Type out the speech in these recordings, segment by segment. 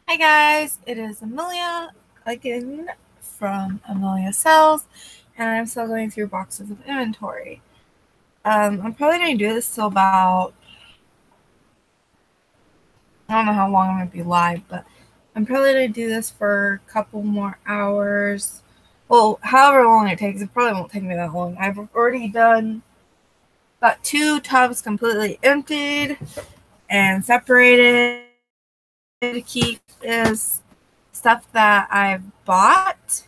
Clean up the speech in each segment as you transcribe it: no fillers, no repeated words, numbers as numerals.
Hi guys, it is Amelia again from Amelia Sells, and I'm still going through boxes of inventory. I'm probably going to do this till about, I don't know how long I'm going to be live, but I'm probably going to do this for a couple more hours. Well, however long it takes, it probably won't take me that long. I've already got 2 tubs completely emptied and separated. To keep is stuff that I've bought,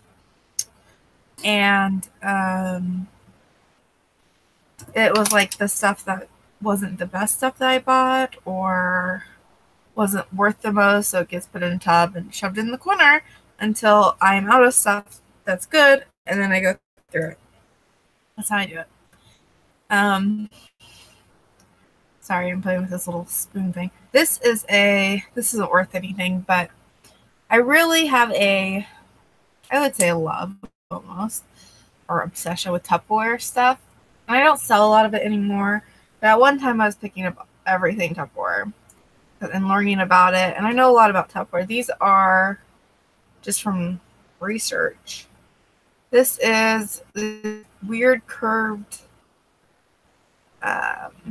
and it was like the stuff that wasn't the best stuff that I bought or wasn't worth the most, so it gets put in a tub and shoved in the corner until I'm out of stuff that's good, and then I go through it. That's how I do it. Sorry, I'm playing with this little spoon thing. This isn't worth anything, but I really have I would say a love almost, or obsession with Tupperware stuff. And I don't sell a lot of it anymore, but at one time I was picking up everything Tupperware and learning about it. And I know a lot about Tupperware. These are just from research. This is the weird curved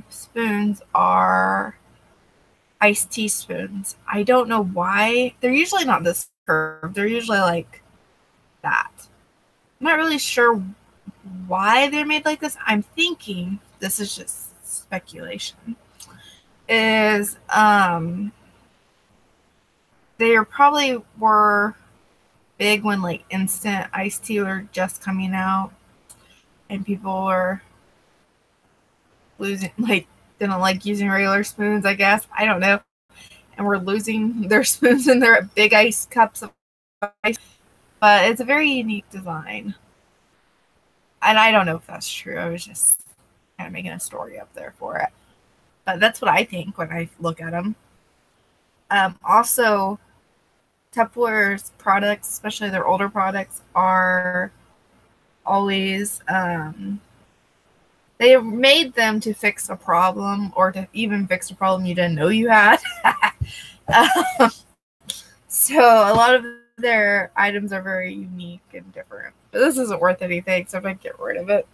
spoons are iced tea spoons. I don't know why. They're usually not this curved. They're usually like that. I'm not really sure why they're made like this. I'm thinking, this is just speculation, is they probably were big when like instant iced tea were just coming out and people were didn't like using regular spoons, I guess. I don't know. And were losing their spoons in their big ice cups of ice. But it's a very unique design. And I don't know if that's true. I was just kind of making a story up there for it. But that's what I think when I look at them. Also, Tupperware's products, especially their older products, are always they made them to fix a problem or to even fix a problem you didn't know you had. So a lot of their items are very unique and different. But this isn't worth anything, so I'm going to get rid of it.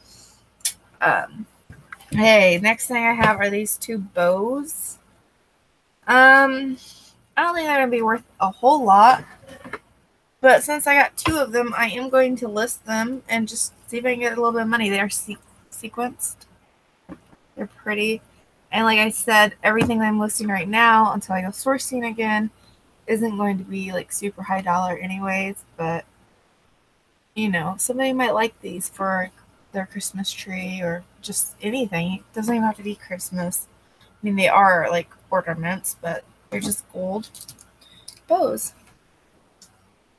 Hey, next thing I have are these 2 bows. I don't think they're going to be worth a whole lot. But since I got 2 of them, I am going to list them and just see if I can get a little bit of money. They are sequenced. They're pretty. And like I said, everything I'm listing right now until I go sourcing again isn't going to be like super high dollar anyways. But, you know, somebody might like these for their Christmas tree or just anything. It doesn't even have to be Christmas. I mean, they are like ornaments, but they're just gold bows.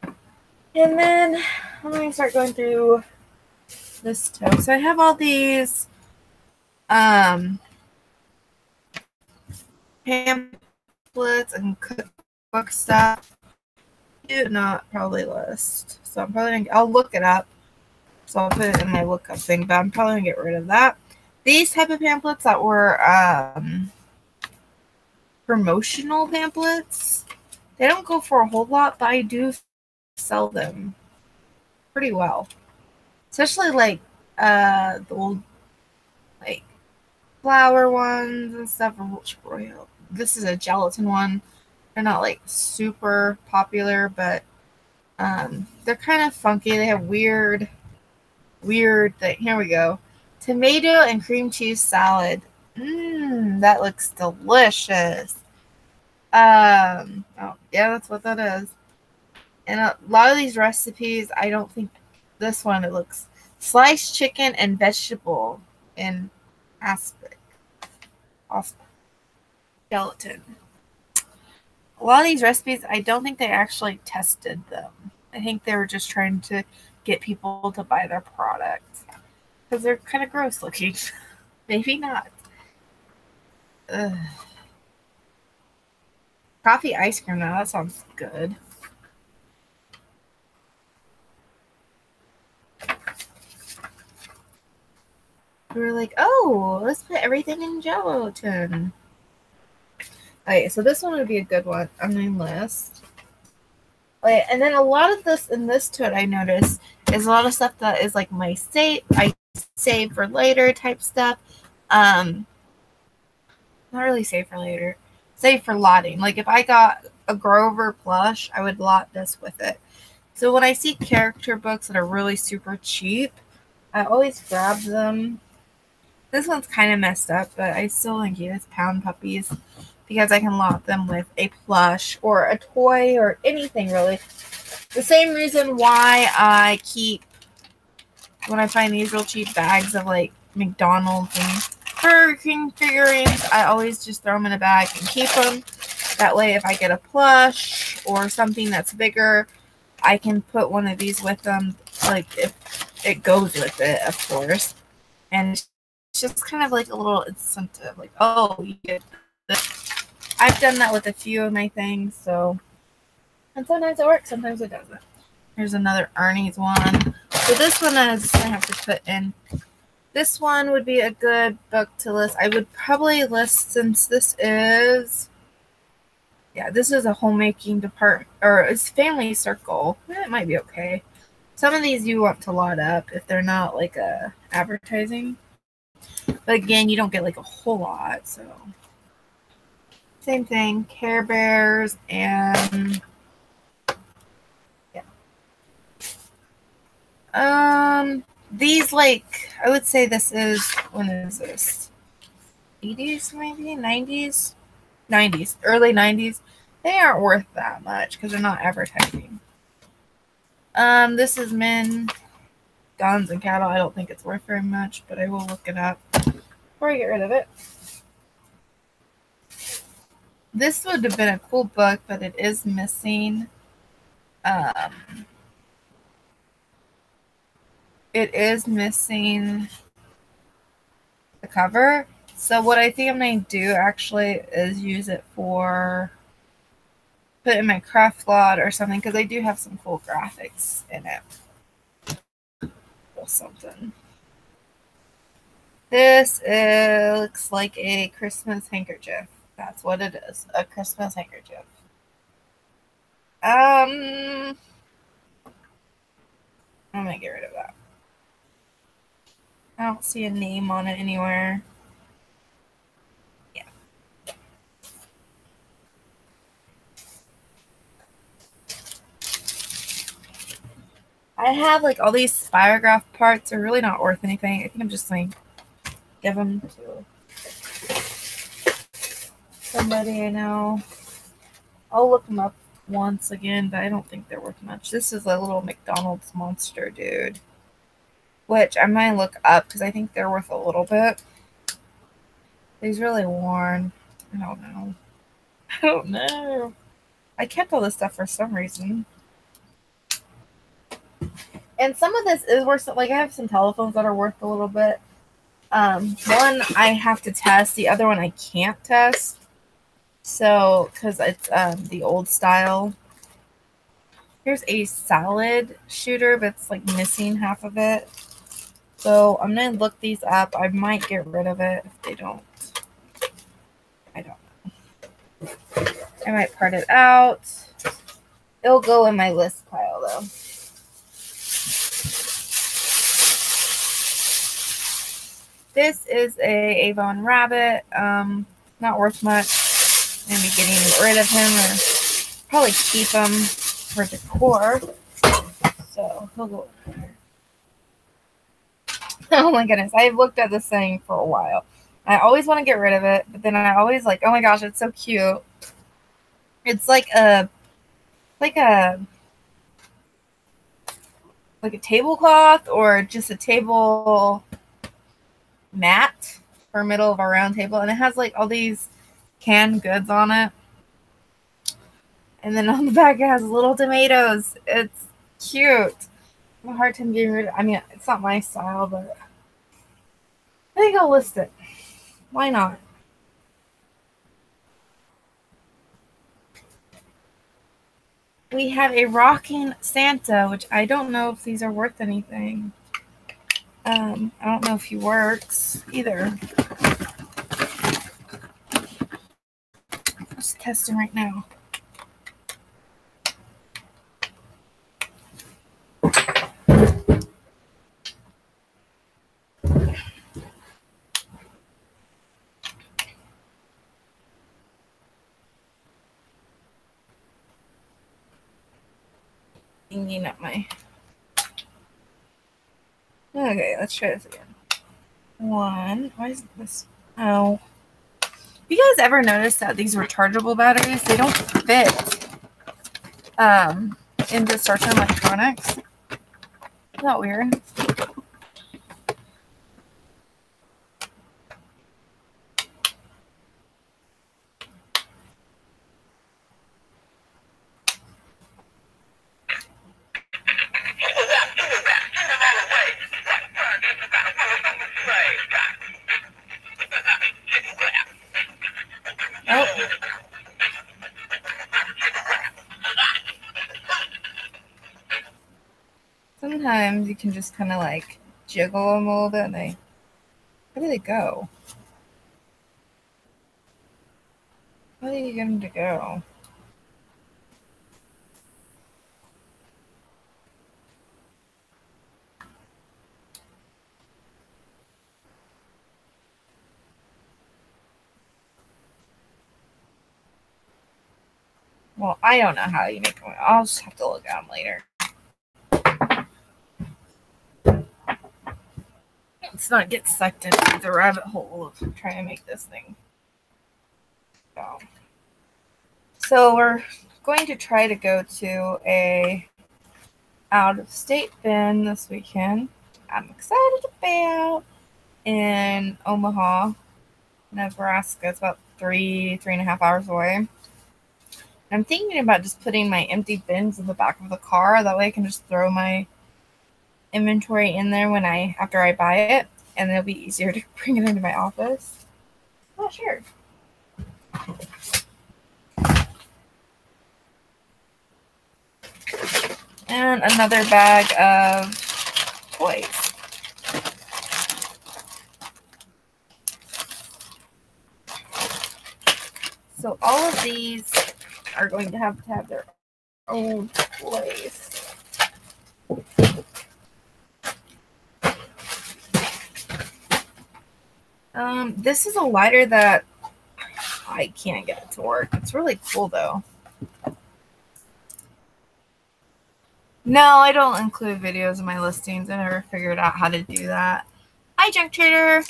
And then I'm going to start going through this too. So I have all these pamphlets and cookbook stuff. Do not probably list. So I'm probably gonna, I'll look it up. So I'll put it in my lookup thing, but I'm probably gonna get rid of that. These type of pamphlets that were promotional pamphlets, they don't go for a whole lot, but I do sell them pretty well. Especially like the old like flower ones and stuff. This is a gelatin one. They're not like super popular, but they're kind of funky. They have weird thing. Here we go. Tomato and cream cheese salad. That looks delicious. Oh yeah, that's what that is. And a lot of these recipes, I don't think this one, it looks sliced chicken and vegetable in aspic. Gelatin. A lot of these recipes, I don't think they actually tested them. I think they were just trying to get people to buy their products because they're kind of gross looking. Maybe not. Ugh. Coffee ice cream now, that sounds good. We were like, oh, let's put everything in gelatin. Okay, so this one would be a good one on my list. Wait, and then a lot of this in this tote I noticed is a lot of stuff that is like my I save for later type stuff. Not really save for later. Save for lotting. Like if I got a Grover plush, I would lot this with it. So when I see character books that are really super cheap, I always grab them. This one's kind of messed up, but I still think it's Pound Puppies because I can lot them with a plush or a toy or anything really. The same reason why I keep, when I find these real cheap bags of like McDonald's and Burger King figurines, I always just throw them in a bag and keep them. That way if I get a plush or something that's bigger, I can put one of these with them, like if it goes with it, of course. And it's just kind of like a little incentive, like, oh, you get this. I've done that with a few of my things, so. And sometimes it works, sometimes it doesn't. Here's another Ernie's one. So this one I just gonna have to put in. This one would be a good book to list. I would probably list, since this is, yeah, this is a homemaking department, or it's family circle. It might be okay. Some of these you want to lot up if they're not like a advertising. But again, you don't get like a whole lot, so. Same thing, Care Bears and these, like, I would say this is, when is this? 80s maybe? 90s? 90s. Early 90s. They aren't worth that much because they're not advertising. This is Men, Guns, and Cattle. I don't think it's worth very much, but I will look it up before I get rid of it. This would have been a cool book, but it is missing. It is missing the cover. So what I think I'm going to do actually is use it for, put it in my craft lot or something, because I do have some cool graphics in it. Or something. This looks like a Christmas handkerchief. That's what it is. A Christmas handkerchief. I'm going to get rid of that. I don't see a name on it anywhere. Yeah. I have like all these Spirograph parts are really not worth anything. I think I'm just going to give them to somebody I know. I'll look them up once again, but I don't think they're worth much. This is a little McDonald's monster dude, which I might look up because I think they're worth a little bit. He's really worn. I don't know. I kept all this stuff for some reason. And some of this is worth, like I have some telephones that are worth a little bit. One I have to test, the other one I can't test. So, because it's the old style. Here's a salad shooter, but it's like missing half of it. So I'm going to look these up. I might get rid of it if they don't. I don't know. I might part it out. It'll go in my list pile though. This is a Avon Rabbit. Not worth much. I'm going to be getting rid of him or probably keep him for decor. So he'll go in there. Oh my goodness. I've looked at this thing for a while. I always want to get rid of it, but then I always like, oh my gosh, it's so cute. It's like a tablecloth or just a table mat for middle of a round table, and it has like all these canned goods on it, and then on the back it has little tomatoes. It's cute. I have a hard time getting rid of it. I mean, it's not my style, but I think I'll list it. Why not? We have a rocking Santa, which I don't know if these are worth anything. I don't know if he works either. I'm just testing right now. hanging up my... Okay, let's try this again. One. Why is this? Oh. You guys ever notice that these rechargeable batteries, they don't fit into certain electronics? Isn't that weird? Oh. Sometimes you can just kind of like jiggle them a little bit and they... Where do they go? How do you get them to go? Well, I don't know how you make them. I'll just have to look at them later. Let's not get sucked into the rabbit hole of trying to make this thing go. So we're going to try to go to a out-of-state bin this weekend. I'm excited about in Omaha, Nebraska. It's about 3.5 hours away. I'm thinking about just putting my empty bins in the back of the car. That way I can just throw my inventory in there after I buy it, and it'll be easier to bring it into my office. Oh, sure. And another bag of toys. So all of these are going to have their own place. This is a lighter that I can't get it to work. It's really cool though. No, I don't include videos in my listings. I never figured out how to do that. Hi, Junk Trader.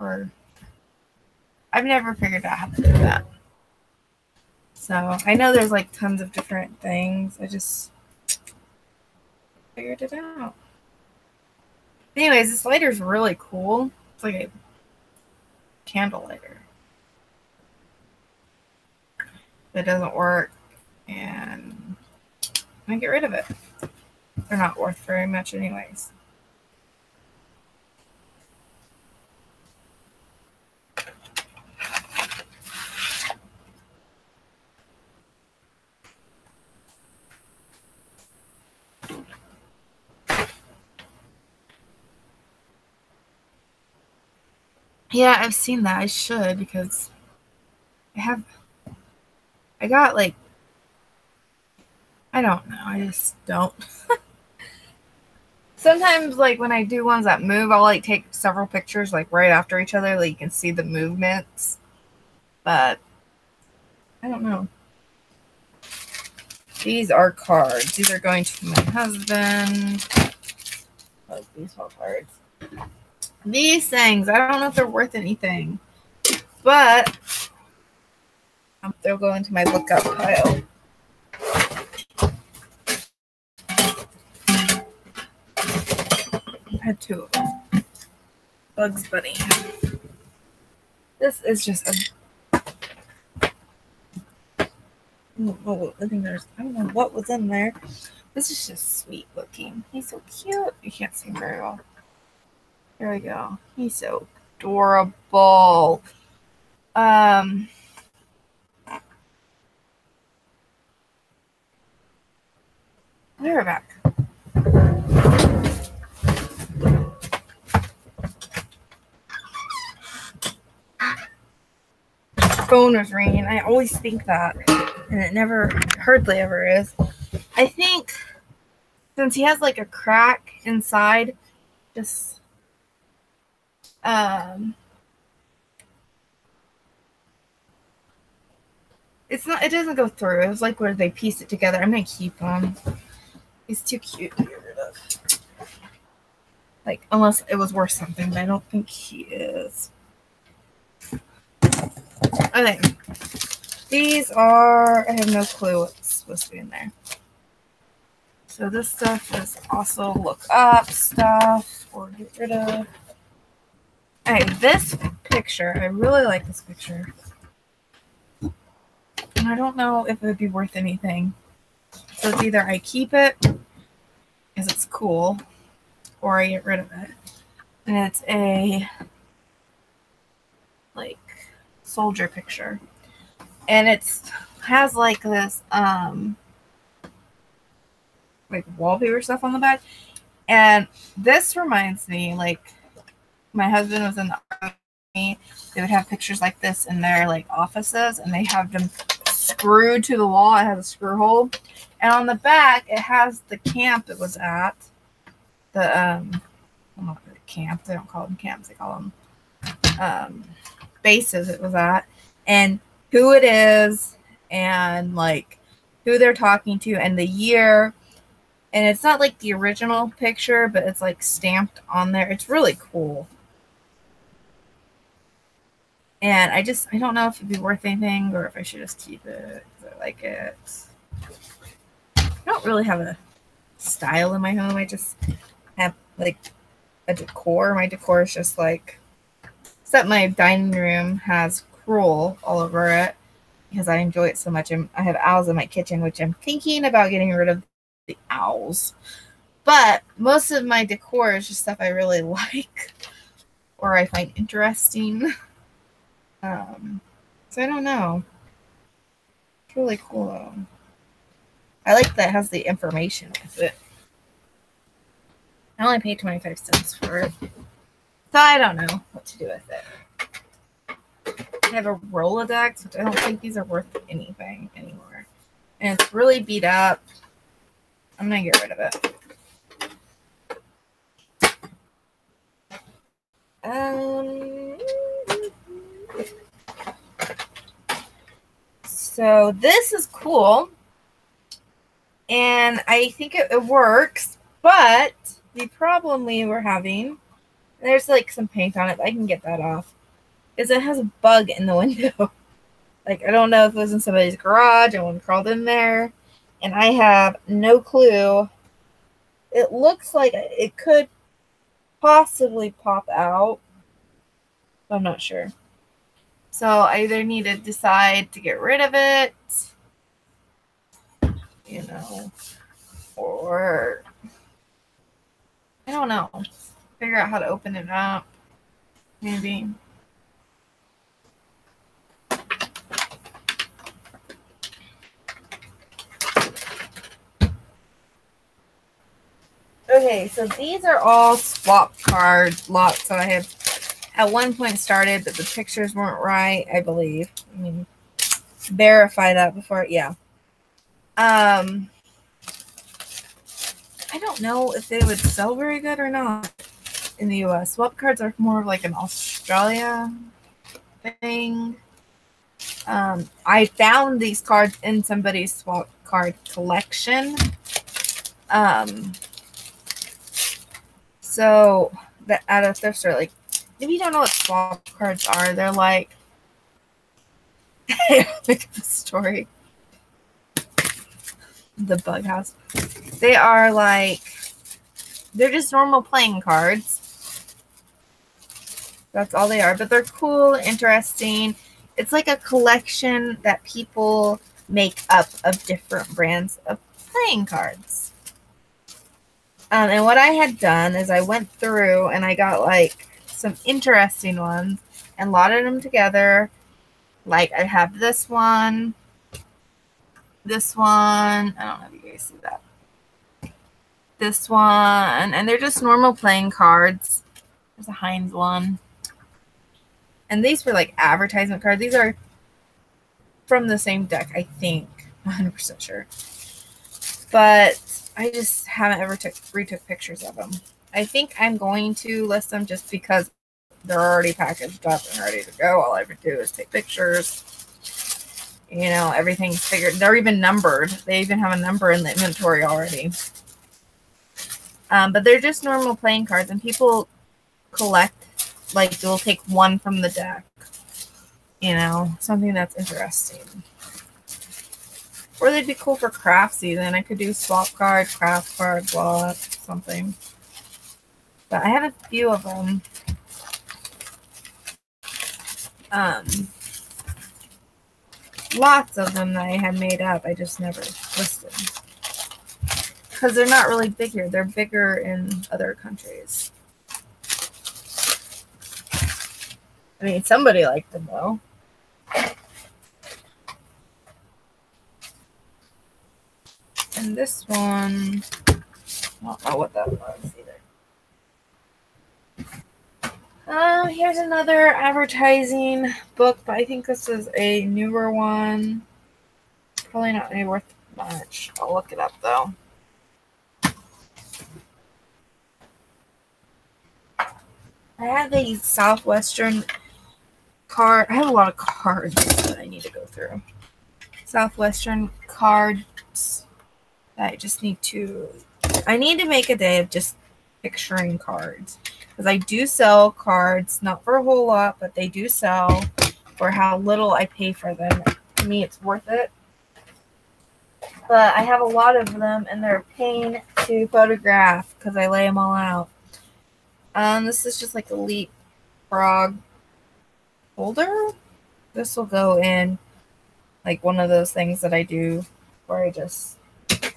I've never figured out how to do that. So I know there's like tons of different things. I just figured it out. Anyways, this lighter is really cool. It's like a candle lighter. It doesn't work, and I'm gonna get rid of it. They're not worth very much anyways. Yeah, I've seen that. I should, because I got like, I don't know. I just don't. Sometimes, like, when I do ones that move, I'll like take several pictures like right after each other, like you can see the movements. But I don't know. These are cards. These are going to my husband. Like baseball cards. These things, I don't know if they're worth anything, but they'll go into my look up pile. I had two of them. Bugs Bunny. This is just a... Oh, I think there's... I don't know what was in there. This is just sweet looking. He's so cute. You can't see him very well. There we go. He's so adorable. We're back. Phone was ringing. I always think that, and it hardly ever is. I think since he has like a crack inside, just it's It's not. It doesn't go through. It was like where they piece it together. I'm gonna keep him. He's too cute to get rid of. Like, unless it was worth something, but I don't think he is. Okay. These are, I have no clue what's supposed to be in there. So this stuff is also look up stuff or get rid of. Okay, this picture, I really like this picture. And I don't know if it would be worth anything. So it's either I keep it because it's cool, or I get rid of it. And it's a like soldier picture. And it has like this like wallpaper stuff on the back. And this reminds me, like, my husband was in the army. They would have pictures like this in their like offices, and they have them screwed to the wall. It has a screw hole. And on the back, it has the camp it was at. The well, not really camp. They don't call them camps. They call them bases it was at, and who it is, and like who they're talking to, and the year. And it's not like the original picture, but it's like stamped on there. It's really cool. And I don't know if it'd be worth anything or if I should just keep it because I like it. I don't really have a style in my home. I just have like a decor. My decor is just like, except my dining room has Cruel all over it because I enjoy it so much. And I have owls in my kitchen, which I'm thinking about getting rid of the owls. But most of my decor is just stuff I really like or I find interesting. So I don't know. It's really cool though. I like that it has the information with it. I only paid 25 cents for it. So I don't know what to do with it. I have a Rolodex, which I don't think these are worth anything anymore. And it's really beat up. I'm going to get rid of it. So this is cool. And I think it works. But the problem we were having, there's like some paint on it, but I can get that off, is it has a bug in the window. Like, I don't know if it was in somebody's garage and one crawled in there. And I have no clue. It looks like it could possibly pop out. I'm not sure. So I either need to decide to get rid of it, you know, or I don't know. Figure out how to open it up. Maybe. Okay, so these are all swap card lots that I have at one point started, but the pictures weren't right, I believe. I mean, verify that before, yeah. I don't know if they would sell very good or not in the US. Swap cards are more of like an Australia thing. I found these cards in somebody's swap card collection. So that at a thrift store, like, if you don't know what swap cards are, they're like the story. The bug house. They are like, they're just normal playing cards. That's all they are, but they're cool, interesting. It's like a collection that people make up of different brands of playing cards. And what I had done is I went through and I got like some interesting ones and lotted them together. Like I have this one. I don't know if you guys see that. This one, and they're just normal playing cards. There's a Heinz one. And these were like advertisement cards. These are from the same deck, I think. 100% sure. But I just haven't ever retook pictures of them. I think I'm going to list them just because they're already packaged up and ready to go. All I have to do is take pictures. You know, everything's figured. They're even numbered. They even have a number in the inventory already. But they're just normal playing cards, and people collect, like, they'll take one from the deck. You know, something that's interesting. Or they'd be cool for craft season. I could do swap card, craft card, block, something. But I have a few of them. Lots of them that I had made up. I just never listed. Because they're not really big here. They're bigger in other countries. I mean, somebody liked them, though. And this one, I don't know what that was either. Here's another advertising book, but I think this is a newer one. Probably not any worth much. I'll look it up, though. I have a Southwestern card. I have a lot of cards that I need to go through. Southwestern cards. I just need to. I need to make a day of just picturing cards. Because I do sell cards, not for a whole lot, but they do sell for how little I pay for them. To me, it's worth it. But I have a lot of them, and they're a pain to photograph because I lay them all out. This is just like a leapfrog holder. This will go in like one of those things that I do where I just put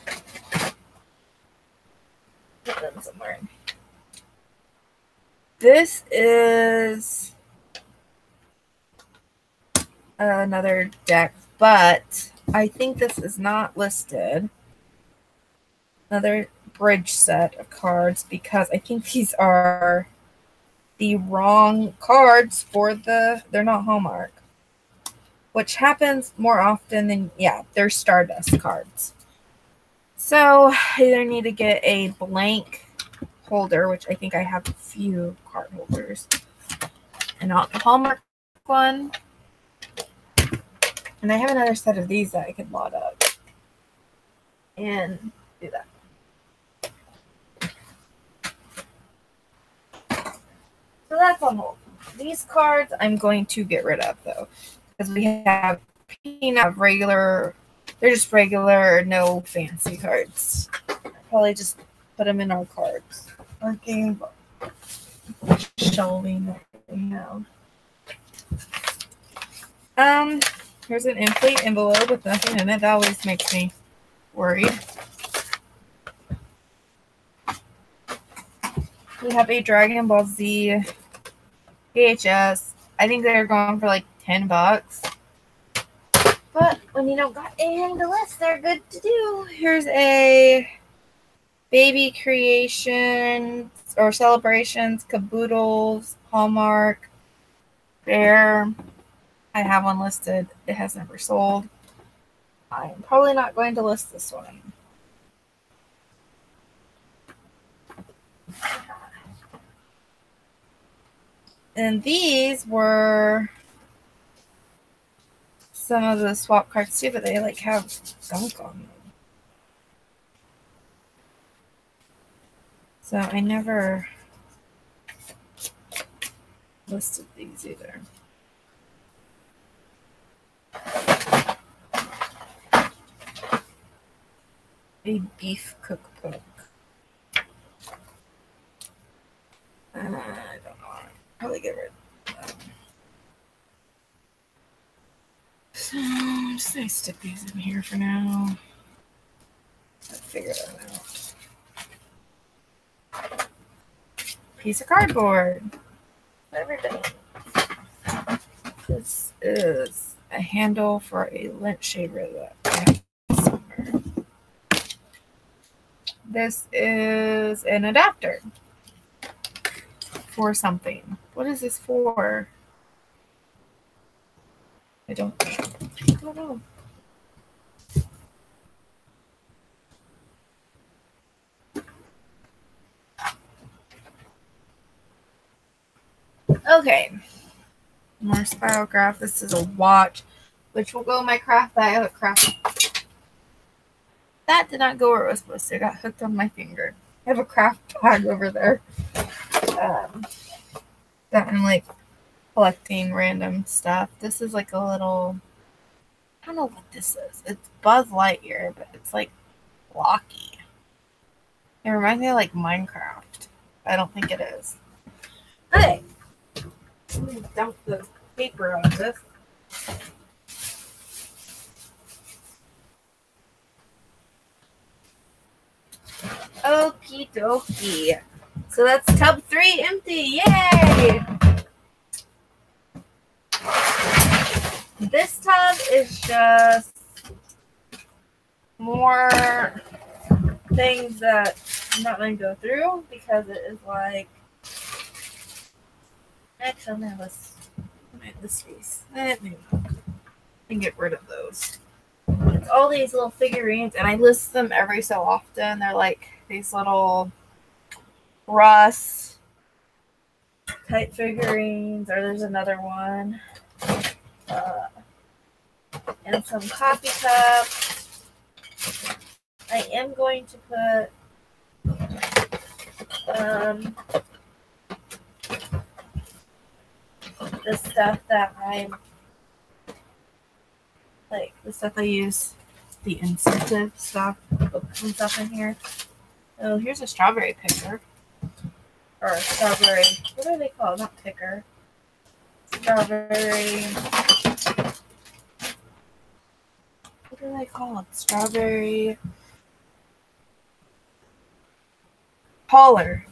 them somewhere. This is another deck, but I think this is not listed. Another bridge set of cards because I think these are the wrong cards for they're not Hallmark, which happens more often than, yeah, they're Stardust cards. So I either need to get a blank holder, which I think I have a few card holders, and not the Hallmark one. And I have another set of these that I could lot up and do that. So that's on hold. These cards I'm going to get rid of, though, because we have regular, they're just regular, no fancy cards. I'll probably just put them in our cards. Our game shelving that we have. Here's an empty envelope with nothing in it. That always makes me worried. We have a Dragon Ball Z VHS. I think they're going for like $10. But when you don't got anything to list, they're good to do. Here's a Baby Creations or Celebrations, Caboodles, Hallmark, Bear. I have one listed. It has never sold. I'm probably not going to list this one. And these were some of the swap cards too, but they like have gunk on them. So I never listed these either. A beef cookbook. I don't know. I'll probably get rid of them. So I'm just going to stick these in here for now. I'll figure that out. Piece of cardboard. Everything. This is a handle for a lint shaver that I have somewhere. This is an adapter for something. What is this for? I don't know. Okay. More Spirograph. This is a watch. which will go in my craft bag. I have a craft. That did not go where it was supposed to. It got hooked on my finger. I have a craft bag over there. That I'm like collecting random stuff. This is like a little. I don't know what this is. It's Buzz Lightyear, but it's like blocky. It reminds me of like Minecraft. I don't think it is. Hey! Let me dump the paper on this. Okie dokie. So that's tub 3 empty. Yay! This tub is just more things that I'm not going to go through because it is like. Actually, I'm going to list this piece. Maybe not. I can get rid of those. It's all these little figurines, and I list them every so often. They're like these little Russ type figurines, or there's another one. And some coffee cups. I am going to put the stuff that I'm like the stuff I use, the incentive stuff, books and stuff in here. Oh, here's a strawberry picker. Or a strawberry, what are they called? Not picker. Strawberry. What are they called? Strawberry Holler.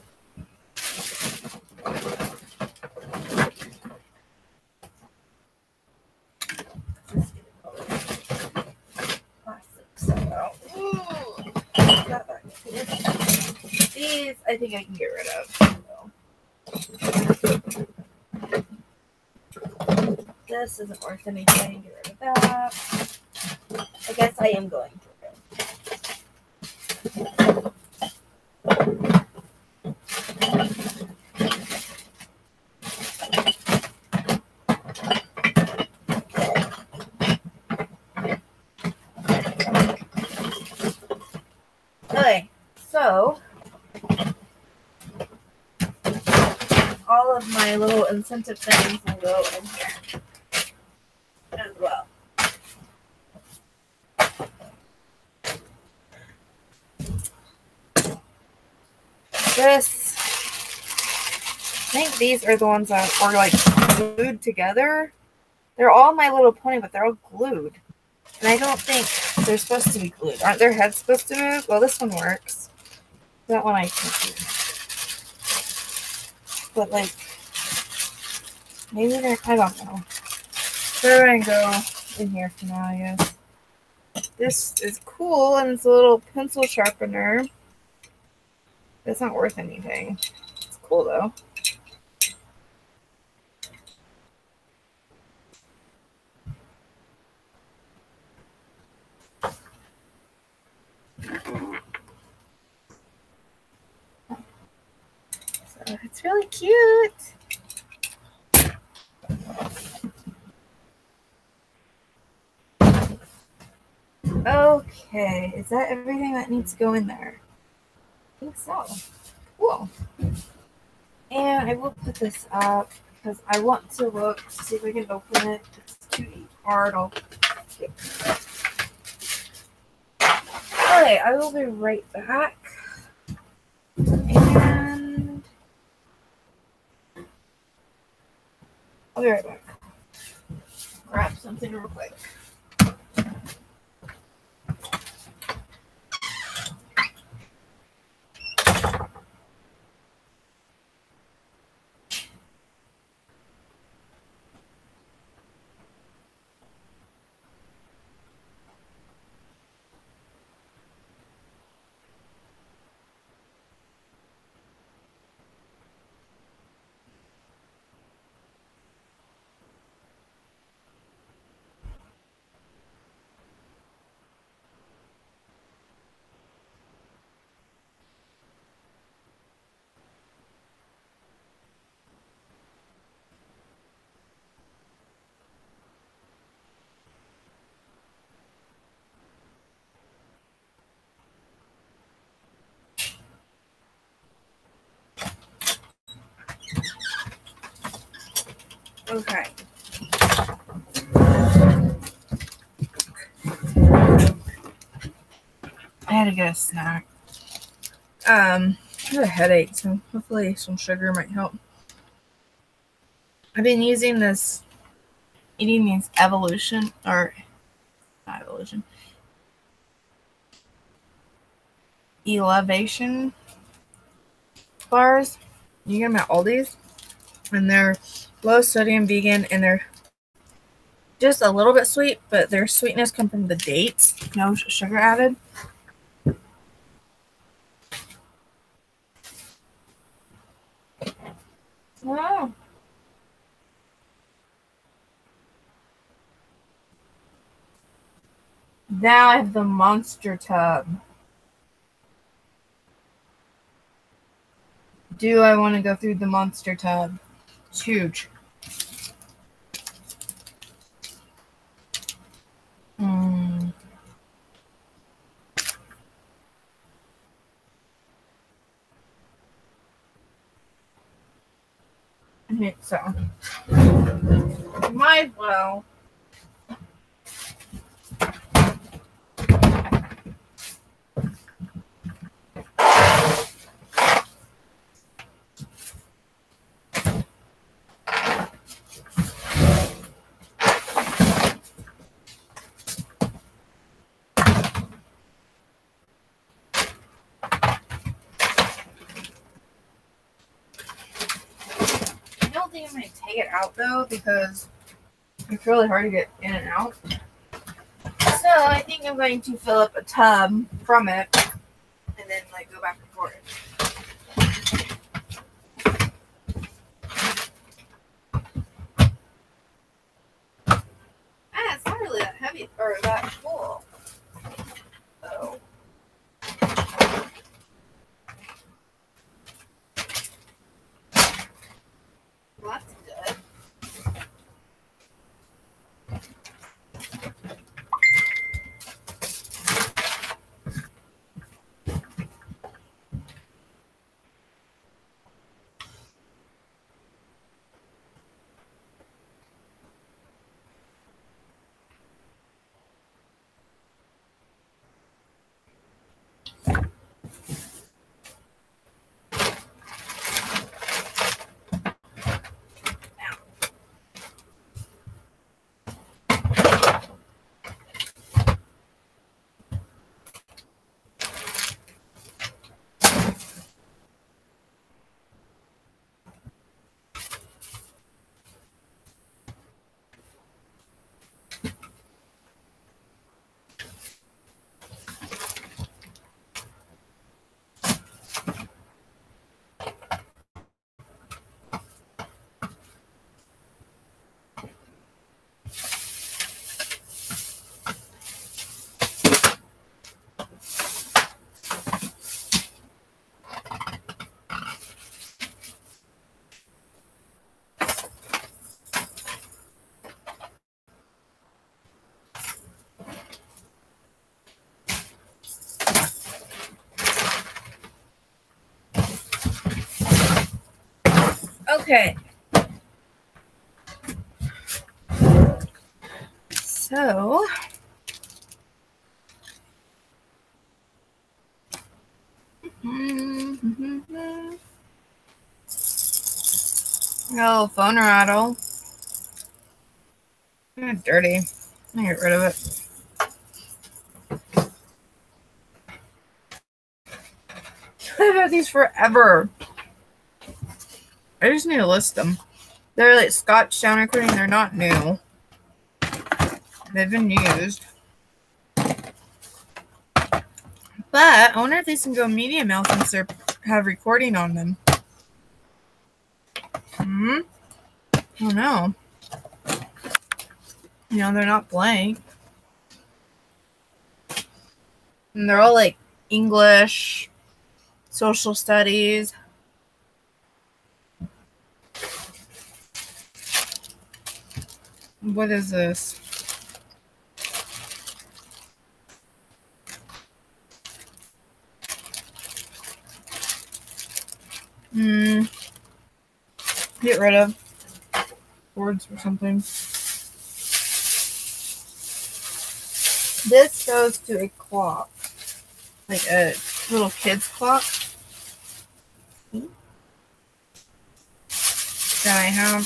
These I think I can get rid of. This isn't worth anything. Get rid of that. I guess I am going to. Okay, so all of my little incentive things will go in here as well. This, I think these are the ones that are like glued together. They're all My Little Pony, but they're all glued. And I don't think they're supposed to be glued. Aren't their heads supposed to move? Well, this one works. That one I can do. But like, maybe they're, I don't know. They're going to go in here for now, I guess. This is cool, and it's a little pencil sharpener. It's not worth anything. It's cool, though. So it's really cute. Okay, is that everything that needs to go in there? I think so. Cool. And I will put this up because I want to look to see if I can open it. It's too hard. I'll get it. Okay, I will be right back. And I'll be right back. Grab something real quick. Okay. I had to get a snack. I have a headache, so hopefully some sugar might help. I've been using this, eating these evolution, or not evolution, elevation bars. You get them at Aldi's, and they're low sodium, vegan, and they're just a little bit sweet, but their sweetness comes from the dates, no sugar added. Wow. Now I have the monster tub. Do I want to go through the monster tub? It's huge. I think so. Might as well. I don't think I'm going to take it out though because it's really hard to get in and out. So I think I'm going to fill up a tub from it and then like go back and forth. It's not really that heavy or that full. So well, that's good. Okay. So oh, phone rattle. Dirty. I'm gonna get rid of it. I've had these forever. I just need to list them. They're like Scotch sound recording. They're not new. They've been used. But I wonder if these can go media mail since they have recording on them. I don't know. You know, they're not blank. And they're all like English, social studies. What is this? Get rid of. cords or something. This goes to a clock, like a little kid's clock. That I have.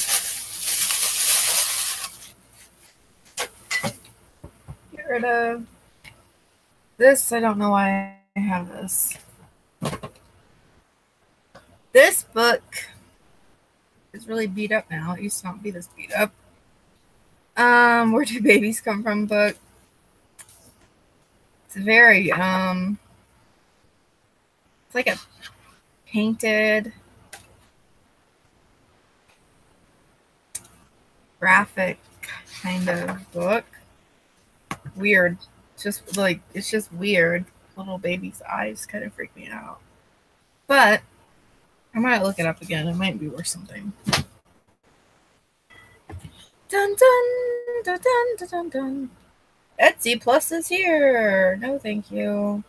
Get rid of this. I don't know why I have this. This book is really beat up now. It used to not be this beat up. Where Do Babies Come From book. It's very, it's like a painted graphic kind of book. Weird. Just like, it's just weird. Little baby's eyes kind of freak me out. But I might look it up again. It might be worth something. Dun dun dun dun dun dun. Etsy Plus is here. No, thank you.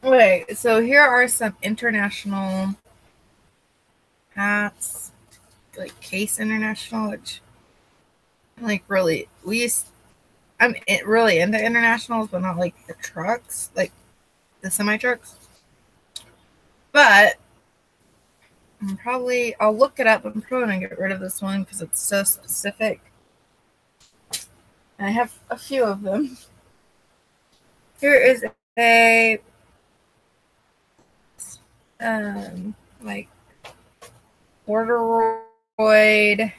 Okay, so here are some international hats, like Case International, which like really I'm really into internationals, but not like the trucks, like the semi trucks. But I'll look it up. I'm probably gonna get rid of this one because it's so specific. And I have a few of them. Here is a like corduroy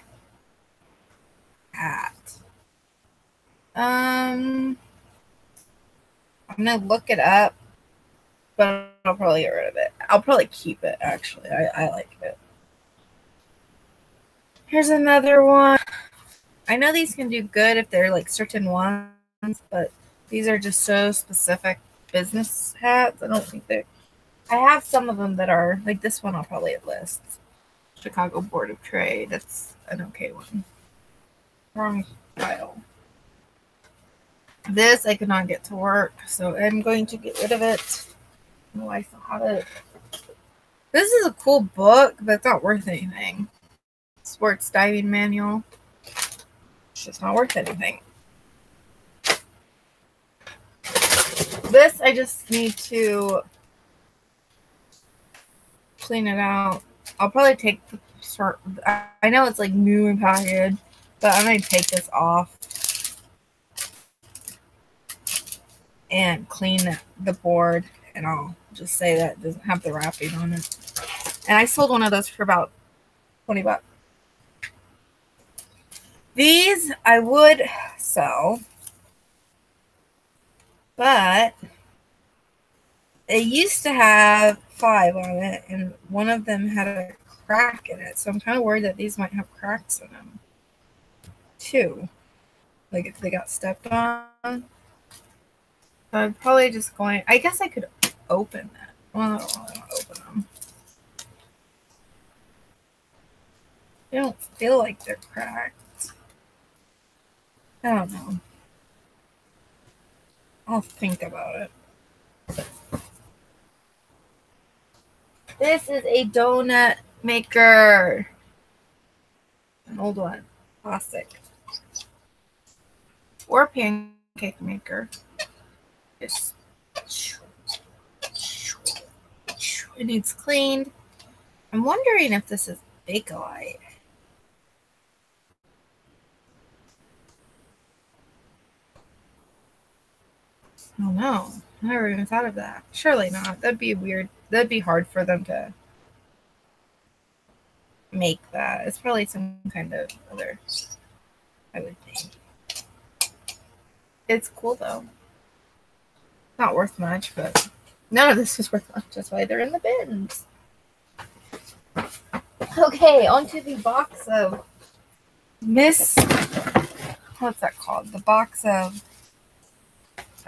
hat. I'm gonna look it up, but I'll probably get rid of it. I'll probably keep it, actually. I like it. Here's another one. I know these can do good if they're like certain ones, but these are just so specific business hats. I don't think they're... I have some of them that are, like this one I'll probably list. Chicago Board of Trade. That's an okay one. Wrong file. This I could not get to work, so I'm going to get rid of it. Oh, I still have it. This is a cool book, but it's not worth anything. Sports diving manual. It's just not worth anything. This I just need to clean it out. I'll probably take the short. I know it's like new and packaged, but I'm gonna take this off and clean the board, and I'll just say that it doesn't have the wrapping on it. And I sold one of those for about $20. These I would sell, but it used to have 5 on it, and one of them had a crack in it. So I'm kind of worried that these might have cracks in them too, like if they got stepped on. I'm probably just going... I guess I could open that. Well, I don't want to open them. They don't feel like they're cracked. I don't know. I'll think about it. This is a donut maker. An old one. Plastic. Or pancake maker. Just... It needs cleaned. I'm wondering if this is Bakelite. I don't know. I never even thought of that. Surely not. That'd be weird. That'd be hard for them to make that. It's probably some kind of other, I would think. It's cool though. Not worth much, but none of this is worth much. That's why they're in the bins. Okay, onto the box of Miss... What's that called? The box of...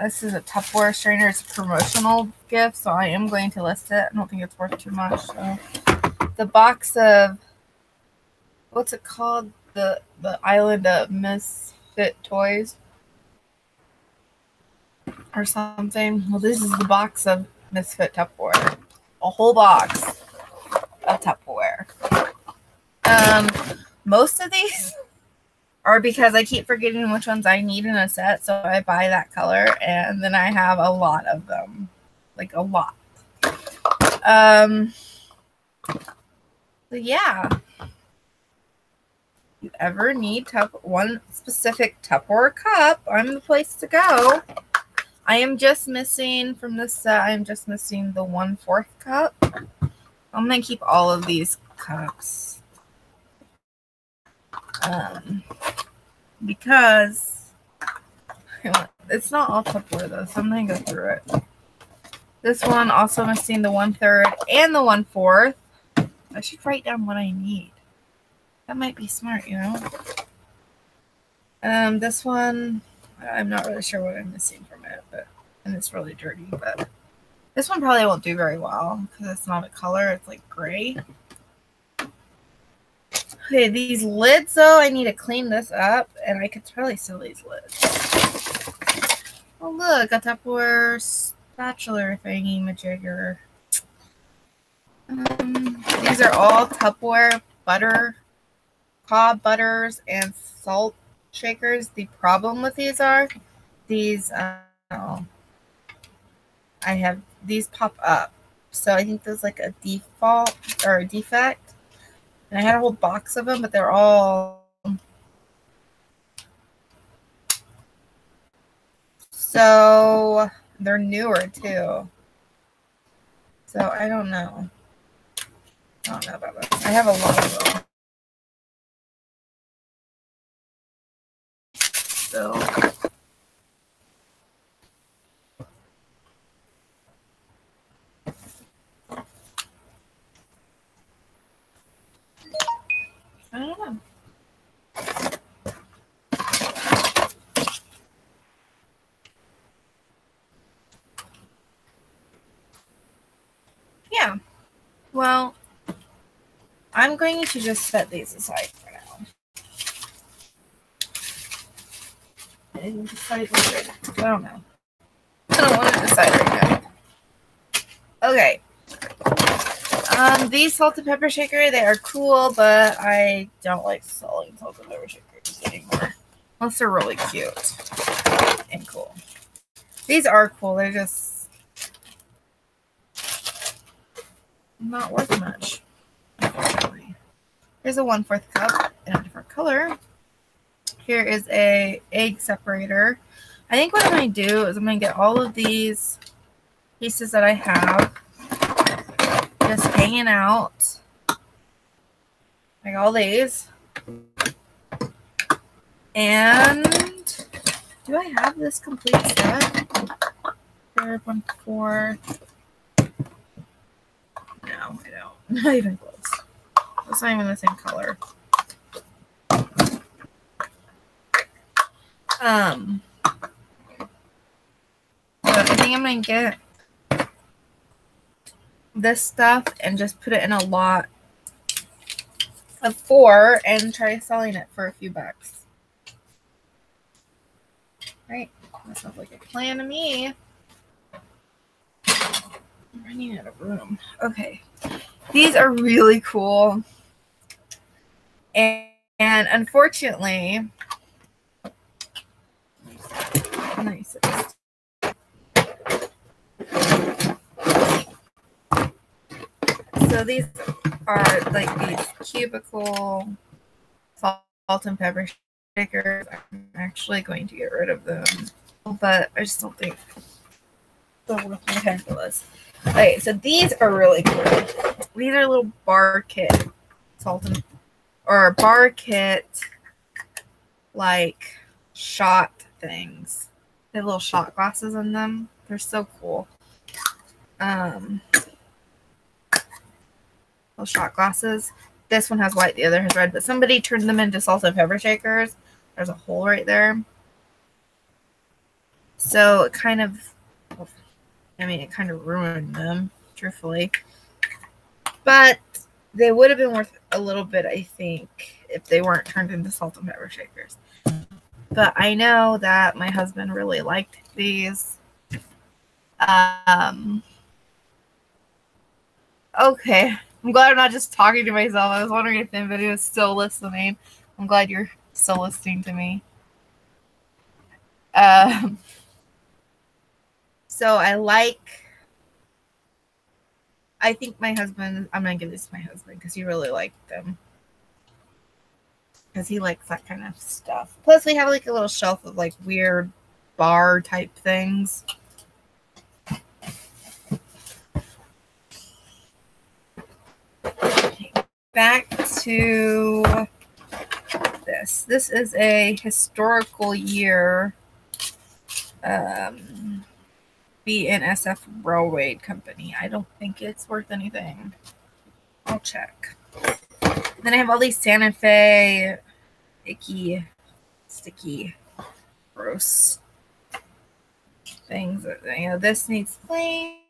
This is a Tupperware strainer. It's a promotional gift, so I am going to list it. I don't think it's worth too much. So. The box of... What's it called? The Island of Misfit Toys. or something. Well, this is the box of Misfit Tupperware. A whole box of Tupperware. Most of these are because I keep forgetting which ones I need in a set, so I buy that color, and then I have a lot of them. Like, a lot. So yeah. If you ever need one specific Tupperware cup, I'm the place to go. I am just missing from this set, I'm just missing the 1/4 cup. I'm going to keep all of these cups. Because it's not all Tupperware though, so I'm going to go through it. This one also missing the 1/3 and the 1/4. I should write down what I need. That might be smart, you know. This one, I'm not really sure what I'm missing from it, and it's really dirty, but this one probably won't do very well because it's not a color, it's like gray. Okay, these lids though, I need to clean this up, and I could probably sell these lids. Oh look, a Tupperware spatula thingy majigger. These are all Tupperware butter, cob butters, and salt shakers. The problem with these are these these pop up, so I think there's like a default or a defect, and I had a whole box of them, but they're all so they're newer too, so I don't know about this. I have a lot of them. So I don't know. Yeah. Well, I'm going to just set these aside for now. And decide later. I don't know. I don't want to decide right now. Okay. These salt and pepper shaker, they are cool, but I don't like selling salt and pepper shakers anymore. Unless they're really cute and cool. These are cool, they're just not worth much, unfortunately. Here's a 1/4 cup in a different color. Here is a egg separator. I think what I'm going to do is I'm going to get all of these pieces that I have just hanging out, like all these. And do I have this complete set? 1/3, 1/4. No, I don't. Not even close. It's not even the same color. But I think I'm going to get this stuff and just put it in a lot of 4 and try selling it for a few bucks. Right? That sounds like a plan to me. I'm running out of room. Okay. These are really cool. And unfortunately, nice. So these are like these cubicle salt and pepper shakers. I'm actually going to get rid of them, but I just don't think they're worth my time for this. Okay, so these are really cool. These are little bar kit bar kit like shot things. They have little shot glasses in them. They're so cool. Little shot glasses. This one has white, the other has red, but somebody turned them into salt and pepper shakers. There's a hole right there. So it kind of ruined them, truthfully. But they would have been worth a little bit, I think, if they weren't turned into salt and pepper shakers. But I know that my husband really liked these, Okay. I'm glad I'm not just talking to myself. I was wondering if anybody was still listening. I'm glad you're still listening to me. So I think my husband, I'm going to give this to my husband because he really liked them. Because he likes that kind of stuff. Plus, we have like a little shelf of like weird bar type things. Back to this. This is a historical year BNSF Railway Company. I don't think it's worth anything. I'll check. Then I have all these Santa Fe icky, sticky, gross things. You know, this needs clean.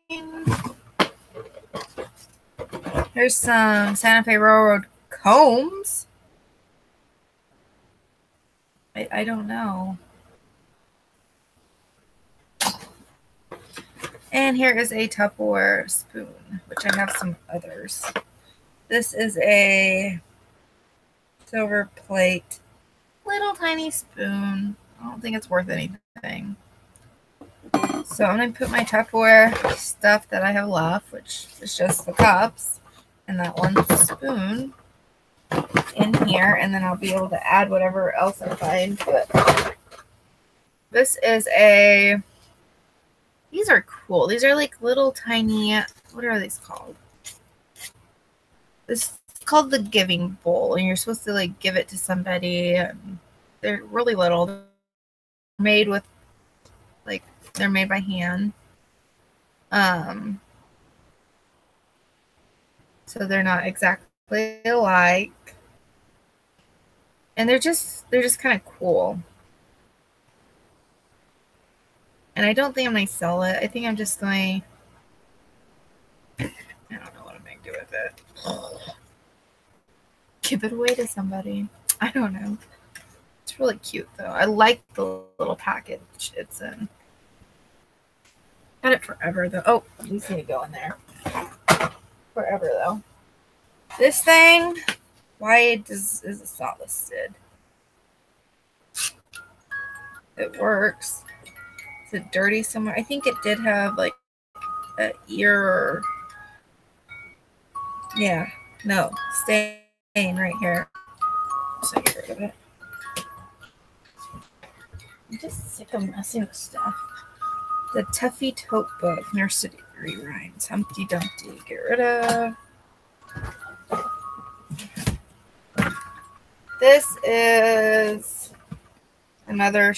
There's some Santa Fe Railroad combs. I don't know. And here is a Tupperware spoon, which I have some others. This is a silver plate, little tiny spoon. I don't think it's worth anything. So I'm going to put my Tupperware stuff that I have left, which is just the cups and that one spoon, in here, and then I'll be able to add whatever else I find to it. This is these are cool. These are like little tiny, what are these called? This is called the giving bowl, and you're supposed to like give it to somebody. They're really little. They're made with like, they're made by hand. So they're not exactly alike. And they're just kind of cool. And I don't think I'm going to sell it. I think I'm just going, I don't know what I'm going to do with it. Give it away to somebody. I don't know. It's really cute, though. I like the little package it's in. Had it forever, though. Oh, these need to go in there. Forever, though. This thing, why is this not listed? It works. Is it dirty somewhere? I think it did have like an ear. Yeah, no, stain right here. So get rid of it. I'm just sick of messing with stuff. The Tuffy Tote Book, Nursery Rhymes, Humpty Dumpty. Get rid of. This is another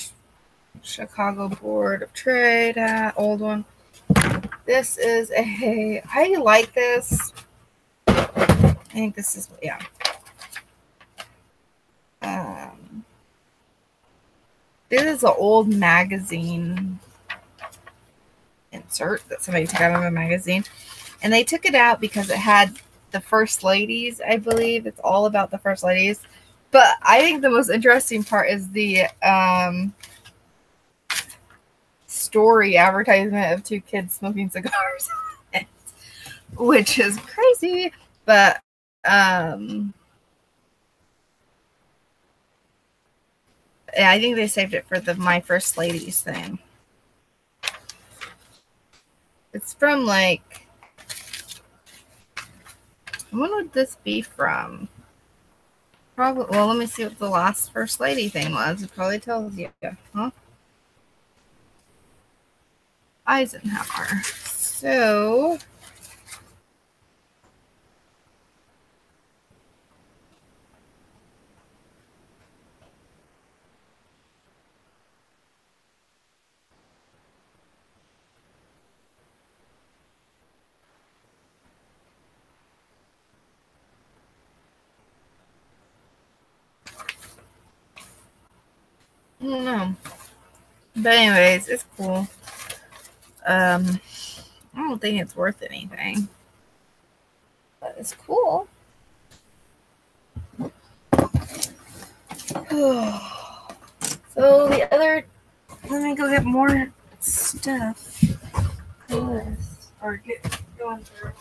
Chicago Board of Trade old one. This is I like this. I think this is, yeah. This is an old magazine insert that somebody took out of a magazine. And they took it out because it had the First Ladies, I believe. It's all about the First Ladies. But I think the most interesting part is the story advertisement of two kids smoking cigars, which is crazy. But yeah, I think they saved it for the My First Ladies thing. It's from like, when would this be from? Probably, well, let me see what the last First Lady thing was. It probably tells you, huh? Eisenhower. So, I don't know. But anyways, it's cool. I don't think it's worth anything. But it's cool. So the other, let me go get more stuff. list or get going through.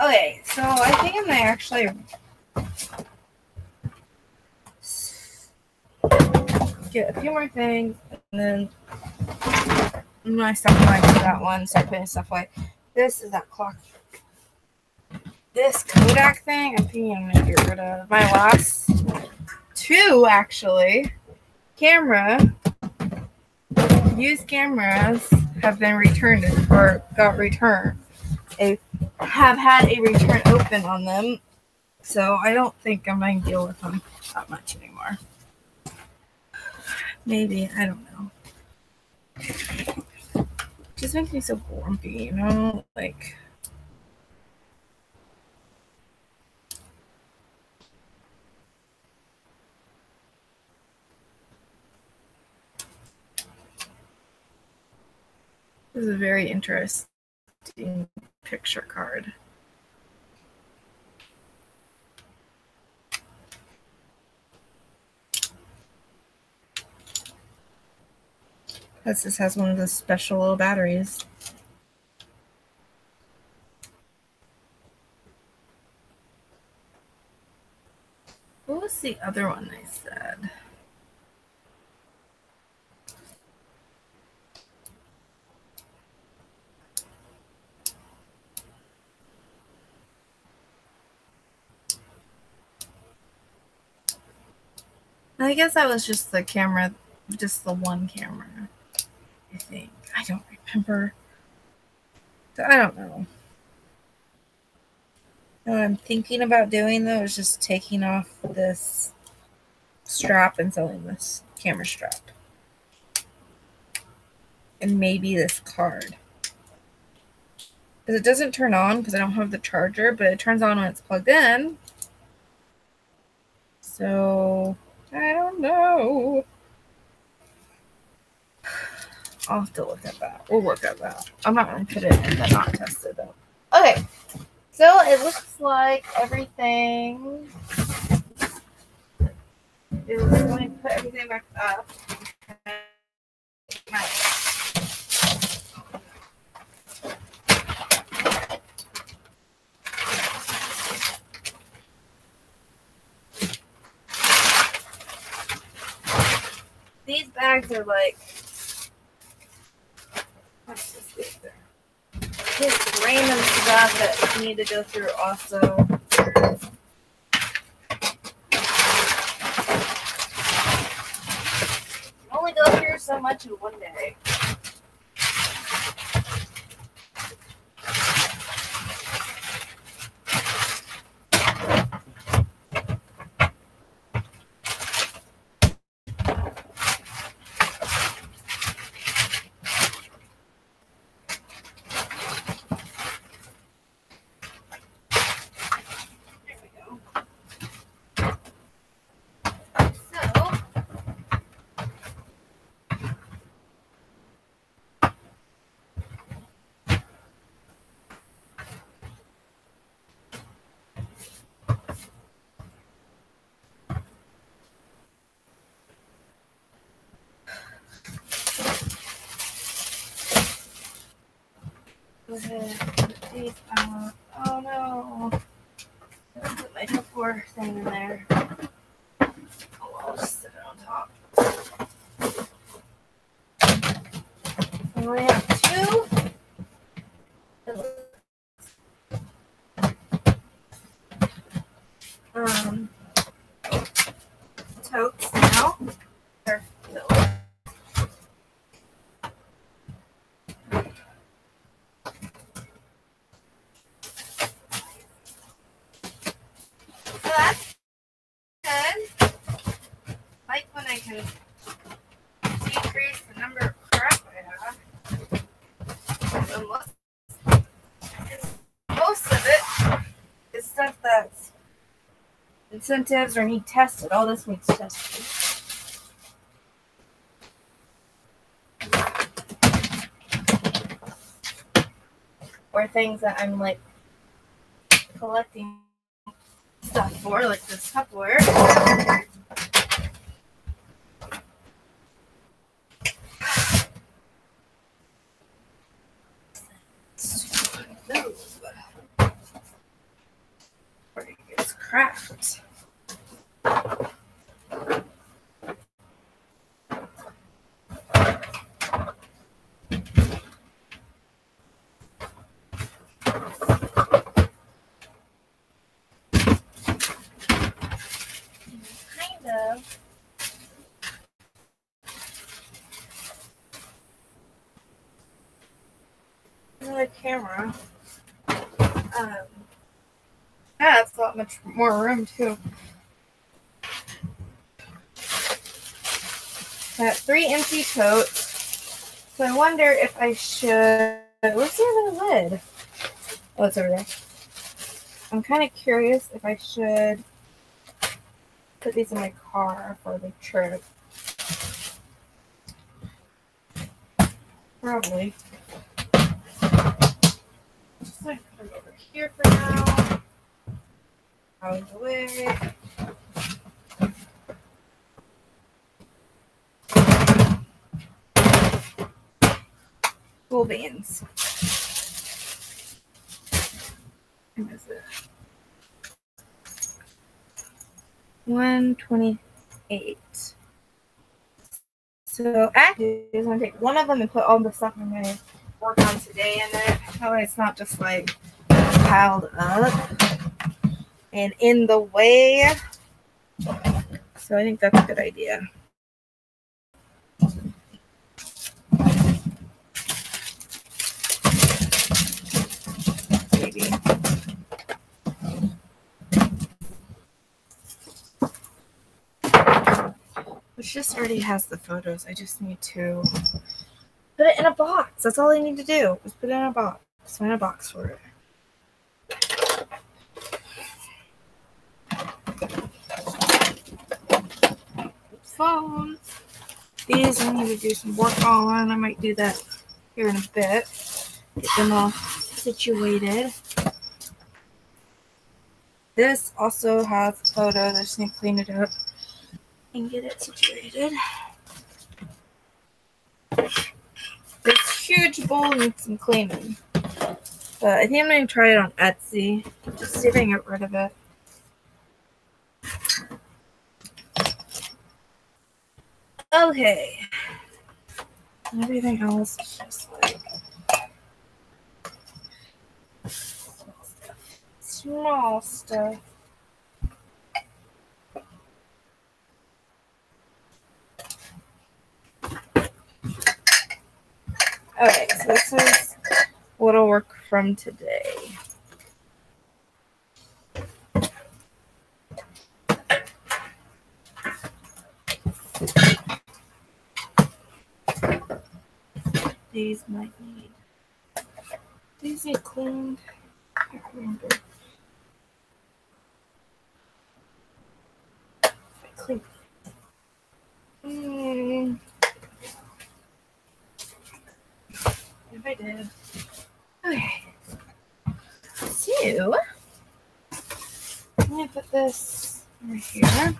Okay, so I think I'm gonna actually get a few more things, and then I'm gonna stop going to that one, start putting stuff away. This is that clock. This Kodak thing, I'm thinking I'm gonna get rid of. My last two, actually, used cameras have been returned or got returned. They have had a return open on them, so I don't think I'm going to deal with them that much anymore. Maybe, I don't know. It just makes me so grumpy, you know? Like, this is a very interesting picture card. This has one of those special little batteries. What was the other one I said? I guess that was just the camera, just the one camera, I think. I don't remember. I don't know. What I'm thinking about doing, though, is just taking off this strap and selling this camera strap. And maybe this card. Because it doesn't turn on because I don't have the charger, but it turns on when it's plugged in. So, I don't know. I'll have to look at that. We'll work at that. I'm not going to put it in the not tested, though. Okay. So, it looks like everything is going to put everything back up. These bags are like, what's this there? Just random stuff that you need to go through also. Only go through so much in one day. Go ahead, put these out. Oh no. I'll put my Tupperware thing in there. Oh, I'll just sit it on top. I only have two. Totes now. They're filled. that's incentives or need tested. All this needs tested. Or things that I'm like collecting stuff for, like this Tupperware. Where it gets cracked. Another camera. Yeah, it's a lot much more room too. I got 3 empty totes. So I wonder if I should. Where's the other lid? Oh, it's over there. I'm kind of curious if I should put these in my car for the trip. Probably. Just like put them over here for now. Out of the way. Cool beans. What is it? 128. So actually, I'm gonna take one of them and put all the stuff I'm gonna work on today in it. That way it's not just like piled up and in the way. So I think that's a good idea. Maybe. Which just already has the photos. I just need to put it in a box. That's all I need to do. Is put it in a box. Find a box for it. Phone. These I need to do some work on. I might do that here in a bit. Get them all situated. This also has photos. I just need to clean it up and get it situated. This huge bowl needs some cleaning. But I think I'm going to try it on Etsy. Just see if I can get rid of it. Okay. Everything else is just like small stuff. Okay, so this is what'll work from today. These need cleaned. I can't remember. Clean. If I did. Okay. So I'm gonna put this over here.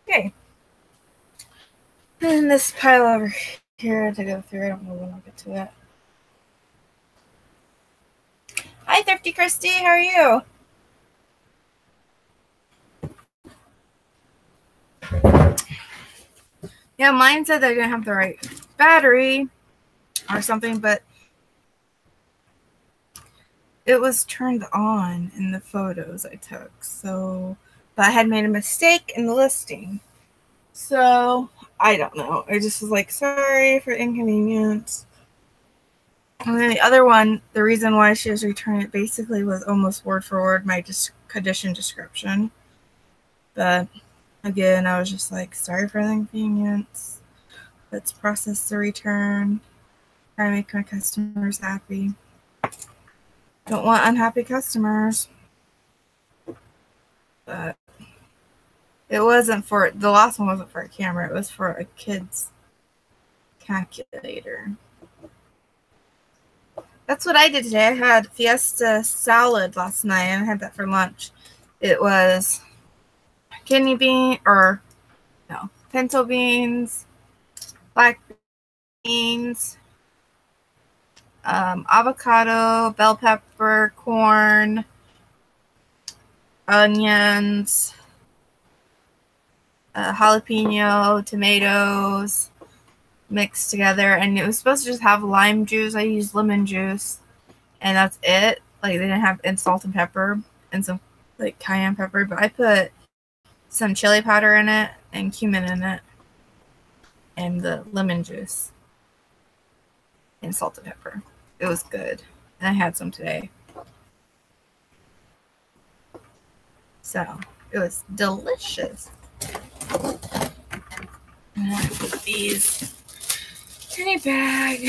Okay. And this pile over here to go through. I don't know when I'll get to that. Hi, Thrifty Christy. How are you? Yeah, mine said they didn't have the right battery or something, but it was turned on in the photos I took. So, but I had made a mistake in the listing. So, I don't know. I just was like, sorry for inconvenience. And then the other one, the reason why she was returning it basically was almost word for word my condition description. But again, I was just like, sorry for the inconvenience. Let's process the return. Try to make my customers happy. Don't want unhappy customers. But it wasn't for, the last one wasn't for a camera. It was for a kid's calculator. That's what I did today. I had Fiesta salad last night, and I had that for lunch. It was kidney bean, or no, pinto beans, black beans, avocado, bell pepper, corn, onions, jalapeno, tomatoes mixed together. And it was supposed to just have lime juice. I used lemon juice, and that's it. Like, they didn't have salt and pepper and some like cayenne pepper, but I put some chili powder in it and cumin in it and the lemon juice and salt and pepper. It was good. And I had some today. So it was delicious. And I put these in a bag.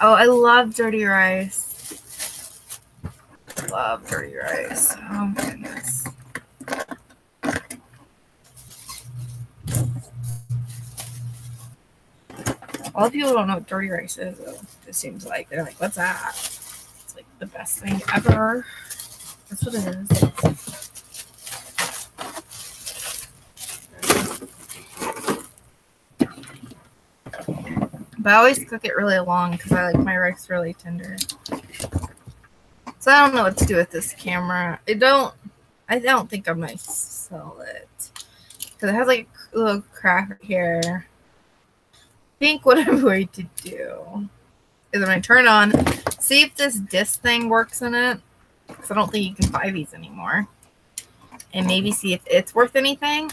Oh, I love dirty rice. Love dirty rice. Oh my goodness. A lot of people don't know what dirty rice is, though. It seems like they're like, "What's that?" It's like the best thing ever. That's what it is. But I always cook it really long because I like my rice really tender. So I don't know what to do with this camera. I don't think I'm gonna sell it because it has like a little crack here. I think what I'm going to do is I'm going to turn on, see if this disc thing works in it, because I don't think you can buy these anymore, and maybe see if it's worth anything,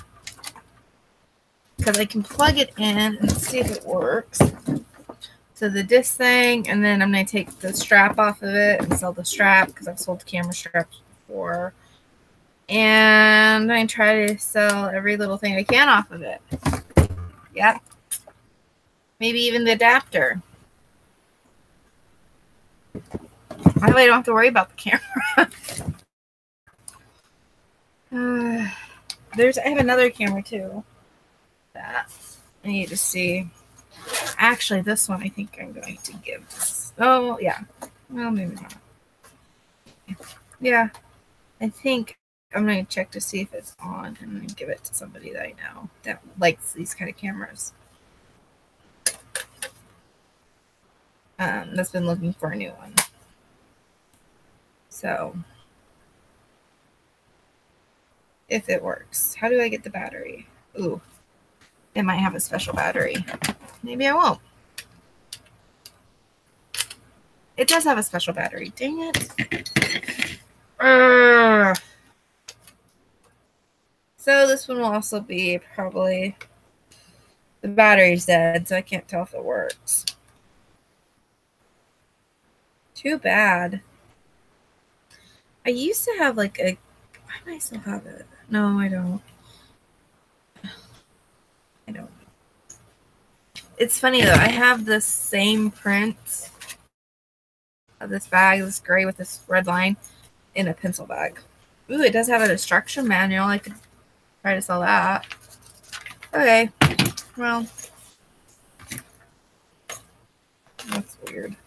because I can plug it in and see if it works. So the disc thing, and then I'm going to take the strap off of it and sell the strap, because I've sold camera straps before, and I try to sell every little thing I can off of it. Yep. Maybe even the adapter. That way I don't have to worry about the camera. I have another camera too. That I need to see. Actually, this one I think I'm going to give this. Oh, yeah. Well, maybe not. Yeah. I think I'm going to check to see if it's on and then give it to somebody that I know that likes these kind of cameras. That's been looking for a new one. So, if it works, how do I get the battery? Ooh, it might have a special battery. Maybe I won't. It does have a special battery. Dang it. So this one will also be probably, the battery's dead, so I can't tell if it works. Too bad. I used to have like a, why do I still have it? No, I don't. I don't. It's funny though, I have the same print of this bag, this gray with this red line, in a pencil bag. Ooh, it does have an instruction manual. I could try to sell that. Okay, well, that's weird.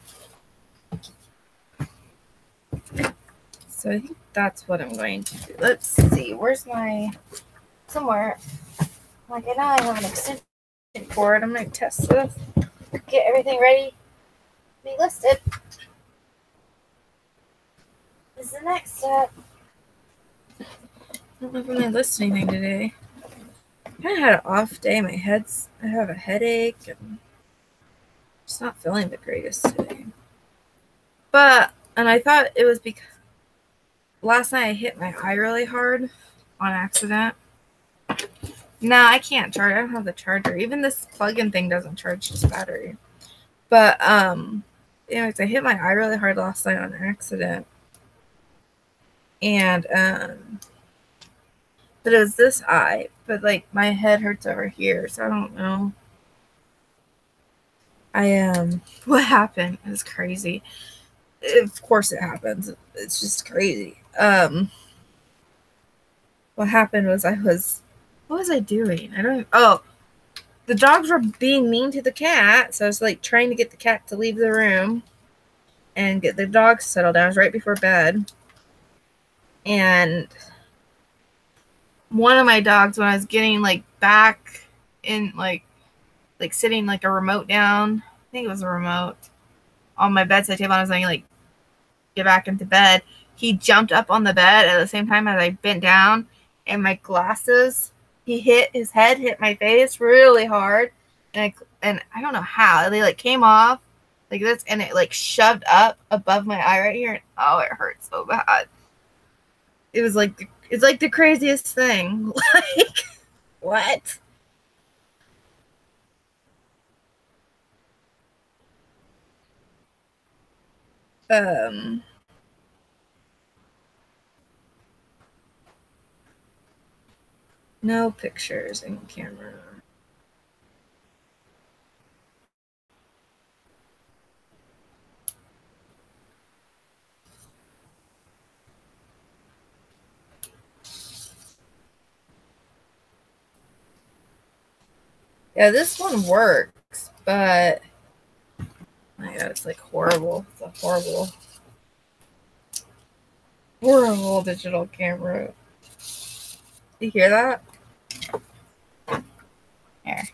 So I think that's what I'm going to do. Let's see, where's my, somewhere. Like, I know I have an extension cord. I'm going to test this, get everything ready, be listed. This is the next step. I don't know if I'm going to list anything today. I kind of had an off day. I have a headache and just not feeling the greatest today. And I thought it was because last night I hit my eye really hard on accident. No, I can't charge. I don't have the charger. Even this plug-in thing doesn't charge this battery. But anyways, I hit my eye really hard last night on accident. And but it was this eye. But like my head hurts over here, so I don't know. What happened? It was crazy. Of course it happens. It's just crazy. What happened was what was I doing? The dogs were being mean to the cat, so I was like trying to get the cat to leave the room and get the dogs settled down. It was right before bed. And one of my dogs, when I was getting like back in like sitting like a remote down, I think it was a remote on my bedside table, and I was like get back into bed. He jumped up on the bed at the same time as I bent down, and my glasses, his head hit my face really hard, and I don't know how they like came off like this, and it like shoved up above my eye right here, and oh, it hurt so bad. It was like it's like the craziest thing. Like what? No pictures in camera. Yeah, this one works, but my God, it's like horrible. It's a horrible digital camera. You hear that? Here.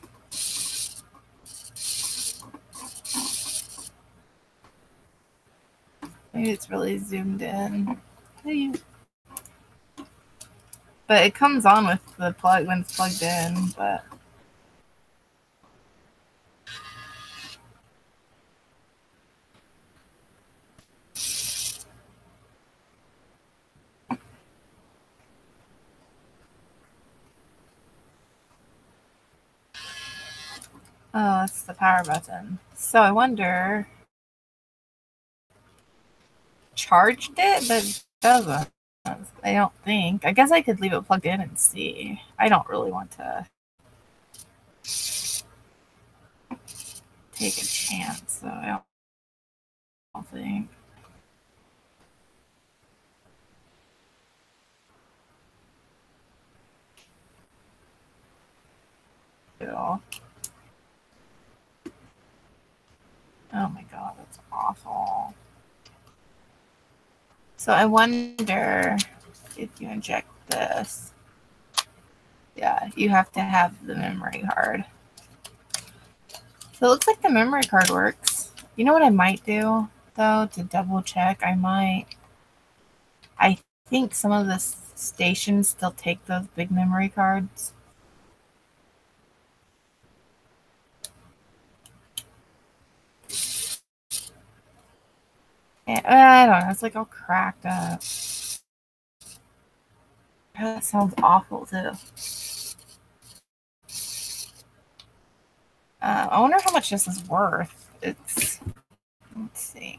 Maybe it's really zoomed in. But it comes on with the plug when it's plugged in, but oh, that's the power button. So I wonder, charged it, but it doesn't. I don't think. I guess I could leave it plugged in and see. I don't really want to take a chance, so I don't think. Oh my God, that's awful. So I wonder if you inject this. Yeah, you have to have the memory card. So it looks like the memory card works. You know what I might do, though, to double check? I think some of the stations still take those big memory cards. Yeah, I don't know. It's like all cracked up. That sounds awful, too. I wonder how much this is worth. Let's see.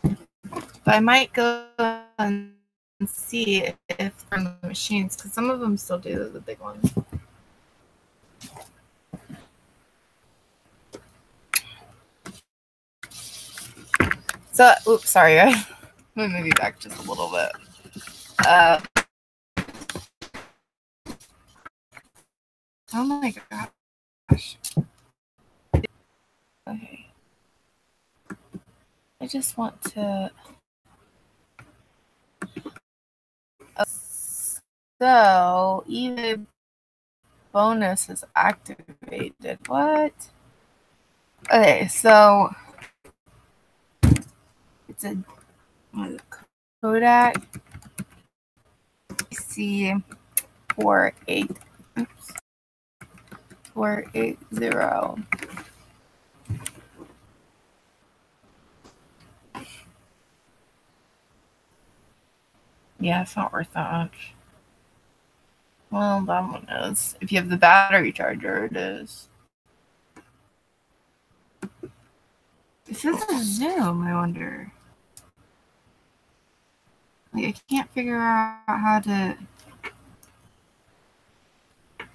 But I might go and see if from the machines, because some of them still do the big ones. So, oops, sorry. I'm going to move you back just a little bit. Oh my gosh. Okay. I just want to. So, eBay bonus is activated. What? Okay, so it's a Kodak C48. Oops. 480. Yeah, it's not worth that much. Well, that one is. If you have the battery charger, it is. Is this a Zoom, I wonder? Like, I can't figure out how to...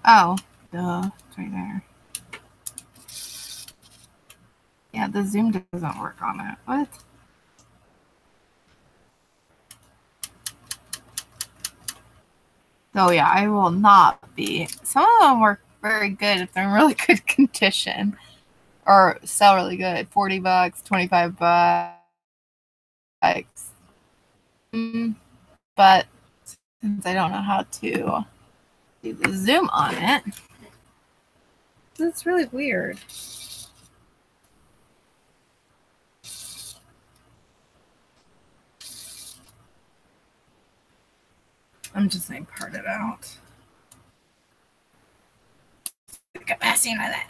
Oh, duh. It's right there. Yeah, the zoom doesn't work on it. What? Oh yeah, I will not be. Some of them work very good if they're in really good condition. Or sell really good. $40, $25. But since I don't know how to do the zoom on it, it's really weird. I'm just going to part it out. Get messing with it.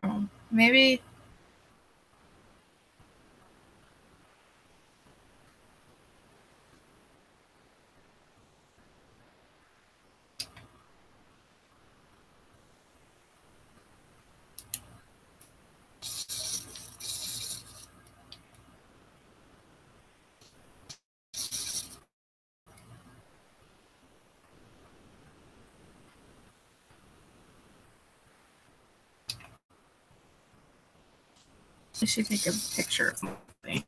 Oh, maybe. I should take a picture of something.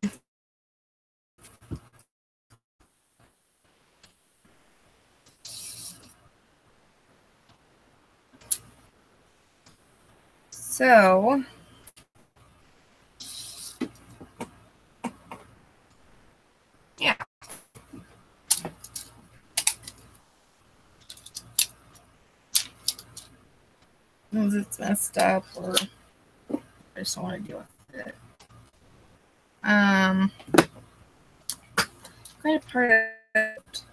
So, yeah. Is it's messed up, or I just don't want to deal with it. I'm going to part it.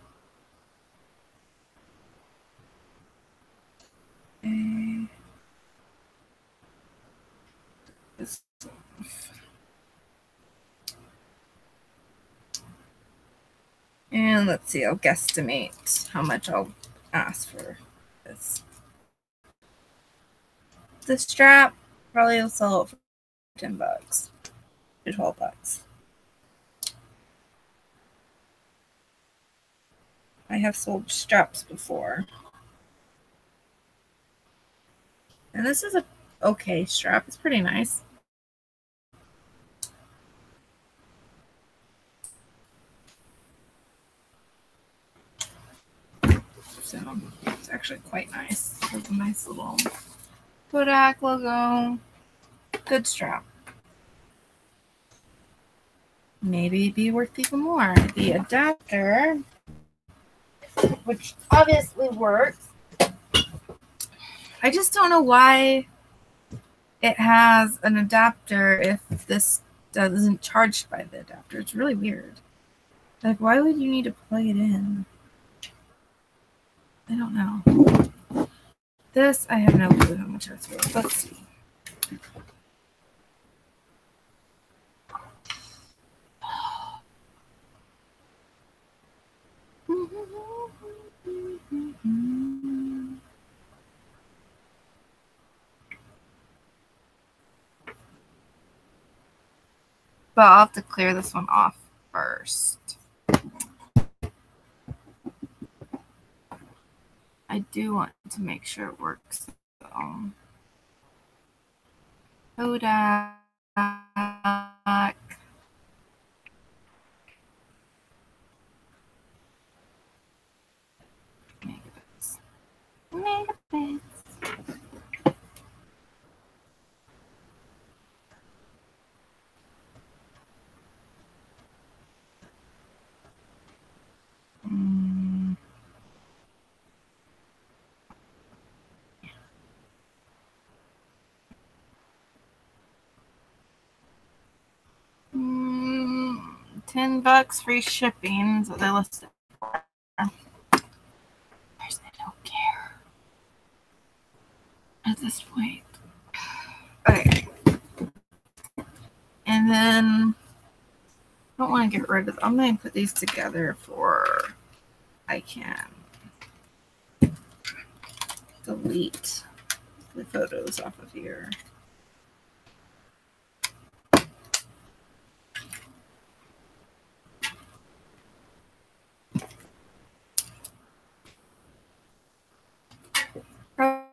And let's see, I'll guesstimate how much I'll ask for this. The strap, probably will sell it for $10 to $12. I have sold straps before. And this is a okay strap. It's pretty nice. So it's actually quite nice. There's a nice little Kodak logo. Good strap. Maybe it'd be worth even more. The adapter, which obviously works. I just don't know why it has an adapter if this isn't charged by the adapter. It's really weird. Like, why would you need to plug it in? I don't know. This, I have no clue how much that's worth. Let's see. But I'll have to clear this one off first. I do want to make sure it works. Kodak. Megabits. $10 free shipping. So they listed. I don't care at this point. Okay. And then I don't want to get rid of. I'm going to put these together for I can. delete the photos off of here.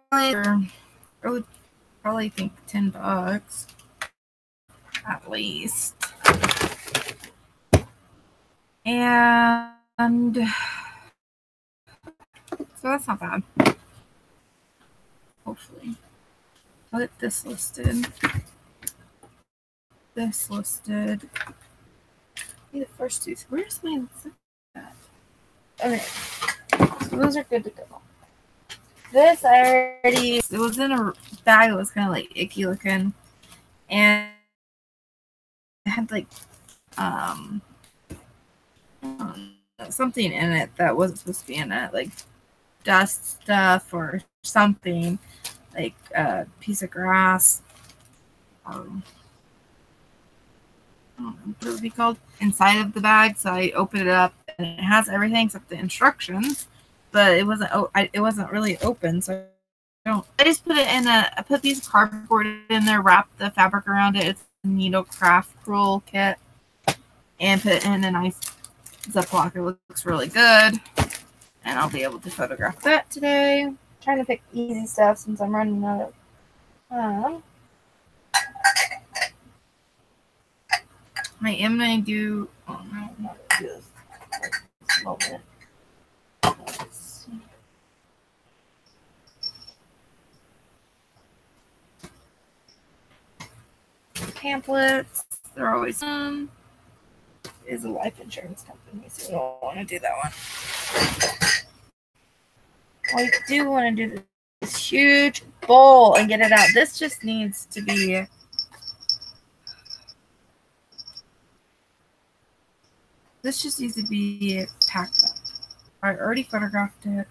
I would probably think $10 at least. And so that's not bad. Hopefully. I'll get this listed. This listed. Be the first two. Where's my at? Okay. So those are good to go. This I already, it was in a bag that was kind of like icky looking, and it had like something in it that wasn't supposed to be in it, like dust stuff or something, like a piece of grass. I don't know what it would be called, inside of the bag. So I opened it up, and it has everything except the instructions. But it wasn't really open, so I just put it in I put these cardboard in there, wrapped the fabric around it. It's a needle craft crewel kit, and put it in a nice Ziploc. It looks really good, and I'll be able to photograph that today. I'm trying to pick easy stuff since I'm running out of. I am going to do. Oh no, I'm not going to do this moment. Pamphlets. They're always is a life insurance company, so we don't want to do that one. I do want to do this huge bowl and get it out. This just needs to be. This just needs to be packed up. I already photographed it.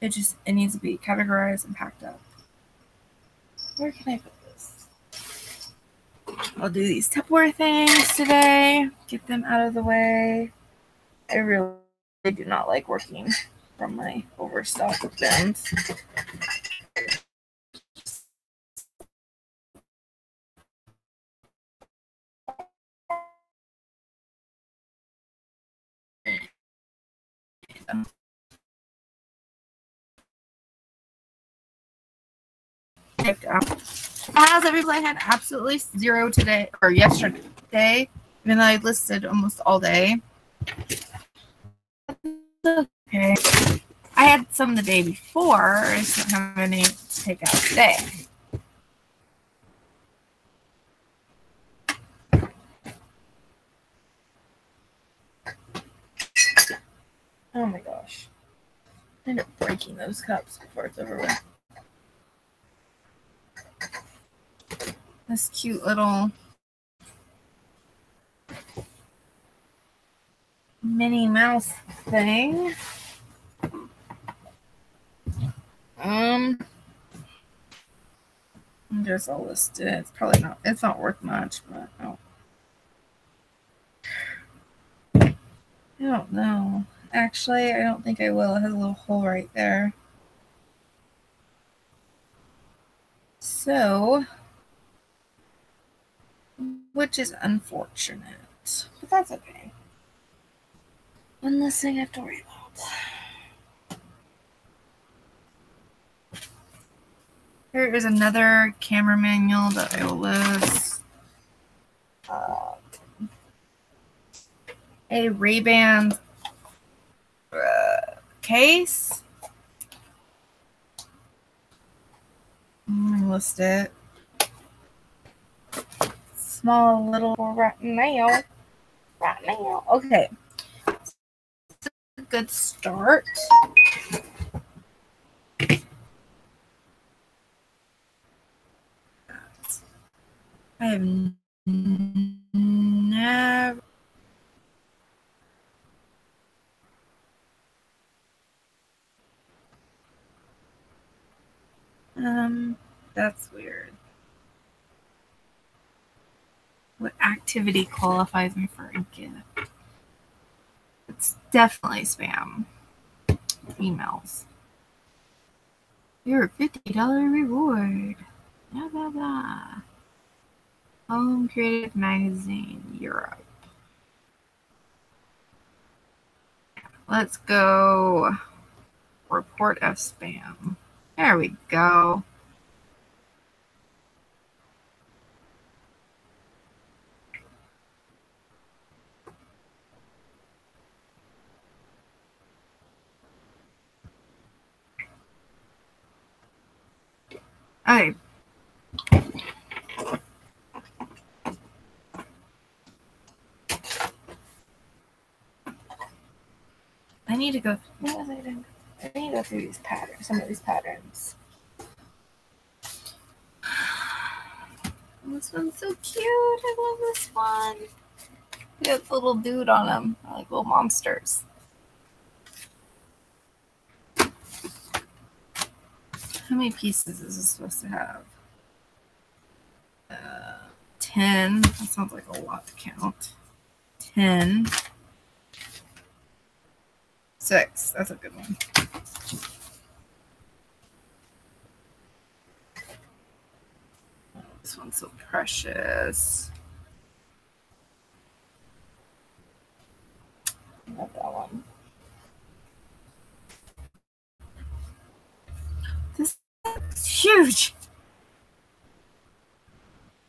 It needs to be categorized and packed up. Where can I put this? I'll do these Tupperware things today. Get them out of the way. I really do not like working from my overstocked bins. How's everybody? I had absolutely zero today or yesterday, even though I listed almost all day. Okay. I had some the day before. I just don't have any to take out today. Oh my gosh. I end up breaking those cups before it's over with. This cute little Minnie Mouse thing. There's all listed. It's probably not. It's not worth much, but I don't know. Actually, I don't think I will. It has a little hole right there. So, which is unfortunate, but that's okay. One less thing I have to worry about. Here is another camera manual that I will list. A Ray-Ban case. I'm going to list it. Small little right now. Okay. It's a good start. I have never. That's weird. What activity qualifies me for a gift? It's definitely spam emails. Your $50 reward. Blah, blah, blah. Home Creative Magazine, Europe. Let's go report of spam. There we go. Okay. I need to go. What was I doing? I need to go through these patterns. Some of these patterns. This one's so cute. I love this one. He has a little dude on him, like little monsters. How many pieces is this supposed to have? 10. That sounds like a lot to count. 10. 6. That's a good one. Oh, this one's so precious. I love that one. This is huge.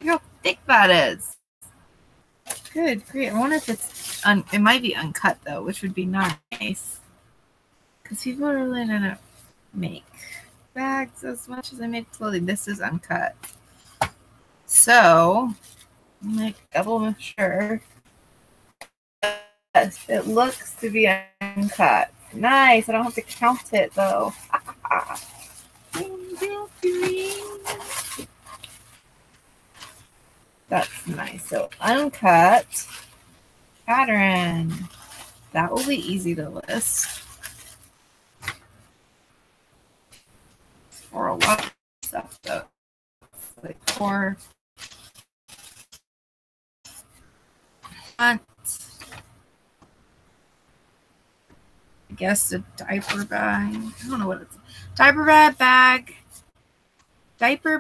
Look how thick that is. Good, great. I wonder if it's it might be uncut though, which would be nice. Because people are really gonna make bags as much as I make clothing. This is uncut. So I'm like double sure. Yes, it looks to be uncut. Nice. I don't have to count it though. That's nice. So uncut pattern. That will be easy to list. For a lot of stuff though. Like for front. I guess a diaper bag. I don't know what it's. Diaper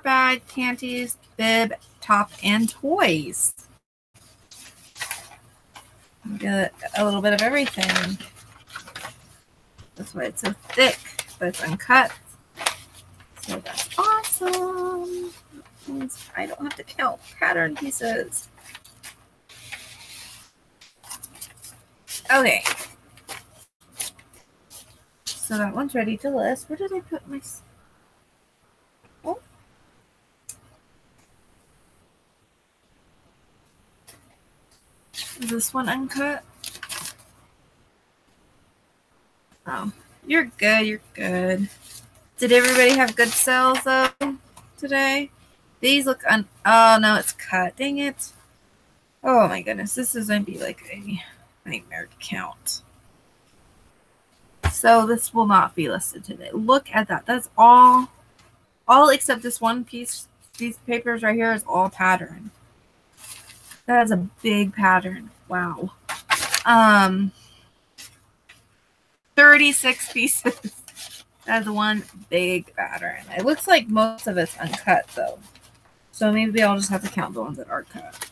bag, panties, bib, top, and toys. Get a little bit of everything. That's why it's so thick, but it's uncut. So that's awesome. That means I don't have to count pattern pieces. Okay. So that one's ready to list. Where did I put my... Oh. Is this one uncut? Oh, you're good. You're good. Did everybody have good sales though today? These look oh no, it's cut. Dang it. Oh my goodness. This is going to be like a nightmare to count. So this will not be listed today. Look at that. That's all except this one piece. These papers right here is all pattern. That is a big pattern. Wow. 36 pieces. That's one big pattern. It looks like most of it's uncut though. So maybe I'll just have to count the ones that are cut.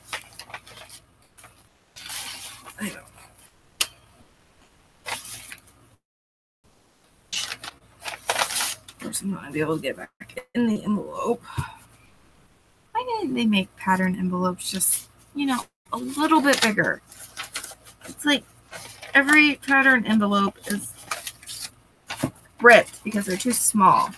I don't know. Of course, I'm not going to be able to get back in the envelope. Why didn't they make pattern envelopes just, you know, a little bit bigger? It's like every pattern envelope is ripped because they're too small.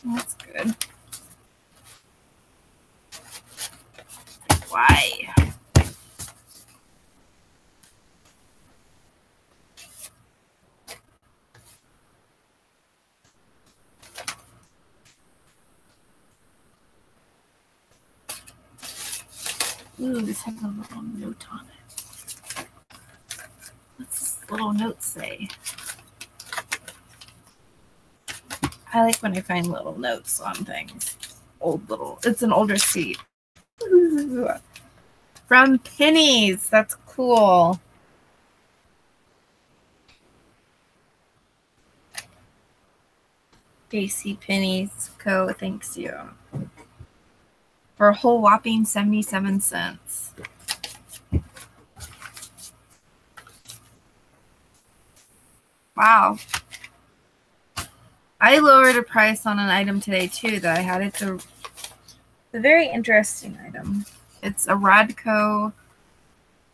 That's good. Why? Ooh, this has a little note on it. What's this little note say? I like when I find little notes on things. it's an old receipt. From Pennies. That's cool. JC Penney's Co. Thanks you. For a whole whopping 77 cents. Wow. I lowered a price on an item today too that I had. It's a very interesting item. It's a Radco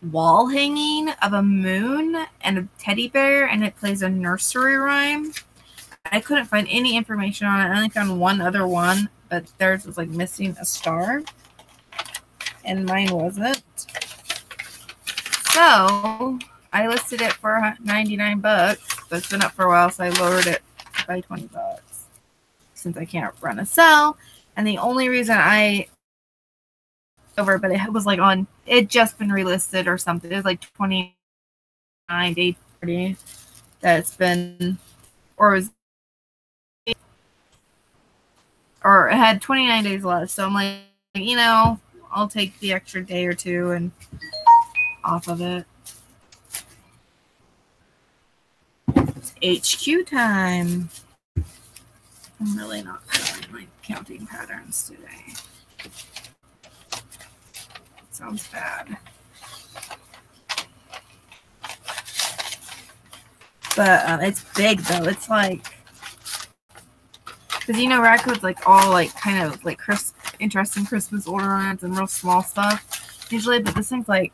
wall hanging of a moon and a teddy bear, and it plays a nursery rhyme. I couldn't find any information on it. I only found one other one, but theirs was like missing a star, and mine wasn't. So I listed it for 99 bucks, but it's been up for a while, so I lowered it by 20 bucks since I can't run a sale. And the only reason I over, but it was like on, it just been relisted or something. It was like 29 day 30 that it's been, or it had 29 days left. So I'm like, you know, I'll take the extra day or two and off of it. It's HQ time. I'm really not feeling like counting patterns today. Sounds bad. But it's big though. It's like, because you know Radco's like all like kind of like interesting Christmas ornaments and real small stuff usually, but this thing's like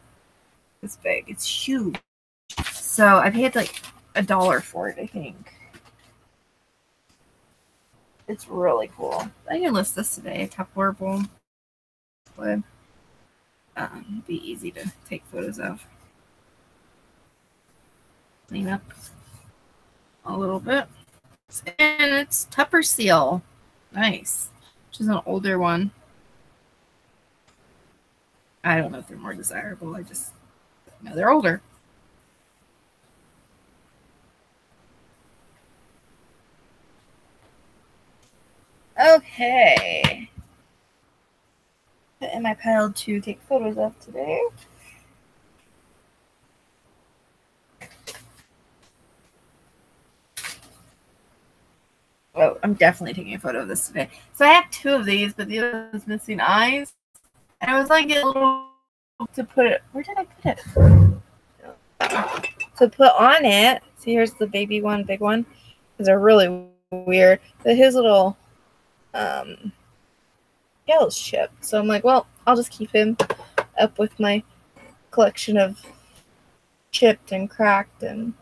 this big. It's huge. So I paid like $1 for it, I think. It's really cool. I can list this today. A Tupperware bowl would be easy to take photos of. Clean up a little bit. And it's Tupper Seal. Nice. Which is an older one. I don't know if they're more desirable. I just know they're older. Okay. Put in my pile to take photos of today. Oh, I'm definitely taking a photo of this today. So I have 2 of these, but the other one's missing eyes. And I was like a little to put it. Where did I put it? To put on it. See, here's the baby one, big one. These are really weird. But his little scale's chipped. So I'm like, well, I'll just keep him up with my collection of chipped and cracked and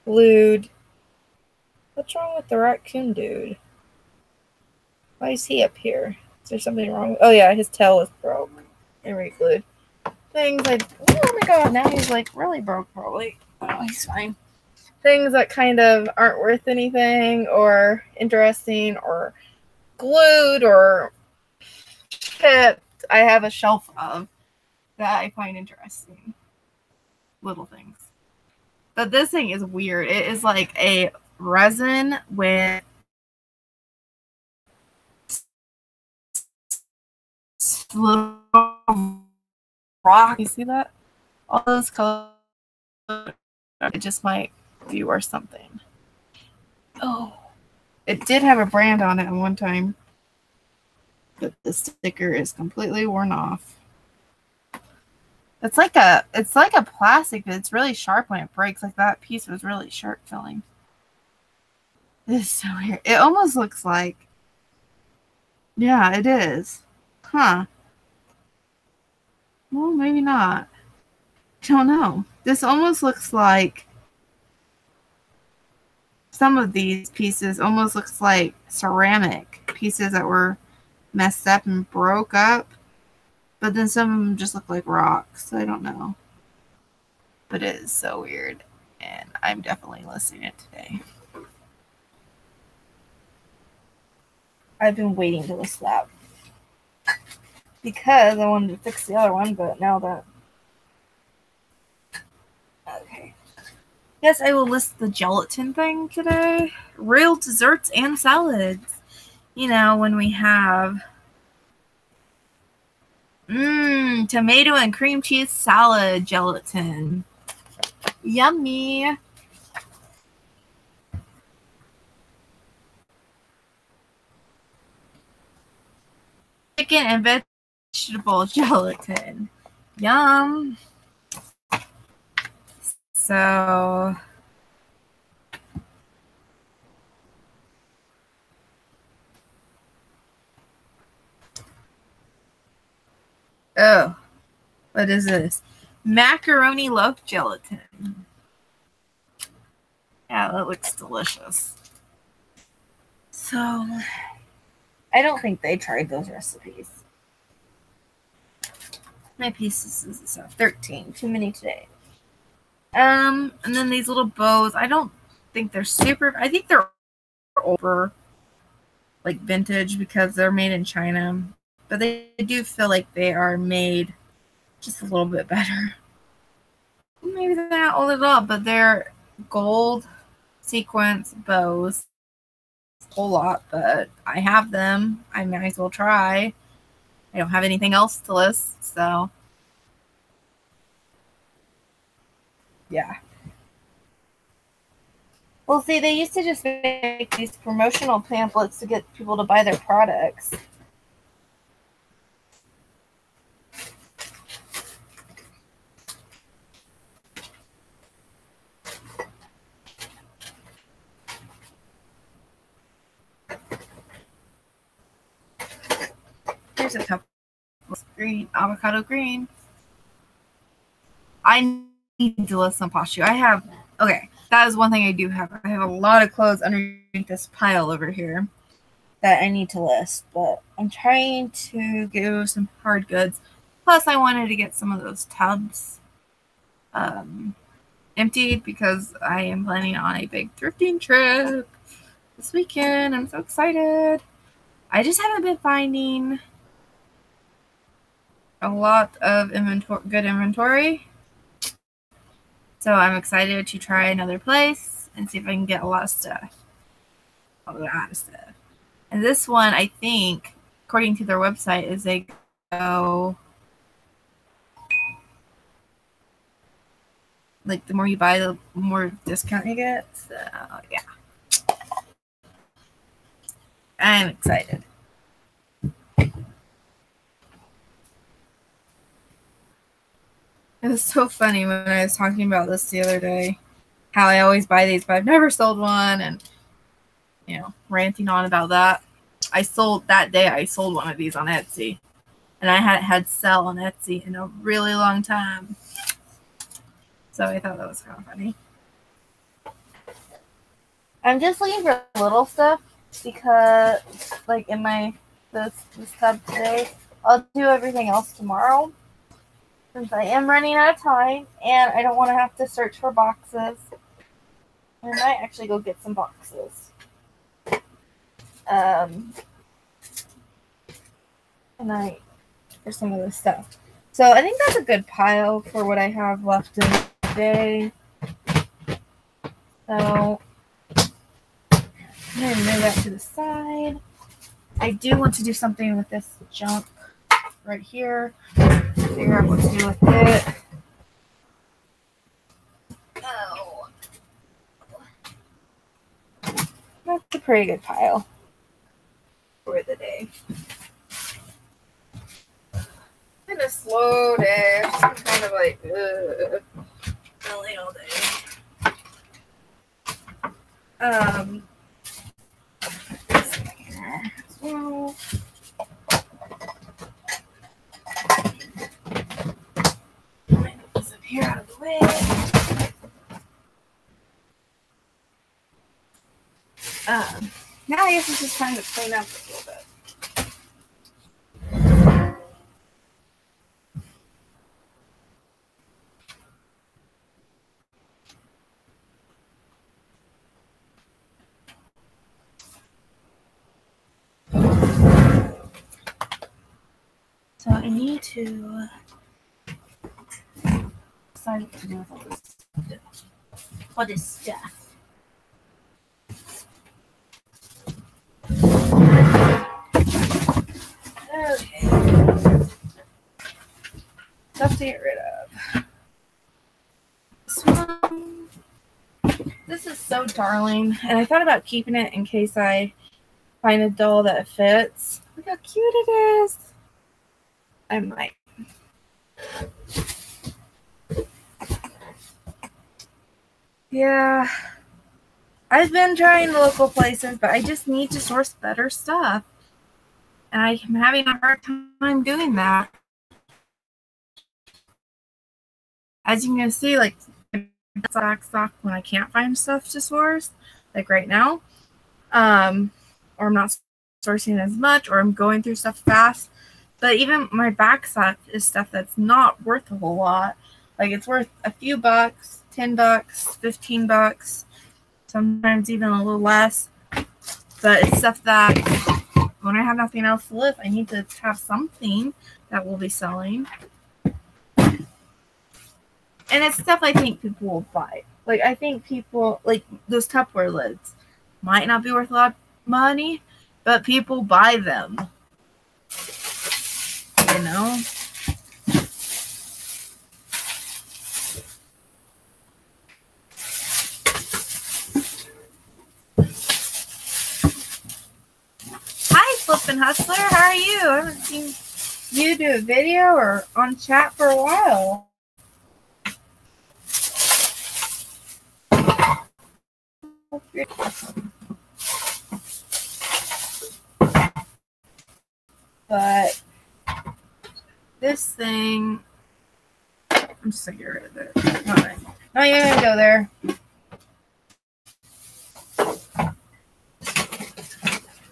glued. What's wrong with the raccoon dude? Why is he up here? Is there something wrong? Oh yeah, his tail was broke and re-glued. Things like, oh my god, now he's like really broke probably. Oh, he's fine. Things that kind of aren't worth anything or interesting or glued or chipped, I have a shelf of that I find interesting. Little things. But this thing is weird. It is like a resin with little rock. You see that? All those colors. It just might be worth something. Oh, it did have a brand on it at one time, but the sticker is completely worn off. It's like a plastic, but it's really sharp when it breaks. Like that piece was really sharp filling. This is so weird. It almost looks like, yeah, it is. Huh. Well, maybe not. I don't know. This almost looks like, some of these pieces almost looks like ceramic pieces that were messed up and broke up. But then some of them just look like rocks. I don't know. But it is so weird. And I'm definitely listing it today. I've been waiting to list that. Because I wanted to fix the other one, but now that... Okay. Yes, I will list the gelatin thing today. Real desserts and salads. when we have tomato and cream cheese salad gelatin. Yummy. Chicken and vegetable gelatin. Yum. So what is this? Macaroni loaf gelatin. Yeah, that looks delicious. So I don't think they tried those recipes. My pieces is 13. Too many today. And then these little bows. I don't think they're super. I think they're over like vintage because they're made in China. But they do feel like they are made just a little bit better. Maybe they're not old at all, but they're gold sequence bows. A whole lot, but I have them. I might as well try. I don't have anything else to list, so yeah. Well, see, they used to just make these promotional pamphlets to get people to buy their products. Here's a couple of green, avocado green. I need to list some posture. That is one thing I do have. I have a lot of clothes underneath this pile over here that I need to list, but I'm trying to get some hard goods. Plus, I wanted to get some of those tubs emptied because I am planning on a big thrifting trip this weekend. I'm so excited. I just haven't been finding a lot of good inventory. So I'm excited to try another place and see if I can get a lot of stuff. And this one, I think, according to their website, is they go like the more you buy, the more discount you get. So yeah, I'm excited. It was so funny when I was talking about this the other day, how I always buy these, but I've never sold one, and ranting on about that. I sold one of these on Etsy, and I hadn't had sell on Etsy in a really long time. So I thought that was kind of funny. I'm just looking for little stuff because, like, in this tub today, I'll do everything else tomorrow since I am running out of time and I don't want to have to search for boxes. I might actually go get some boxes. Tonight for some of this stuff. So I think that's a good pile for what I have left in today. So I'm going to move that to the side. I do want to do something with this junk right here. Figure out what to do with it. Oh. That's a pretty good pile for the day. It's been a slow day. I'm kind of like, really all day. Well, move this up here out of the way. Now I guess it's just time to clean up a little bit. So I need to decide what to do with all this stuff. to get rid of. This one. This is so darling. And I thought about keeping it in case I find a doll that fits. Look how cute it is. I might. Yeah. I've been trying local places, but I just need to source better stuff. And I'm having a hard time doing that. As you can see, like, stock when I can't find stuff to source, like right now. Or I'm not sourcing as much, or I'm going through stuff fast. But even my back stock is stuff that's not worth a whole lot. Like, it's worth a few bucks, $10, $15, sometimes even a little less. But it's stuff that when I have nothing else to live, I need to have something that will be selling. And it's stuff I think people will buy. Like, I think people, like, those Tupperware lids might not be worth a lot of money, but people buy them. You know? Hi, Flippin' Hustler. How are you? I haven't seen you do a video or on chat for a while. But this thing, I'm just gonna get rid of it. Not even gonna go there.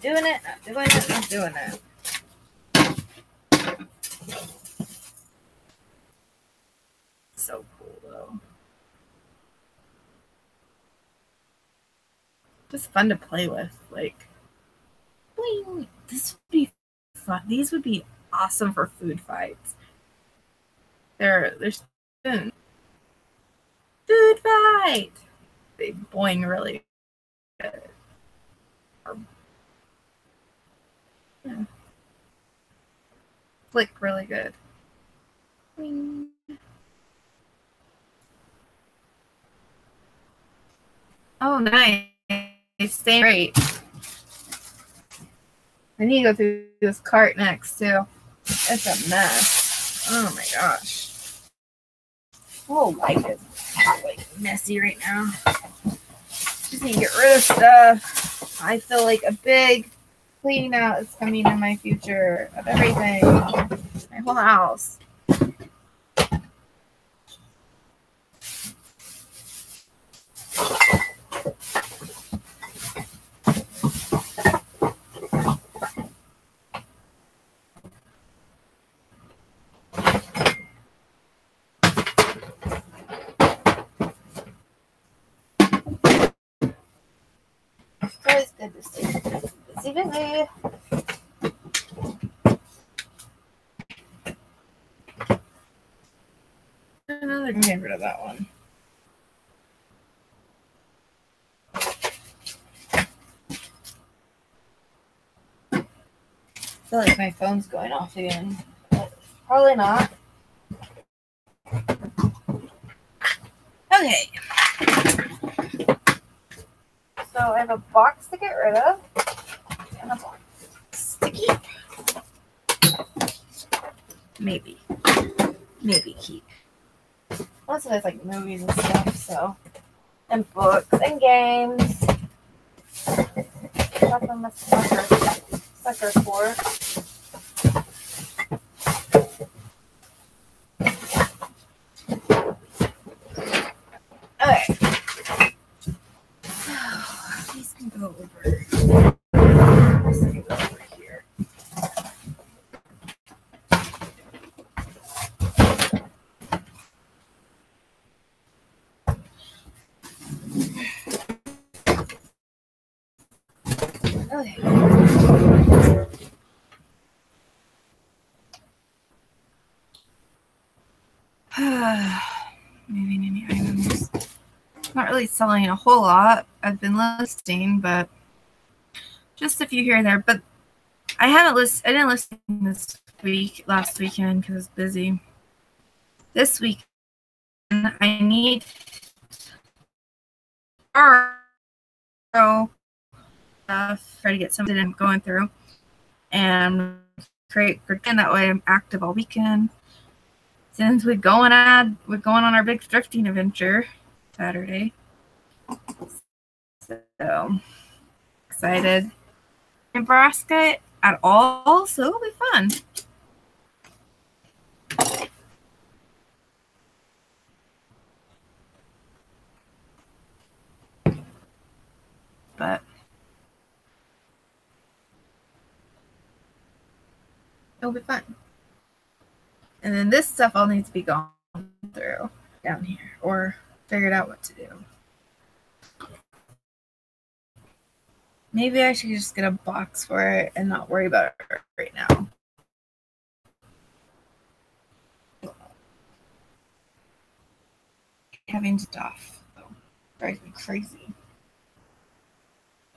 Doing it, not doing it, not doing it. So cool though. Just fun to play with. Like, bling. This would be fun. These would be awesome for food fights. They're spoon. Food fight. They boing really good. Yeah. Flick really good. Bling. Oh, nice. Stay great. I need to go through this cart next, too. It's a mess. Oh, my gosh. Oh, life is like messy right now. Just need to get rid of stuff. I feel like a big cleaning out is coming in my future of everything. My whole house. It's good to stay busy. Another get rid of that one. I feel like my phone's going off again. But probably not. Okay. So I have a box to get rid of and a box to keep. Maybe keep. Most of it's like movies and stuff, so. And books and games. Stuff I'm a sucker for. Okay. So, these can go over. This can go over here. Okay. Maybe any items. Not really selling a whole lot. I've been listing, but just a few here and there. But I didn't list this last weekend because I was busy. this weekend I need try to get something I'm going through and create pretend that way I'm active all weekend. Since we're going on our big thrifting adventure Saturday. So excited. Nebraska at all, so it'll be fun. But it'll be fun. And then this stuff all needs to be gone through down here or figured out what to do. Maybe I should just get a box for it and not worry about it right now. Having stuff drives me crazy.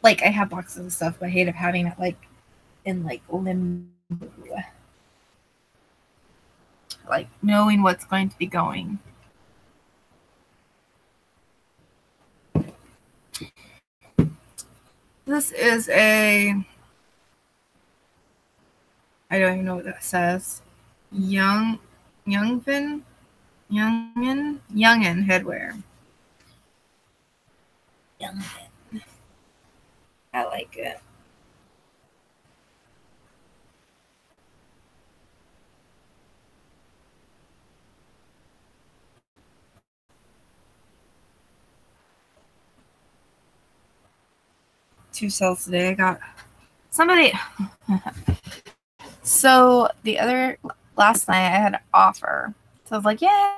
Like, I have boxes of stuff, but I hate having it like in like limbo. Like knowing what's going to be going. This is I don't even know what that says. Youngin headwear. Youngin. I like it. Two sales today. I got somebody. So last night I had an offer. So I was like, yay!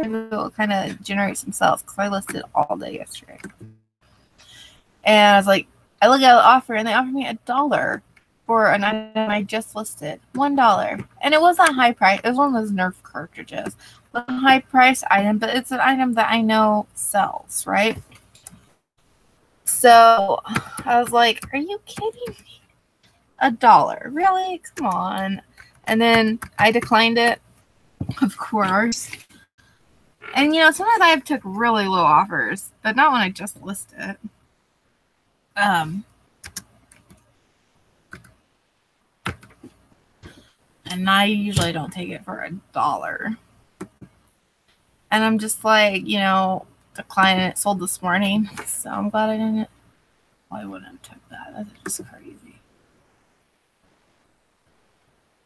It'll kind of generate some sales because I listed all day yesterday. And I was like, I look at the offer and they offered me $1 for an item I just listed. $1. And it wasn't high price. It was one of those Nerf cartridges. It wasn't a high price item, but it's an item that I know sells, right? So I was like, are you kidding me? $1. Really? Come on. And then I declined it, of course. And, sometimes I have took really low offers, but not when I just list it. And I usually don't take it for $1. And I'm just like, declining it. Sold this morning. So I'm glad I didn't. Well, I wouldn't have took that. That's just crazy.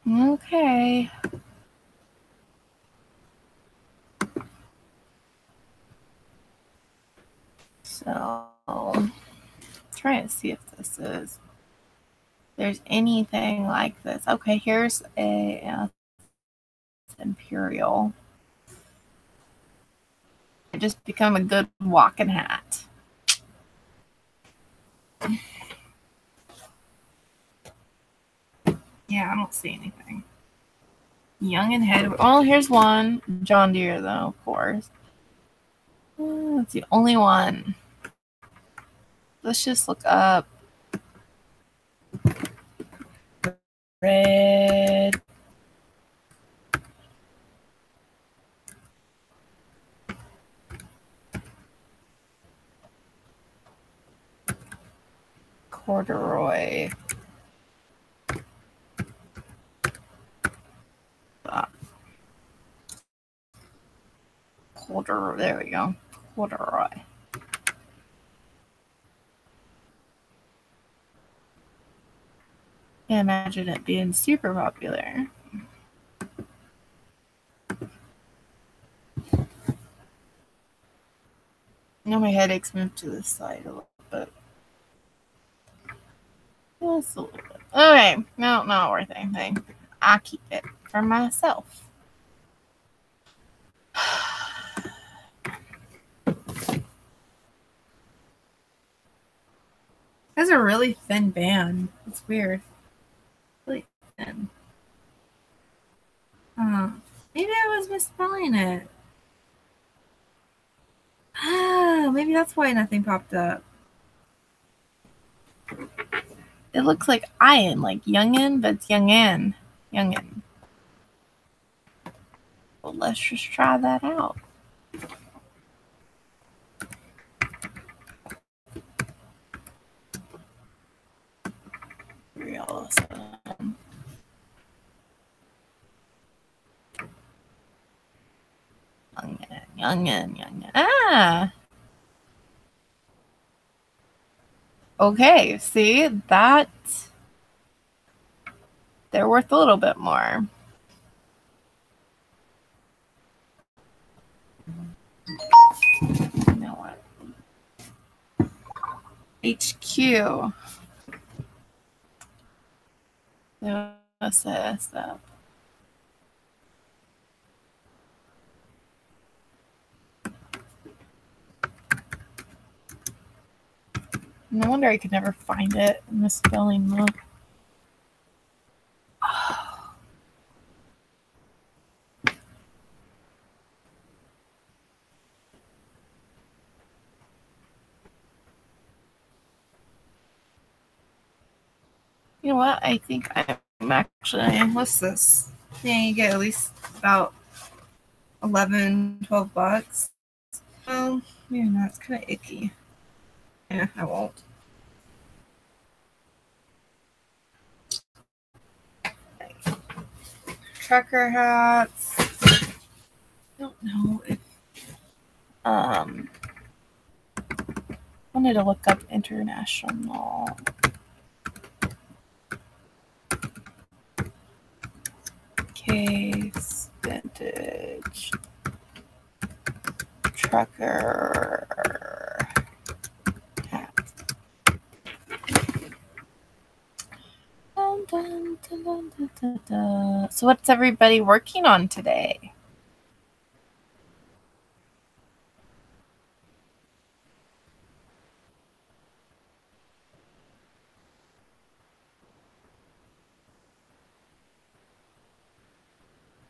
Okay. So, trying to see if there's anything like this. Okay, here's a Imperial. It just become a good walking hat. Yeah, I don't see anything. Youngin head. Oh, here's one. John Deere, though, of course. That's the only one. Let's just look up. Red. Corduroy. Corduroy. There we go. Corduroy. Can't imagine it being super popular. Now my headaches moved to this side a little bit. Just a little bit. Okay, no, not worth anything. I keep it for myself. That's a really thin band. It's weird. Really thin. Maybe I was misspelling it. Maybe that's why nothing popped up. It looks like iron, like youngin, but it's youngin. Youngin. Well, let's just try that out. Real awesome. Youngin. Ah. Okay, see, that they're worth a little bit more. You know what? HQ. Let's set up. No wonder I could never find it in the spelling book. You know what? I think I'm actually, what's this? Yeah, you get at least about 11, 12 bucks. Well, maybe not. It's kind of icky. Yeah, I won't. Trucker hats. I don't know if wanted to look up international. Case vintage trucker hat. So what's everybody working on today?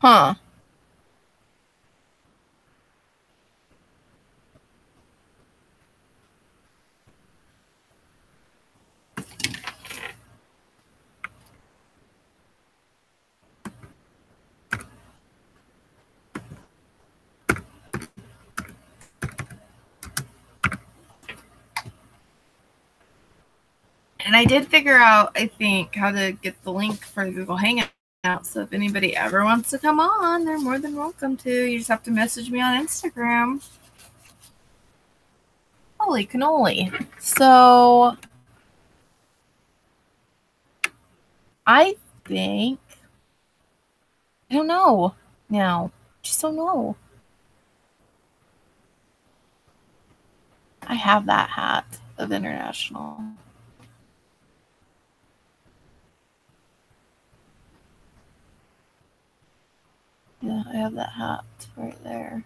Huh. And I did figure out, I think, how to get the link for Google Hangout. So if anybody ever wants to come on, they're more than welcome to. You just have to message me on Instagram. Holy cannoli. So I think, I don't know now. Just don't know. I have that hat of international. Yeah, I have that hat right there.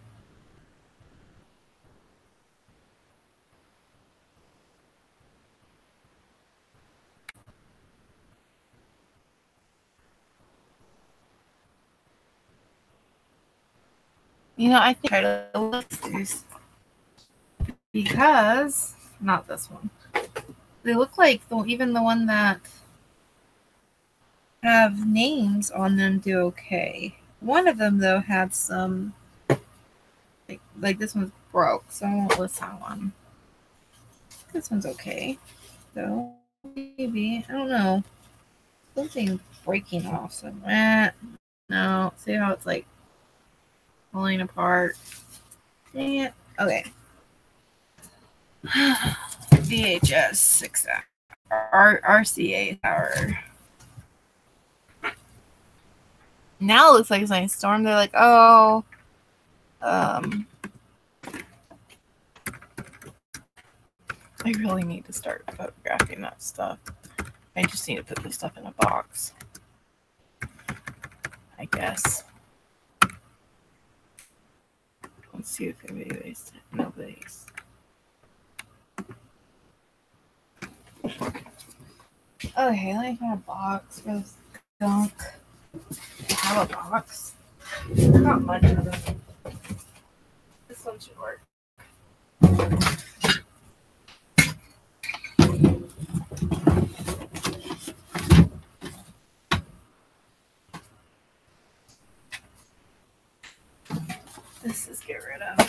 You know, I think I try to list these because, not this one. They look like even the one that have names on them do okay. One of them, though, had some, like this one's broke, so I won't list that one. This one's okay, though. Maybe. I don't know. Something breaking off somewhere. No. See how it's like falling apart? Dang it. Okay. VHS 6 hour. RCA hour. Now it looks like it's a nice storm. They're like, oh, I really need to start photographing that stuff. I just need to put this stuff in a box, I guess. Let's see if anybody's. Nobody's. Okay, let me find a box for this gunk. I have a box. Not much of them. This one should work. This is get rid of.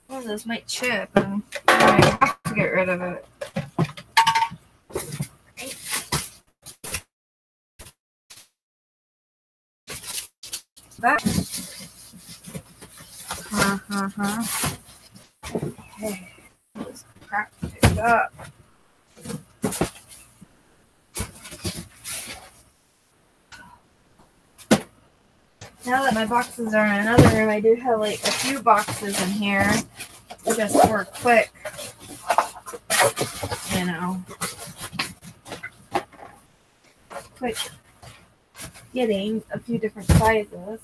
One of those might chip, and I have to get rid of it. That. Okay. Just crack it up. Now that my boxes are in another room, I do have like a few boxes in here just for quick, you know, quick getting a few different sizes.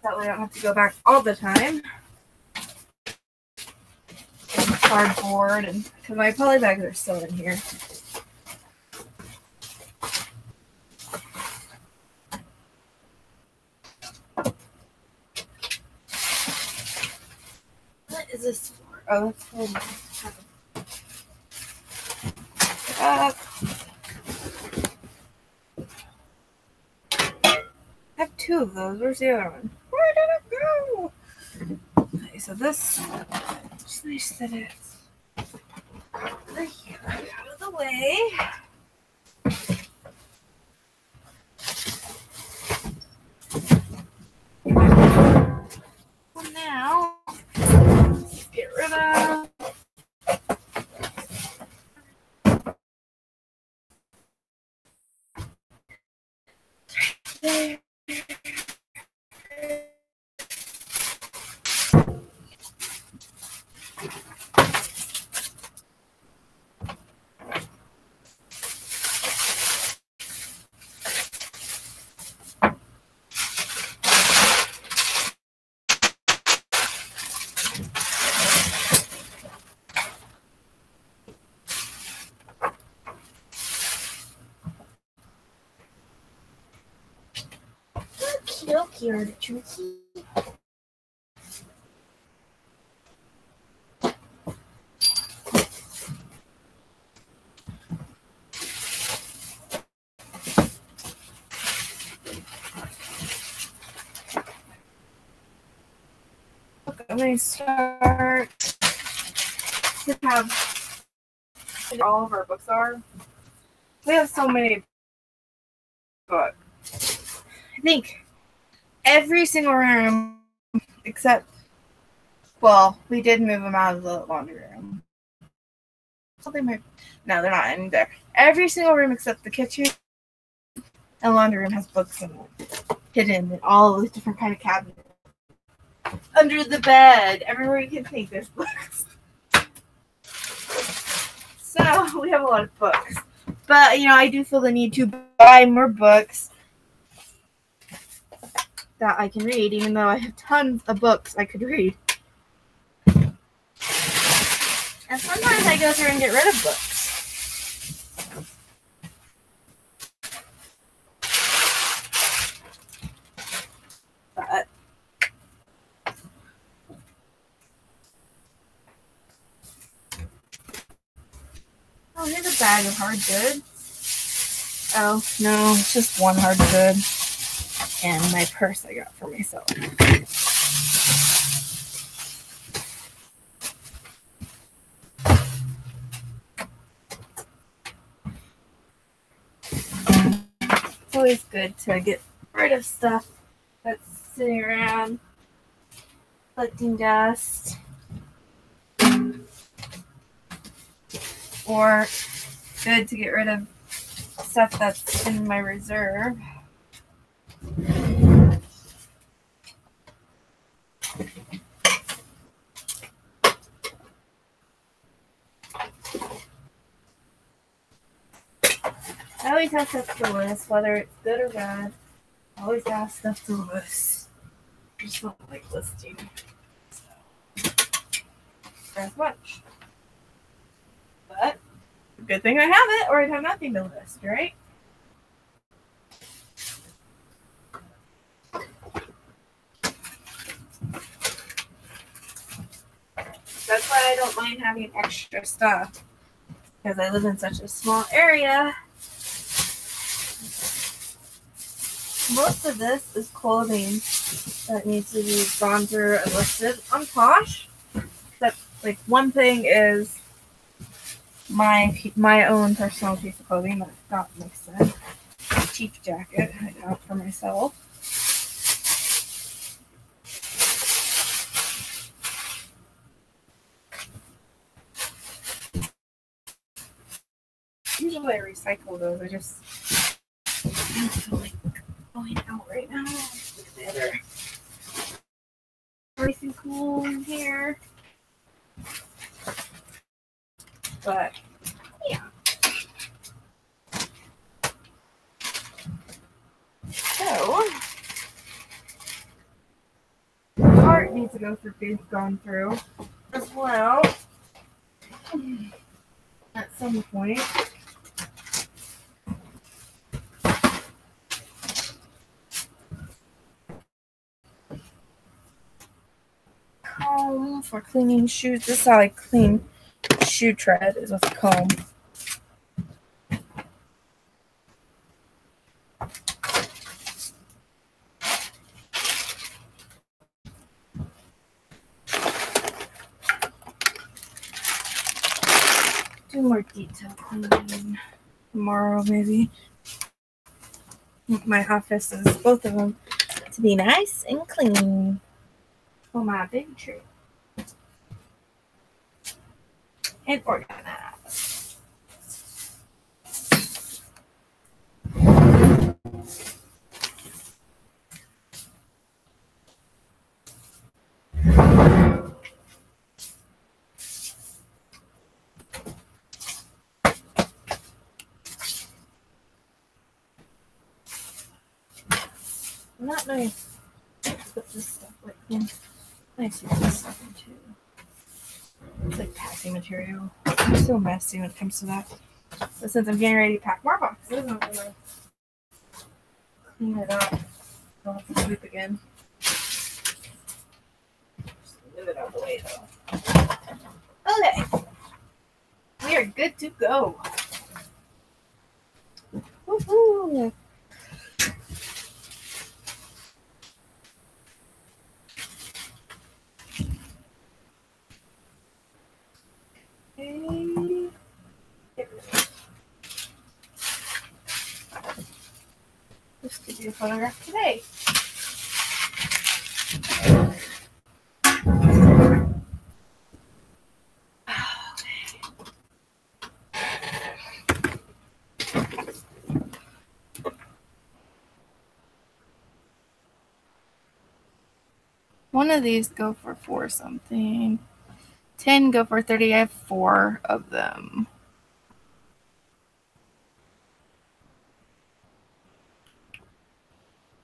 That way I don't have to go back all the time. And cardboard, and because my poly bags are still in here. What is this for? Oh, that's for I have two of those. Where's the other one? Where did it go? Okay, so this is nice that it's over here, out of the way. Well, now, let's get rid of. There. Okie artichoke. Okay, I'm going to start to have all of our books are. We have so many books. I think every single room except, well, we did move them out of the laundry room. Something might, no, they're not in there. Every single room except the kitchen and laundry room has books in it, hidden in all these different kind of cabinets. Under the bed, everywhere you can think, there's books. So we have a lot of books, but you know, I do feel the need to buy more books that I can read, even though I have tons of books I could read. And sometimes I go through and get rid of books. But oh, here's a bag of hard goods. Oh, no, it's just one hard good. And my purse I got for myself. It's always good to get rid of stuff that's sitting around collecting dust. Or good to get rid of stuff that's in my reserve. I always have stuff to list, whether it's good or bad. I always have stuff to list. I just don't like listing. So, as much. But, good thing I have it, or I'd have nothing to list, right? That's why I don't mind having extra stuff. Because I live in such a small area. Most of this is clothing that needs to be gone through and listed on Posh. That, like, one thing is my own personal piece of clothing that got mixed in. Cheap jacket I got for myself. Usually I recycle those. I just don't feel like going out right now. Look at the other. Everything cool in here. But yeah. So art needs to go through being gone through as well. At some point. Comb for cleaning shoes. This is how I clean shoe tread, is with a comb. Do more detail cleaning tomorrow, maybe. My office is both of them to be nice and clean for my big tree and organized. Not nice. Put this stuff like nice to put this stuff into. It's like packing material. I'm so messy when it comes to that. But since I'm getting ready to pack more boxes, I'm gonna clean it up. I'll have to sweep again. Just move it out of the way though. Okay. We are good to go. Woohoo! Okay. This could be a photograph today. One of these go for 4 something. 10 go for 30. I have 4 of them.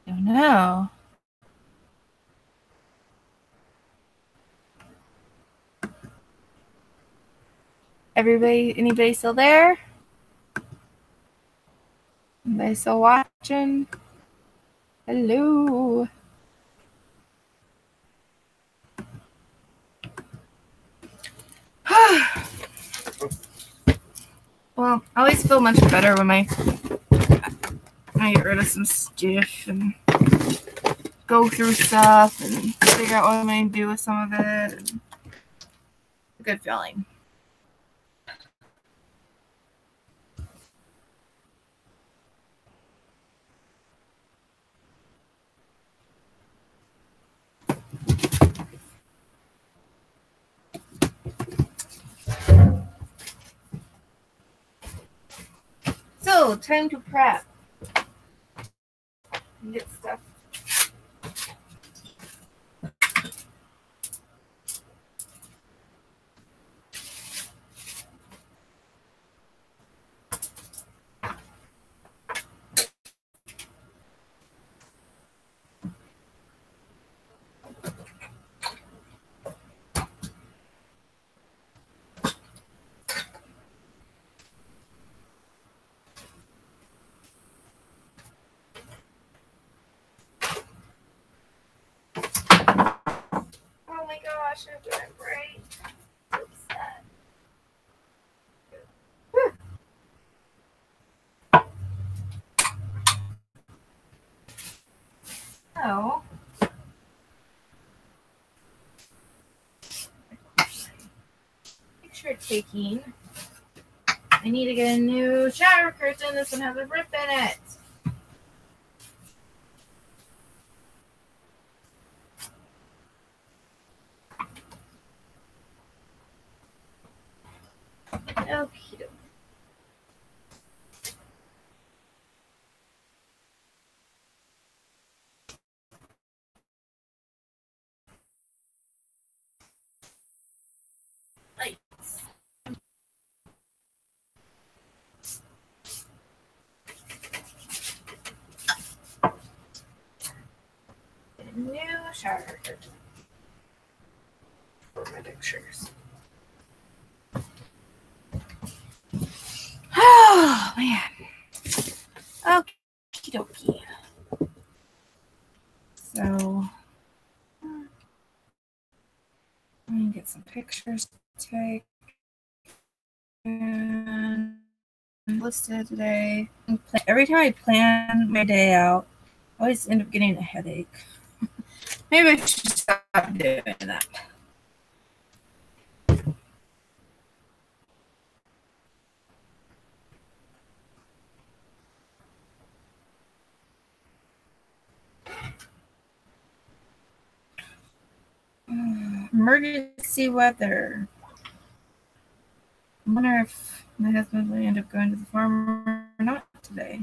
Don't know. Anybody still there? Anybody still watching? Hello. Well, I always feel much better when I get rid of some stuff and go through stuff and figure out what I'm going to do with some of it. It's a good feeling. So, time to prep. Get stuff. So, picture taking. I need to get a new shower curtain. This one has a rip in it. Okay. New shower curtain for my pictures. Oh man. Okie dokie. So let me get some pictures to take. And listed today. Every time I plan my day out, I always end up getting a headache. Maybe I should stop doing that. Emergency weather. I wonder if my husband will end up going to the farm or not today.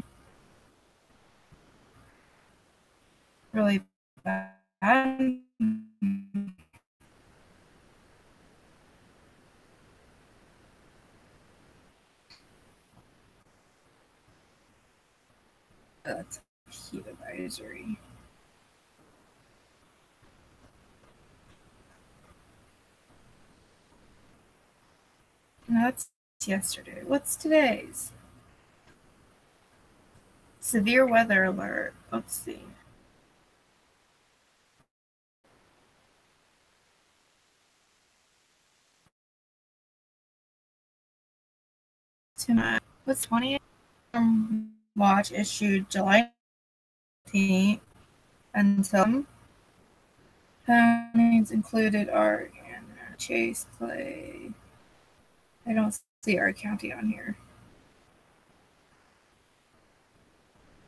Really bad. That's a heat advisory. No, that's yesterday. What's today's? Severe weather alert. Let's see. Tonight. What's 20th? Watch issued July 18th until counties included Oregon, Chase, Clay. I don't see our county on here.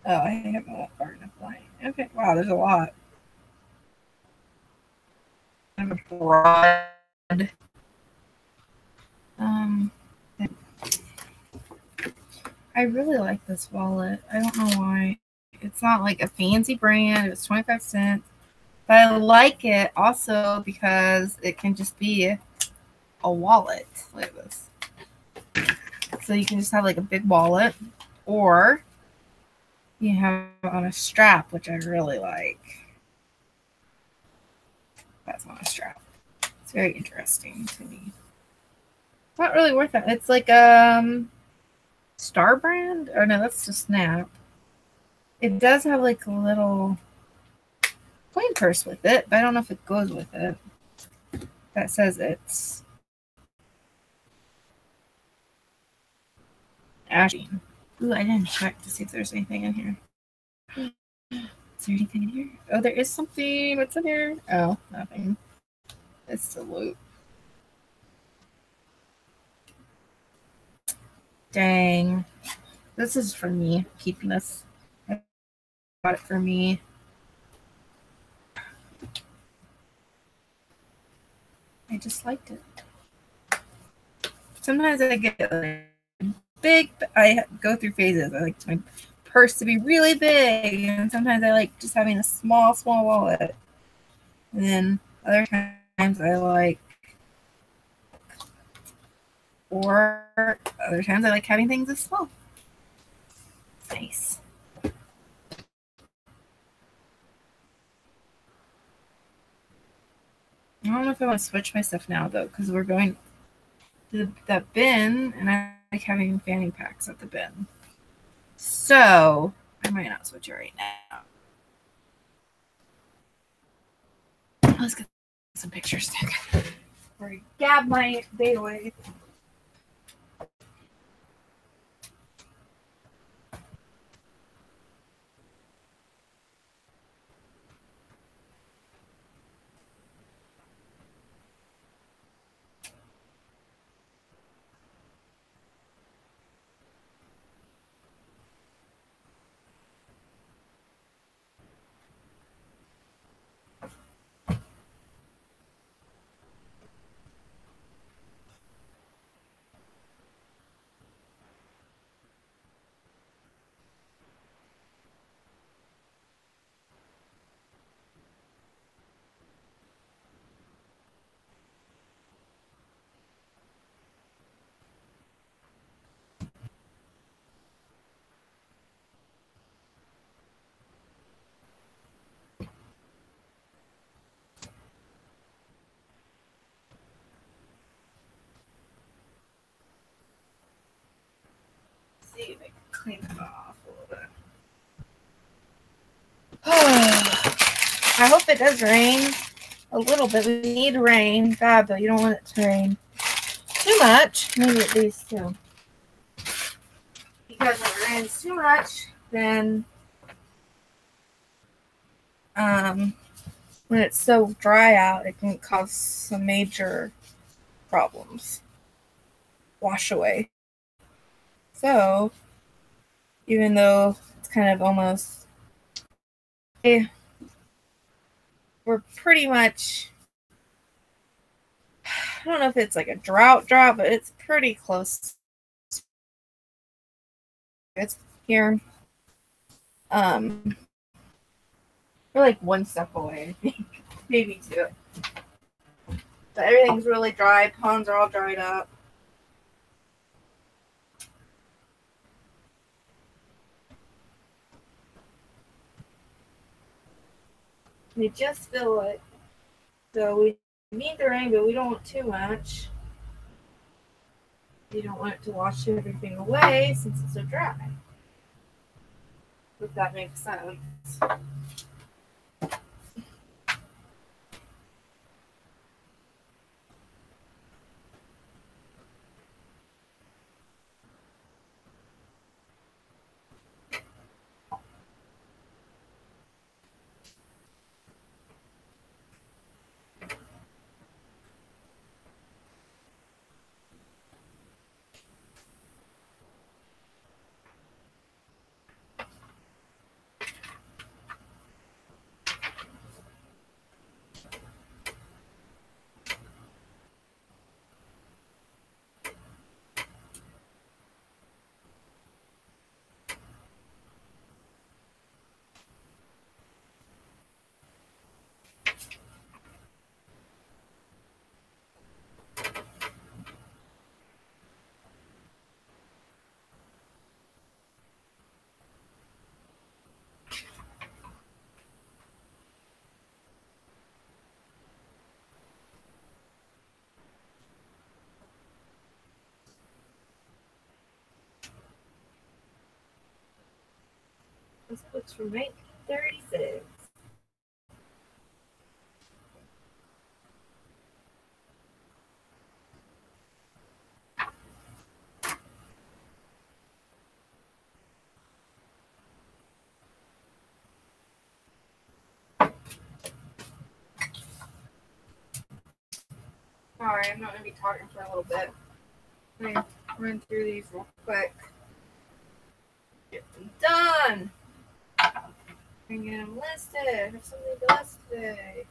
Oh, I have not far enough line. Okay, wow, there's a lot. I'm a broad. I really like this wallet. I don't know why. It's not like a fancy brand. It's 25 cents. But I like it also because it can just be a wallet. Look at this. So you can just have like a big wallet, or you have it on a strap, which I really like. That's on a strap. It's very interesting to me. It's not really worth it. It's like Star brand? Oh no, that's just Snap. It does have like a little coin purse with it, but I don't know if it goes with it. That says it's Ashine. Ooh, I didn't check to see if there's anything in here. Is there anything in here? Oh, there is something. What's in here? Oh, nothing. It's the loot. Dang. This is for me. Keeping this. I bought it for me. I just liked it. Sometimes I get like big. I go through phases. I like my purse to be really big, and sometimes I like just having a small wallet. And then other times I like, or other times I like having things this small. Nice. I don't know if I want to switch my stuff now though, because we're going to that bin, and I like having fanny packs at the bin. So I might not switch it right now. Let's get some pictures taken. Or gab my day away. see if I can clean it off a little bit. I hope it does rain a little bit. We need rain bad, but you don't want it to rain too much. Maybe at least two. Because if it rains too much, then when it's so dry out, it can cause some major problems. Wash away. So, even though it's kind of almost, we're pretty much, I don't know if it's like a drought, but it's pretty close. It's here. We're like one step away, I think. Maybe two. But everything's really dry. Ponds are all dried up. We just feel it. So we need the rain, but we don't want too much. You don't want it to wash everything away since it's so dry. If that makes sense. This book's from 1936. Sorry, I'm not going to be talking for a little bit. I'm going to run through these real quick. Get them done. And get them listed. I have something to list today.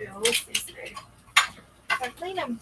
Yeah, list these today. I clean them.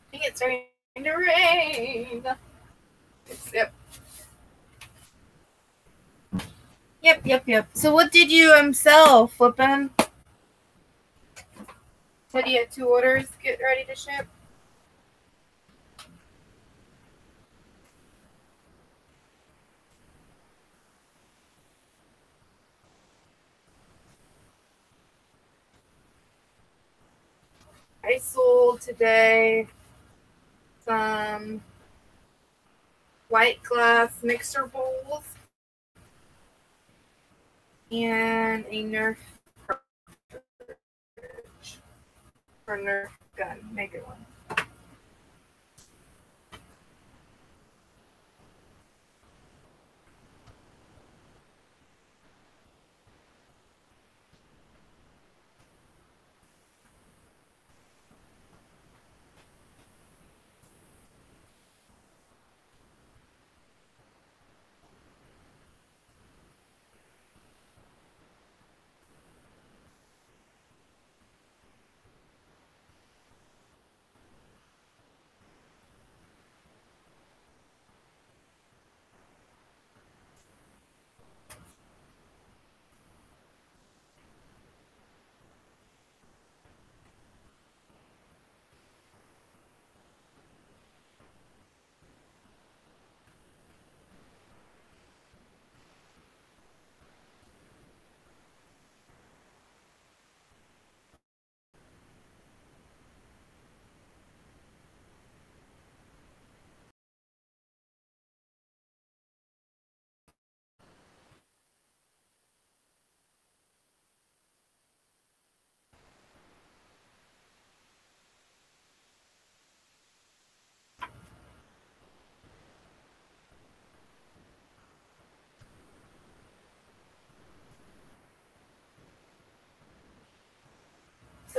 I think it's starting to rain. Yep. So what did you sell, Flippin'? Said you had 2 orders get ready to ship? I sold today some white glass mixer bowls and a Nerf cartridge or Nerf gun, mega one.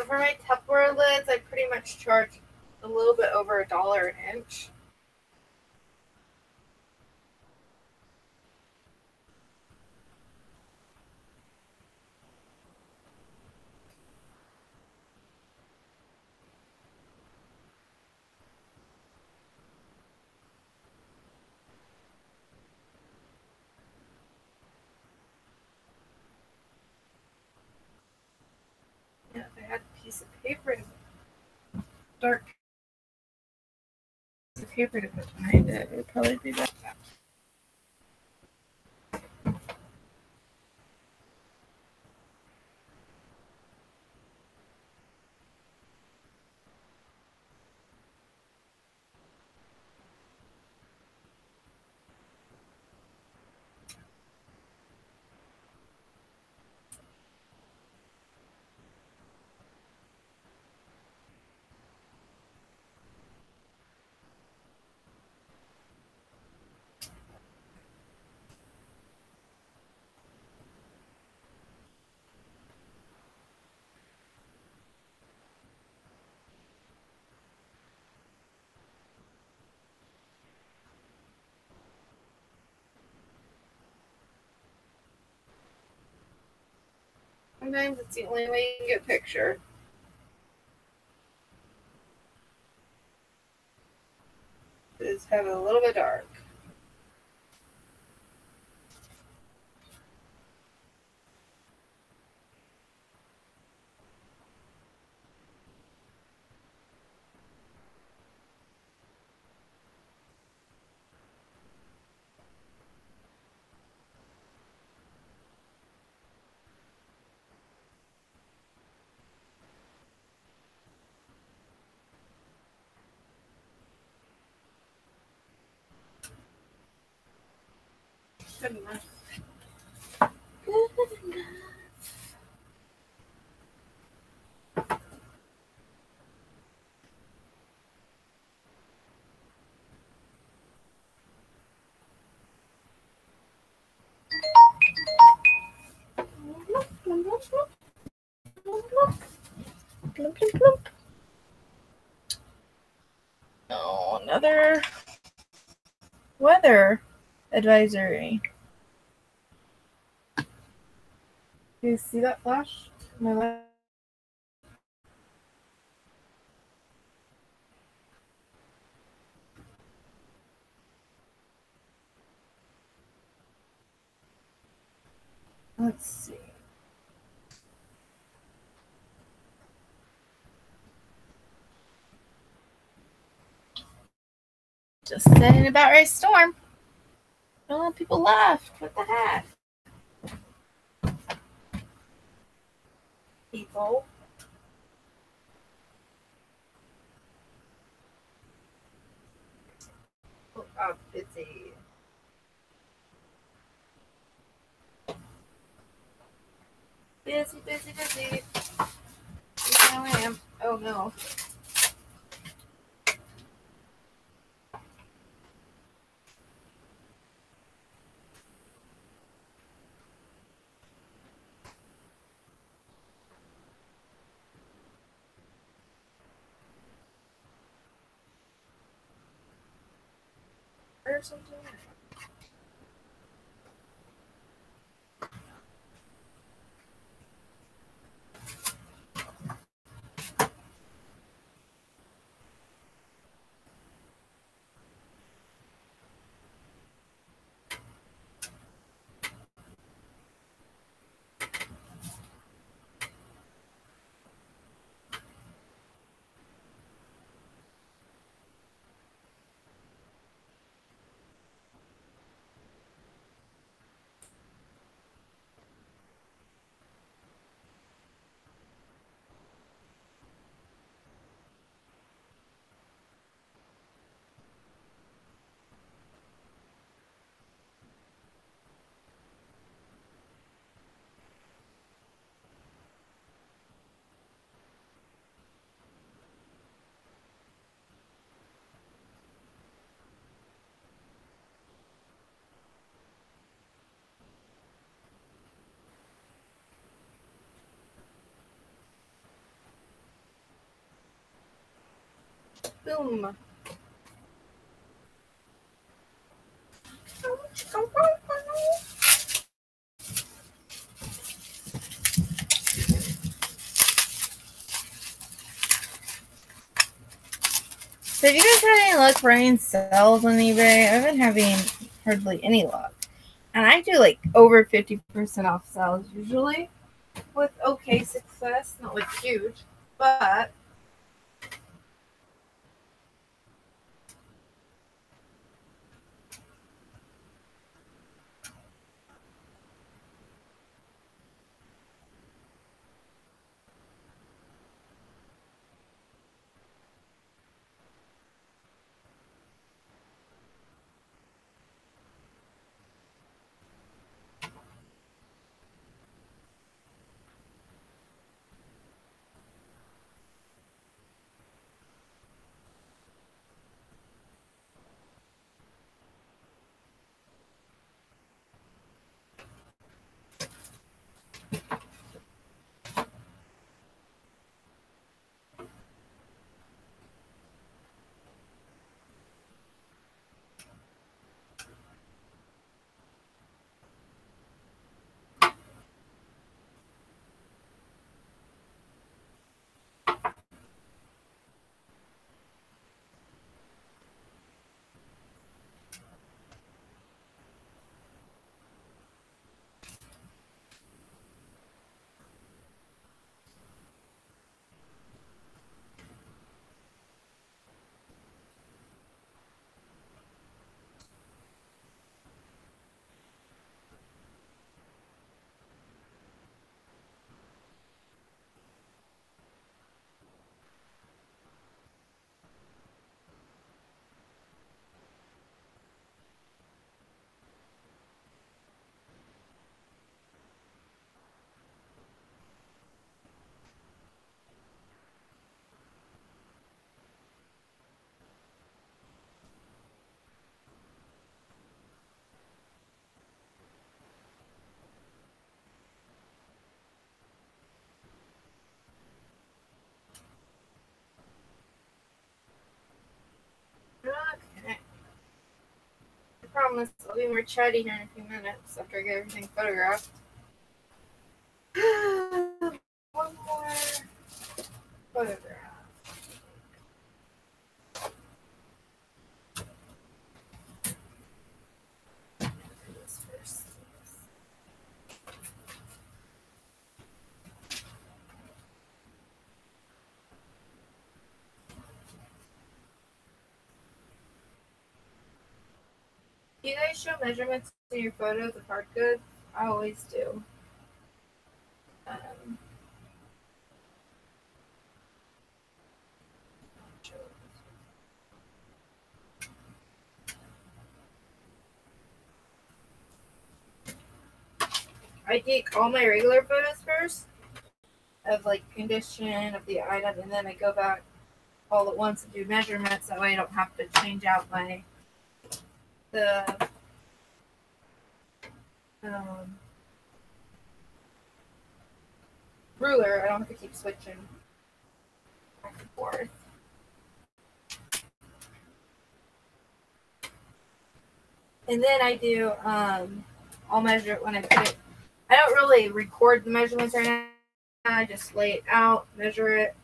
So for my Tupperware lids, I pretty much charge a little bit over $1 an inch. Yeah, if I had a piece of paper, dark piece of paper to put behind it, it would probably be better. Sometimes it's the only way you can get a picture. Is have it a little bit dark. Good enough. Good enough. Oh, another weather advisory. Do you see that flash? My light. Let's see. Just saying about right storm. Oh, people left. What the heck? People. Oh, I'm busy. Busy, busy, busy. Now I am. Oh no. Or something. Boom. So if you guys had any luck running sales on eBay, I've been having hardly any luck. And I do like over 50% off sales usually with okay success, not like huge, but okay. I promise I'll be more chatty here in a few minutes after I get everything photographed. One more photograph. This first. Do you guys show measurements in your photos of hard goods? I always do. I take all my regular photos first of like condition of the item, and then I go back all at once and do measurements. That way I don't have to change out the ruler. I don't have to keep switching back and forth. And then I do, I'll measure it when I put it. I don't really record the measurements right now. I just lay it out, measure it,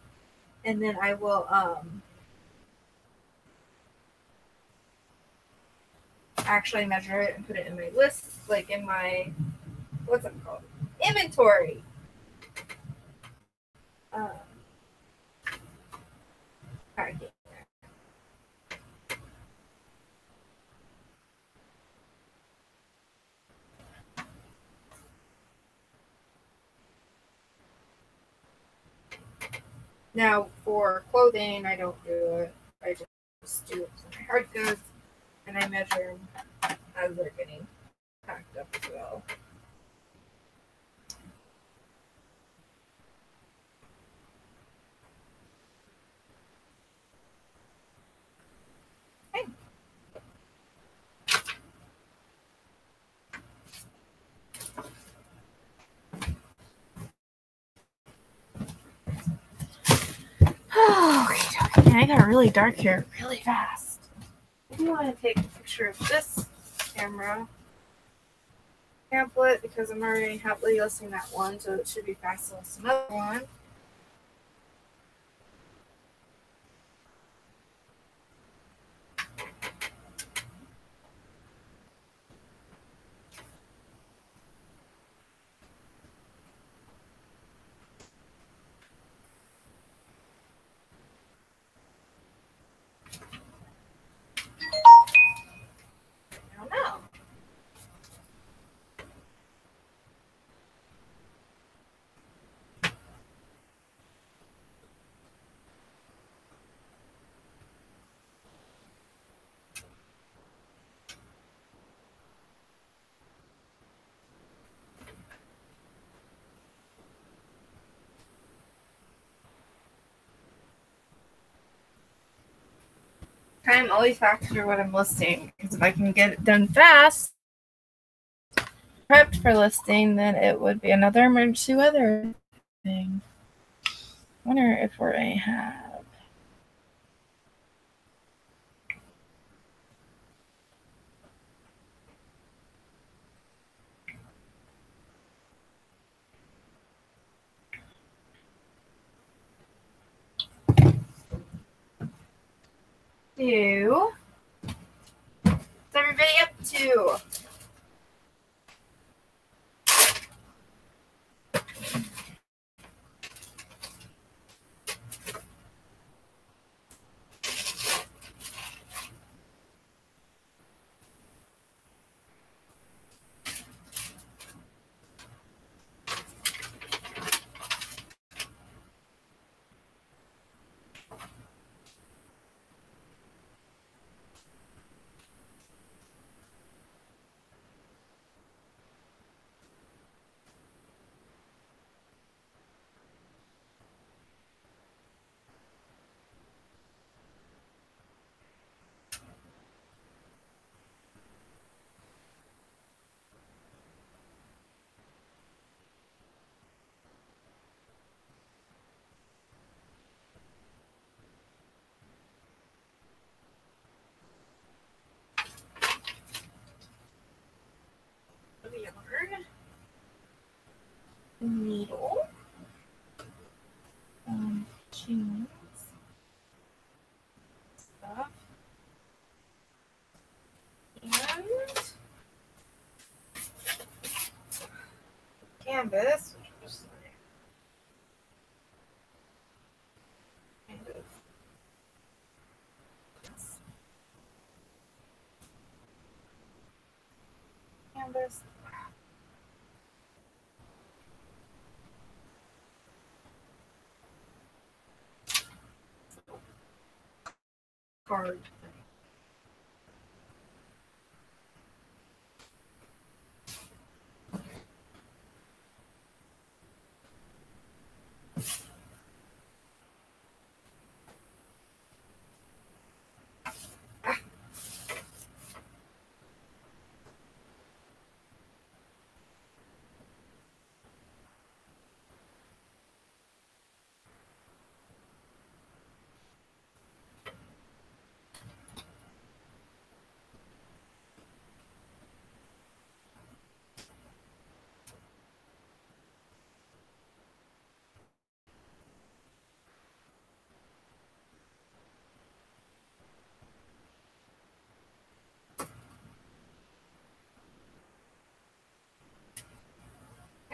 and then I will actually measure it and put it in my list, like in my, what's it called? Inventory. Alright. Now, for clothing, I don't do it. I just do it for my hard goods, and I measure them as they're getting packed up as well. Okay. Okay. Man, I got really dark here really fast. If you want to take a picture of this camera pamphlet, because I'm already happily listing that one, so it should be fast to list another one. I don't know. I'm always factor what I'm listing, because if I can get it done fast, prepped for listing, then it would be another emergency weather thing. Wonder if we're a have. What's everybody up to? Needle. Jeans. Stuff. And canvas, which was kind of canvas. Card.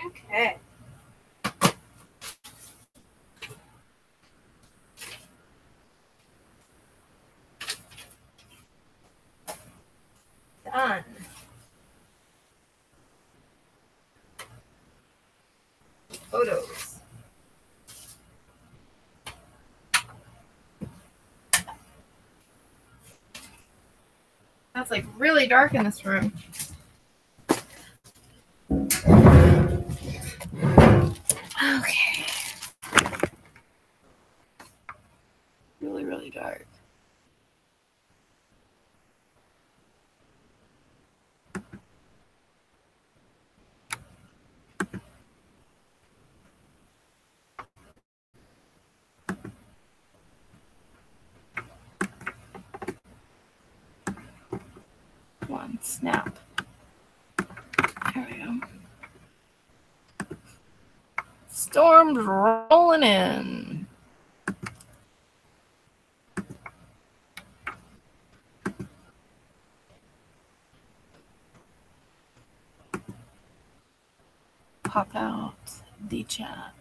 Okay. Done. Photos. That's like really dark in this room. Okay. Really, really dark. on, snap. There we go. Storm's rolling in. Pop out the chat.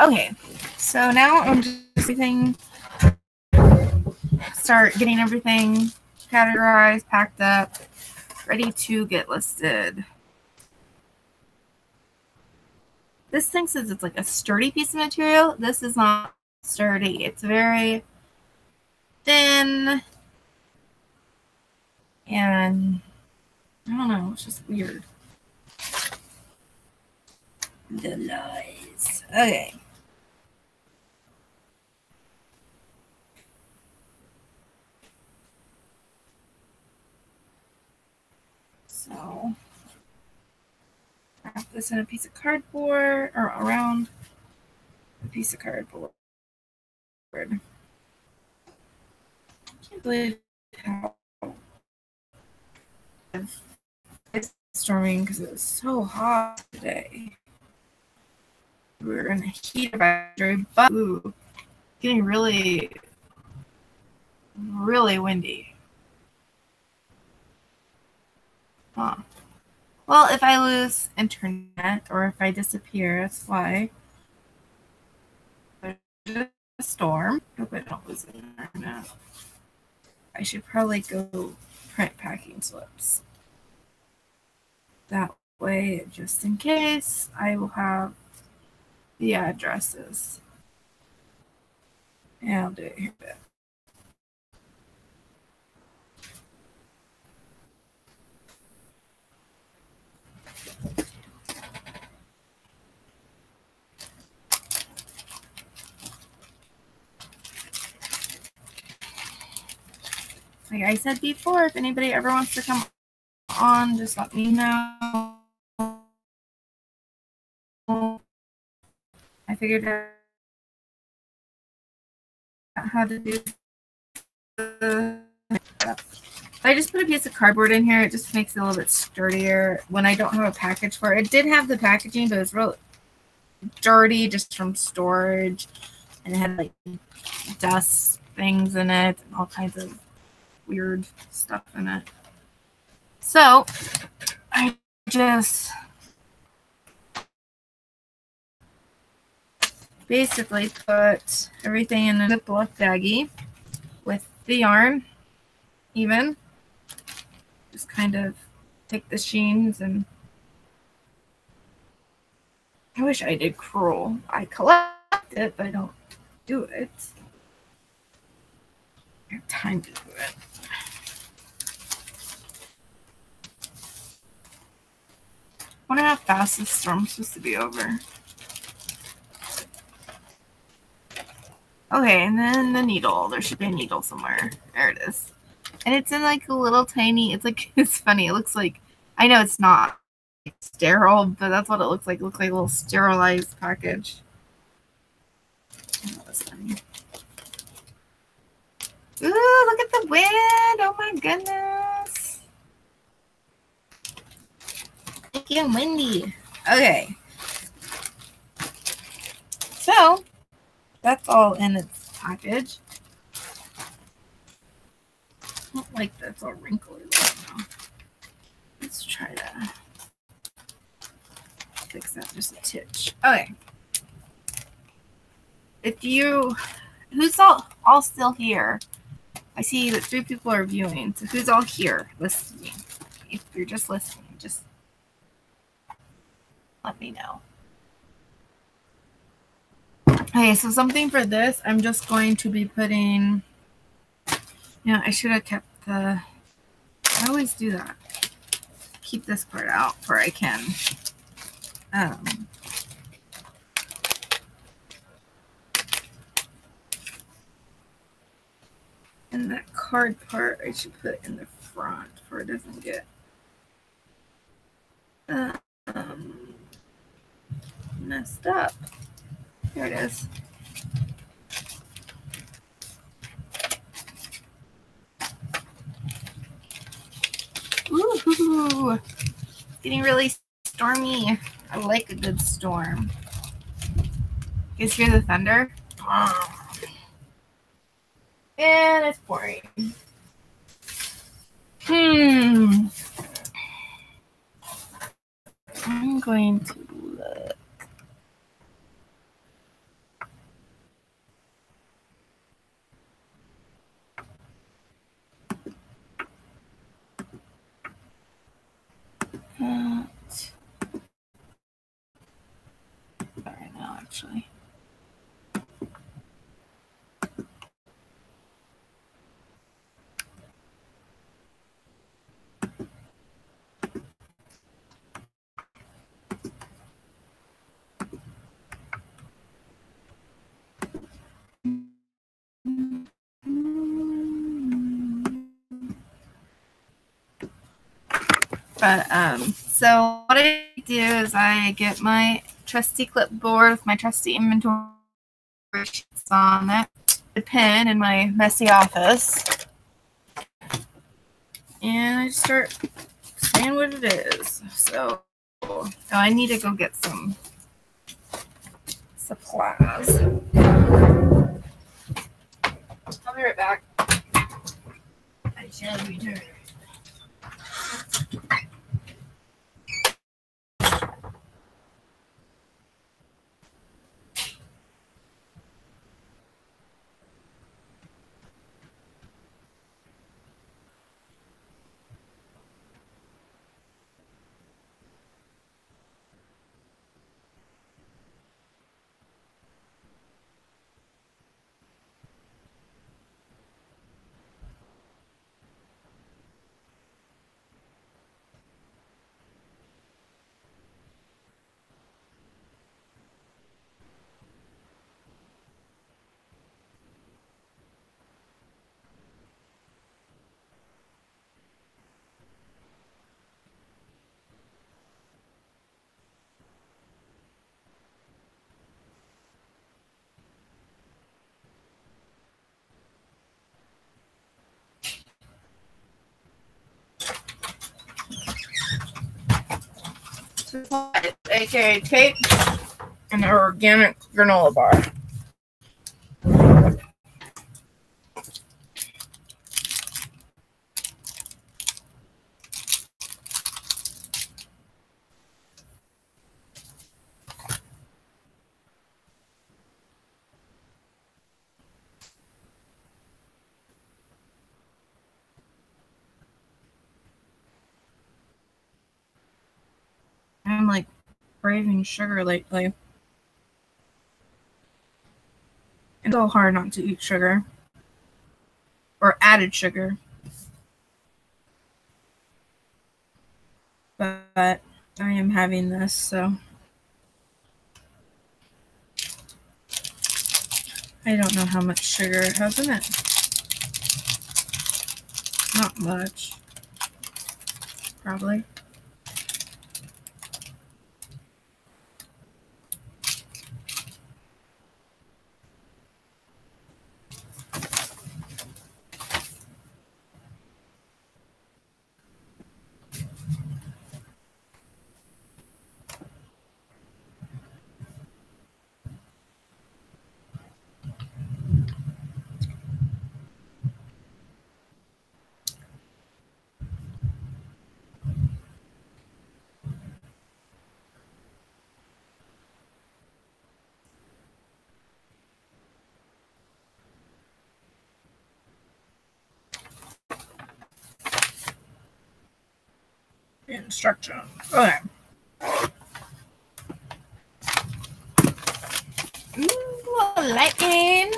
Okay, so now I'm just start getting everything categorized, packed up, ready to get listed. This thing says it's like a sturdy piece of material. This is not sturdy. It's very thin. And I don't know, it's just weird. The lies. Okay. So wrap this in a piece of cardboard or around a piece of cardboard. I can't believe how it's storming because it was so hot today. We were in the heat of it, but ooh, getting really, really windy. Huh. Well, if I lose internet or if I disappear, that's why. There's a storm. Hope I don't lose internet. I should probably go print packing slips. That way, just in case, I will have the addresses. And I'll do it here a bit. Like I said before, if anybody ever wants to come on, just let me know. I figured out how to do I just put a piece of cardboard in here. It just makes it a little bit sturdier when I don't have a package for it. It did have the packaging, but it was real dirty just from storage. And it had like dust things in it and all kinds of weird stuff in it. So I just basically put everything in a Ziploc baggie with the yarn even. Just kind of take the sheens and I wish I did crewel. I collect it, but I don't do it. I have time to do it. I wonder how fast this storm's supposed to be over. Okay, and then the needle. There should be a needle somewhere. There it is. And it's in like a little tiny, it's like, it's funny. It looks like, I know it's not sterile, but that's what it looks like. It looks like a little sterilized package. Oh, that's funny. Ooh, look at the wind. Oh my goodness. It's getting windy. Okay. So, that's all in its package. I don't like that it's all wrinkly right now. Let's try to fix that just a titch. Okay. If you, who's all still here? I see that 3 people are viewing. So who's all here listening? If you're just listening, just let me know. Okay, so something for this, I'm just going to be putting, yeah, I should have kept the, I always do that. Keep this part out where I can. And And that card part I should put in the front for it doesn't get messed up. Here it is. Ooh, it's getting really stormy. I like a good storm. You guys hear the thunder? And it's pouring. I'm going to look. Right now, actually. But so what I do is I get my trusty clipboard with my trusty inventory sheets on it, the pen in my messy office, and I start saying what it is. So I need to go get some supplies. I'll be right back. I shall return. AKA tape and an organic granola bar. I'm like craving sugar lately. It's so hard not to eat sugar or added sugar. But I am having this, so I don't know how much sugar it has in it. Not much. Probably. Instruction. Okay. Ooh, lightning.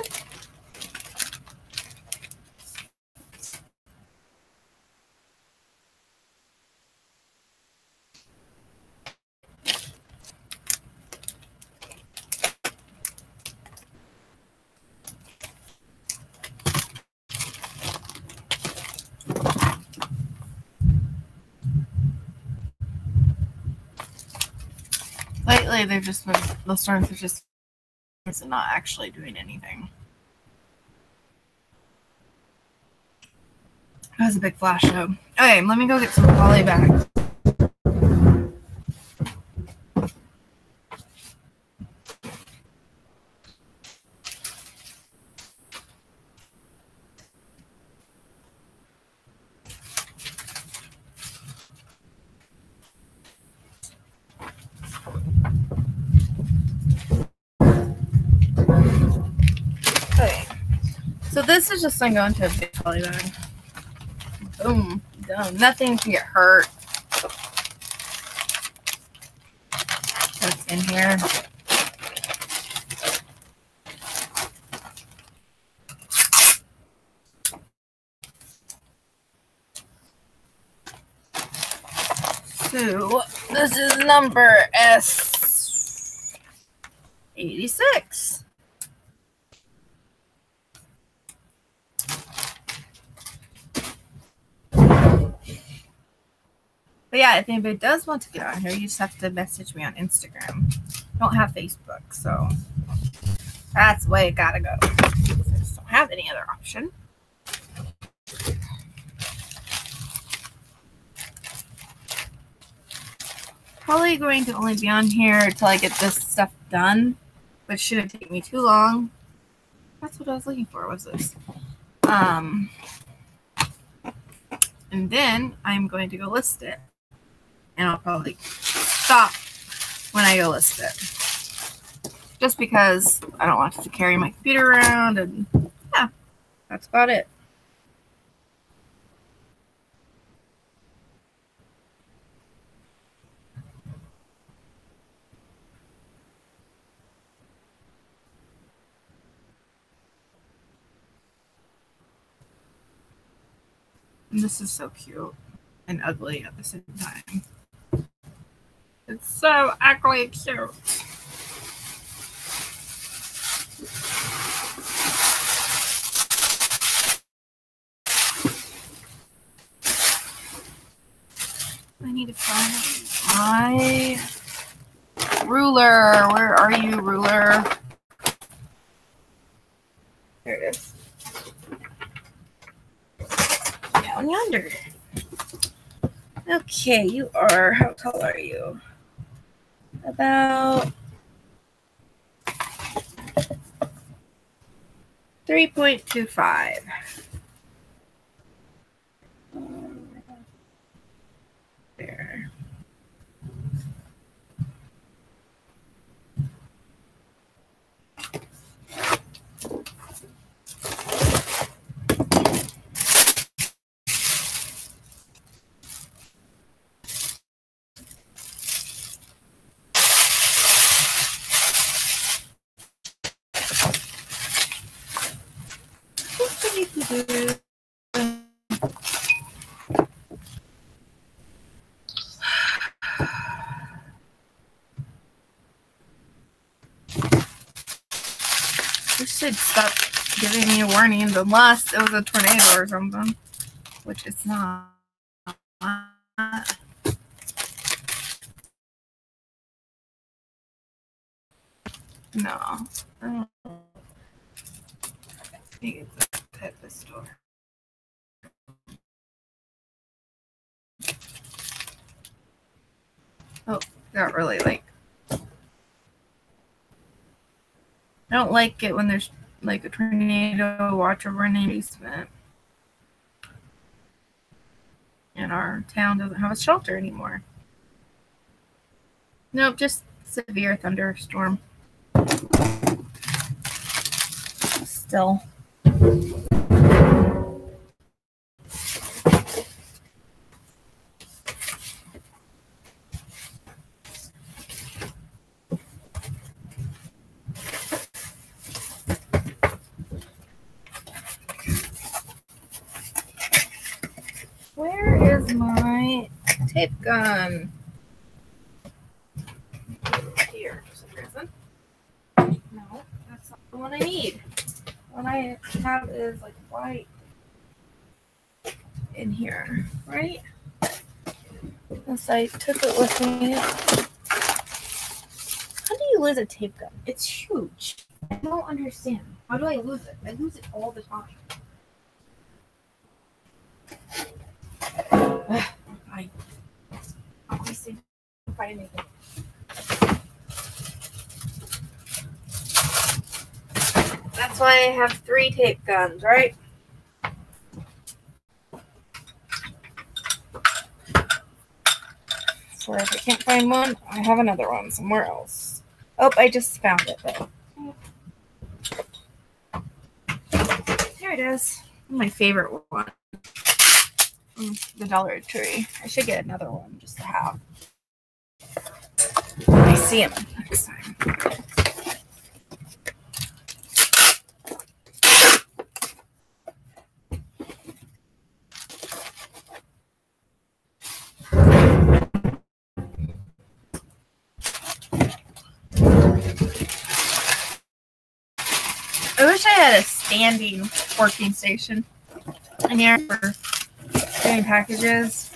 lately they've just been, the storms are just not actually doing anything. That was a big flash show. Okay, let me go get some poly bags. Okay, so this is just going to go into a big poly bag. Boom, done. Nothing can get hurt. That's in here. So this is number S86. But yeah, if anybody does want to get on here, you just have to message me on Instagram. I don't have Facebook, so that's the way it gotta go. I just don't have any other option. Probably going to only be on here until I get this stuff done, which shouldn't take me too long. That's what I was looking for, was this. And then I'm going to go list it. And I'll probably stop when I go list it. Just because I don't want to carry my computer around, and yeah, that's about it. And this is so cute and ugly at the same time. It's so ugly cute. I need to find my ruler. Where are you, ruler? There it is. Down yonder. Okay, you are, how tall are you? About 3.25. There. You should stop giving me warnings unless it was a tornado or something, which it's not. No. I think it's a type of store. Oh, not really like. I don't like it when there's like a tornado watch over in the basement. And our town doesn't have a shelter anymore. Nope, just severe thunderstorm. Still. Where is my tape gun? Here, for some reason. No, that's not the one I need. The one I have is like white in here, right? Unless I took it with me. lose a tape gun? It's huge. I don't understand. How do I lose it? I lose it all the time. I obviously didn't find anything. That's why I have 3 tape guns, right? So if I can't find one, I have another one somewhere else. Oh, I just found it though. There it is. My favorite one. The Dollar Tree. I should get another one just to have. I see him next time. I wish I had a standing working station in here for doing packages.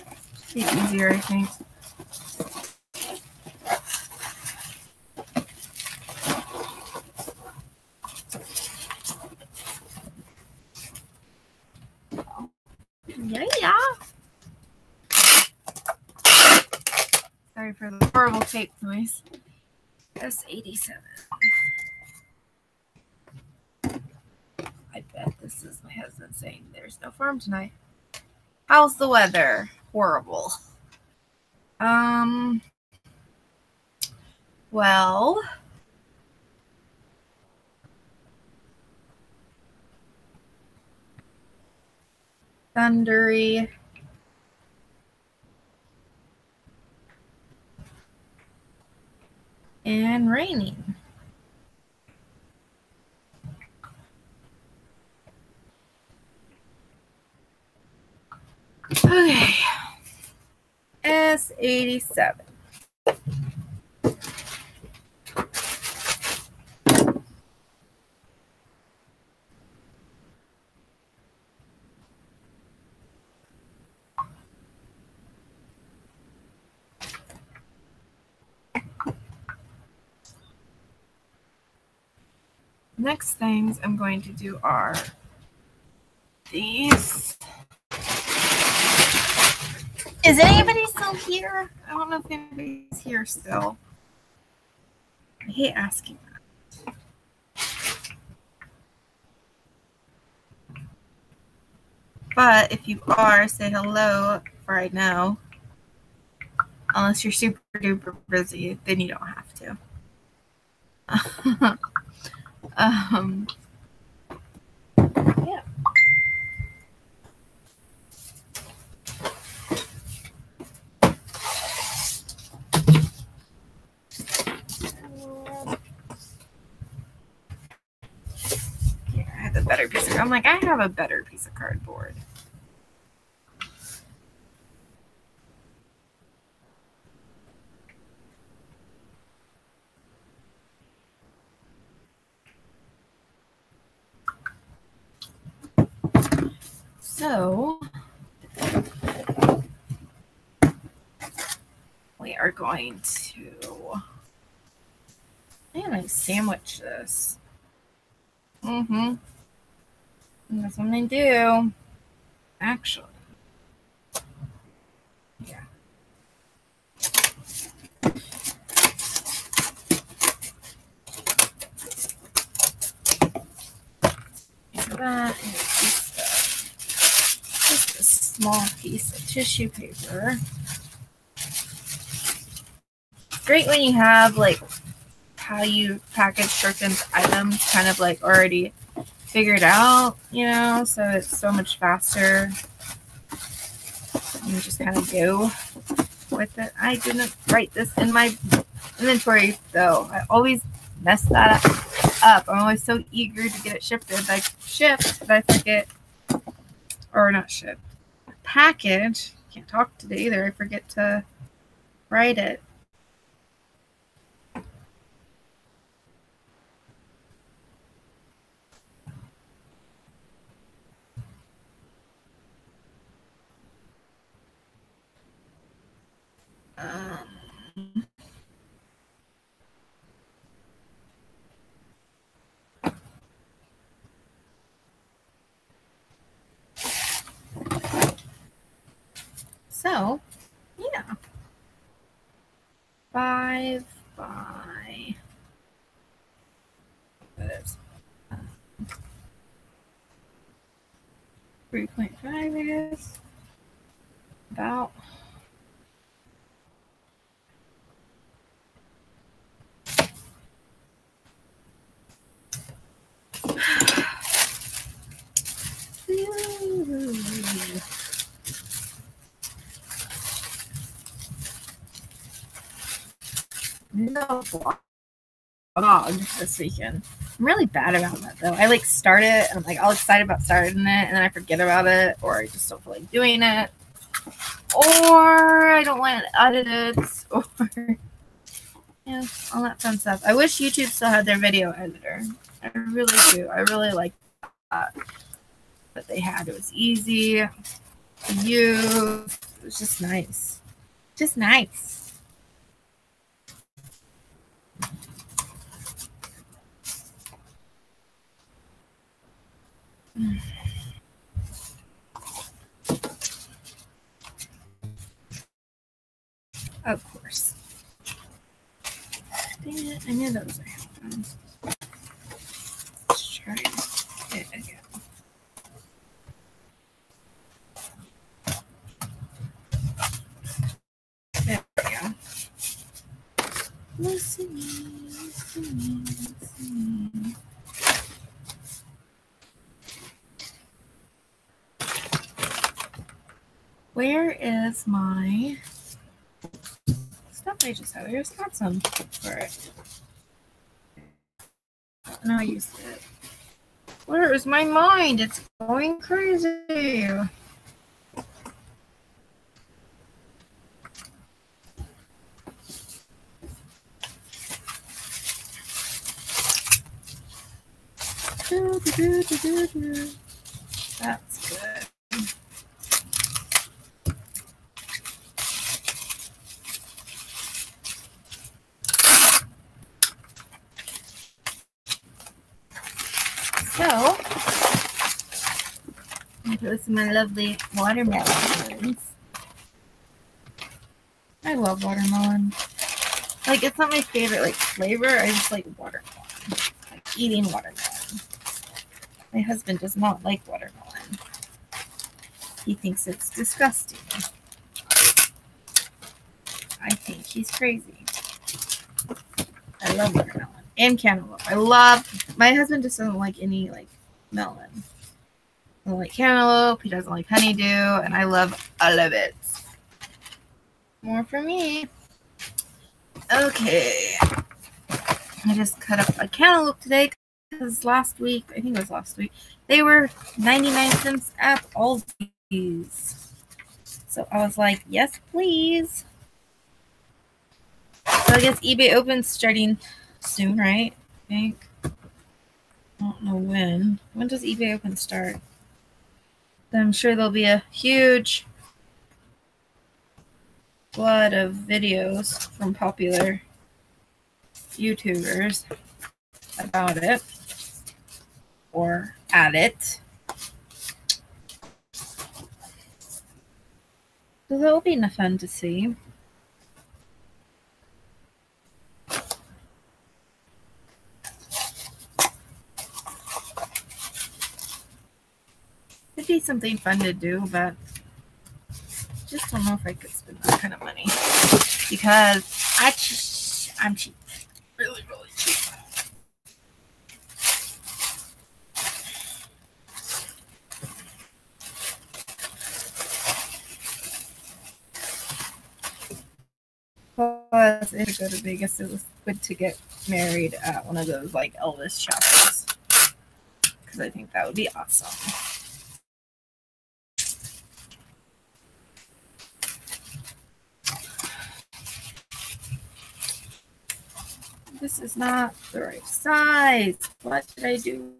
It'd be easier, I think. Yeah. Sorry for the horrible tape noise. S87. I bet this is my husband saying there's no farm tonight. How's the weather? Horrible. Well, thundery. And raining. Okay. S87. Next things I'm going to do are these. Is anybody still here? I don't know if anybody's here still. I hate asking that. But if you are, say hello right now. Unless you're super duper busy, then you don't have to. Yeah. I have a better piece of. I'm like, I have a better piece of cardboard. So we are going to. I'm gonna sandwich this. And that's what I do. Actually. Yeah. That is just a small piece of tissue paper. Great when you have like how you package certain items kind of like already figured out, you know, so it's so much faster. You just kind of go with it. I didn't write this in my inventory though. I always mess that up. I'm always so eager to get it shipped. I forget, or not shipped, package. Can't talk today either. I forget to write it. So, yeah. 5 by 3.5, I guess. About. No blog this weekend. I'm really bad about that though. I like start it and I'm like all excited about starting it and then I forget about it or I just don't feel like doing it. Or I don't want to edit it or yeah, all that fun stuff. I wish YouTube still had their video editor. I really do. I really like that. But they had. It was easy to use. It was just nice. Just nice. Of course. Dang it, I knew those were happening. Let's try it again. There we go. Listening. Where is my stuff I just had? I just got some for it. And I used it. Where is my mind? It's going crazy. That's good. So, this is my lovely watermelons. I love watermelon. Like, it's not my favorite, like, flavor. I just like watermelon. Like, eating watermelon. My husband does not like watermelon. He thinks it's disgusting. I think he's crazy. I love watermelon. And cantaloupe. My husband just doesn't like any, like, melon. He doesn't like cantaloupe. He doesn't like honeydew. And I love all of it. More for me. Okay. I just cut up a cantaloupe today because last week, I think it was last week, they were 99 cents at Aldi's. So I was like, yes, please. So I guess eBay opens starting soon, right? I think. I don't know when. When does eBay open start? I'm sure there'll be a huge flood of videos from popular YouTubers about it or at it. So that'll be fun to see. It'd be something fun to do, but just don't know if I could spend that kind of money because I'm cheap, really, really cheap. Plus, if I go to Vegas, it was good to get married at one of those like Elvis chapels because I think that would be awesome. This is not the right size. What did I do?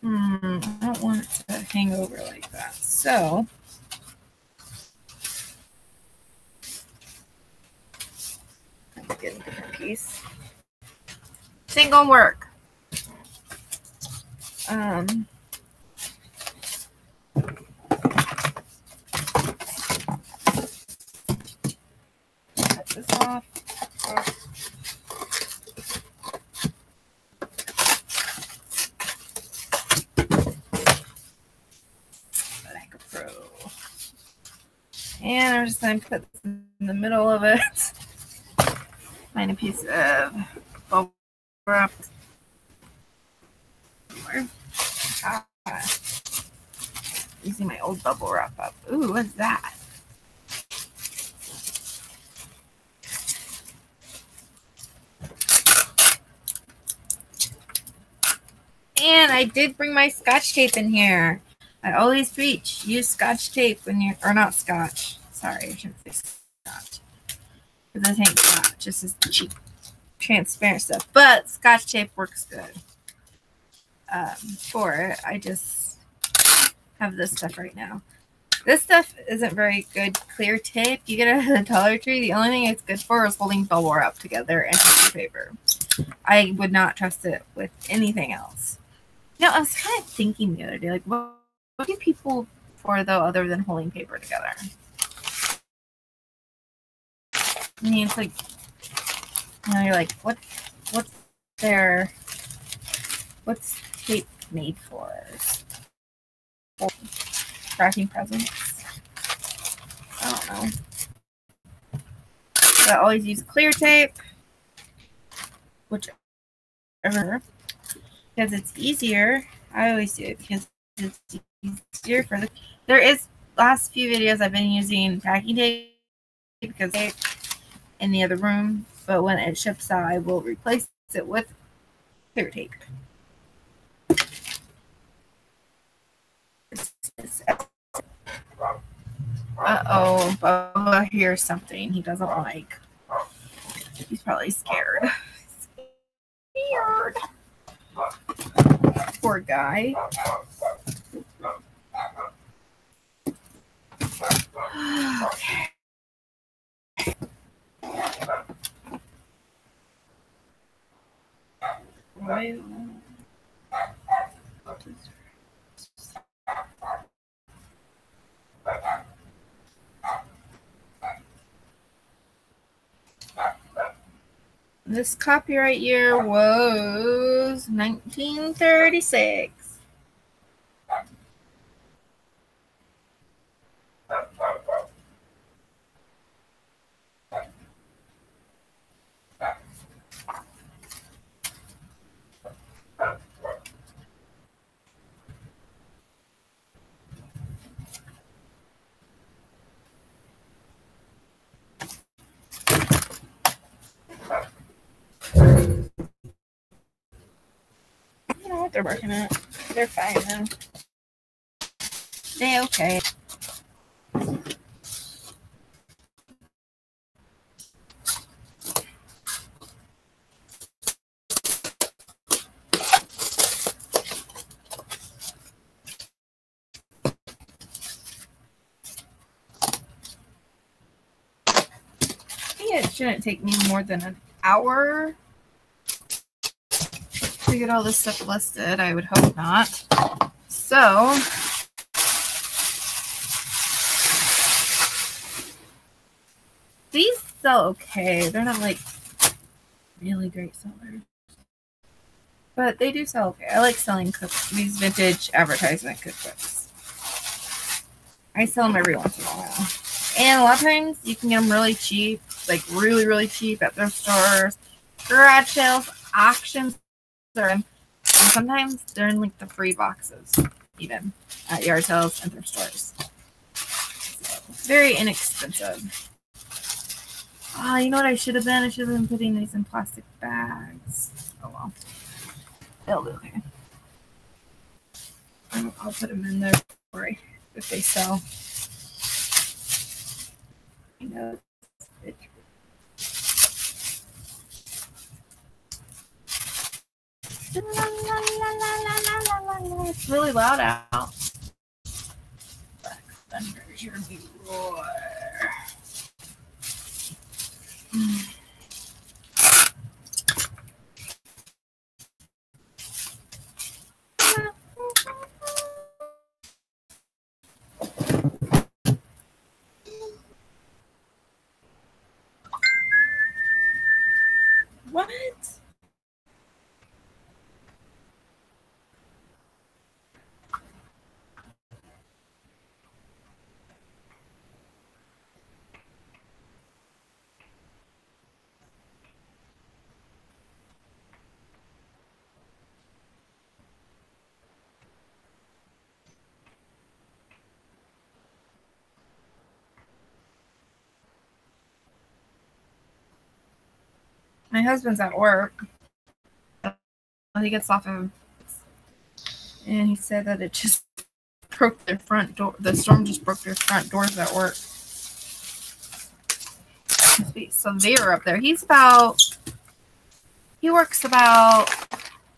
I don't want it to hang over like that. So I'm getting a different piece. This ain't gonna work. Pro. And I'm just going to put this in the middle of it. Find a piece of bubble wrap. Using my old bubble wrap up. Ooh, what's that? And I did bring my Scotch tape in here. I always preach, use Scotch tape when you're, or not Scotch. Sorry, I shouldn't say Scotch. Because this ain't Scotch. This is cheap, transparent stuff. But Scotch tape works good for it. I just have this stuff right now. This stuff isn't very good clear tape. You get it at the Dollar Tree. The only thing it's good for is holding bubble wrap together and tissue paper. I would not trust it with anything else. You know, I was kind of thinking the other day, like, what do people for, though, other than holding paper together? I mean, it's like, you know, you're like, what's tape made for? Wrapping presents? I don't know. But I always use clear tape, whichever, because it's easier. I always do it because it's easier for the. There is last few videos I've been using packing tape because tape in the other room, but when it ships out, I will replace it with clear tape. Uh-oh, Bubba hears something he doesn't like. He's probably scared. Scared. Poor guy. Okay. Right. This copyright year was 1936. I don't know what they're working at. They're fine though. They okay. It shouldn't take me more than an hour to get all this stuff listed. I would hope not. So, these sell okay. They're not like really great sellers, but they do sell okay. I like selling these vintage advertisement cookbooks. I sell them every once in a while. And a lot of times you can get them really cheap, like really, really cheap at thrift stores, garage sales, auctions, and sometimes they're in like the free boxes, even at yard sales and thrift stores. So, very inexpensive. Oh, you know what I should have been? I should have been putting these in plastic bags. Oh well. They'll do okay. I'll put them in there if they sell. You know, it's really loud out. Black Thunder's your new roar. What? My husband's at work. He gets off of, and he said that it just broke their front door. The storm just broke their front doors at work. Severe up there. He works about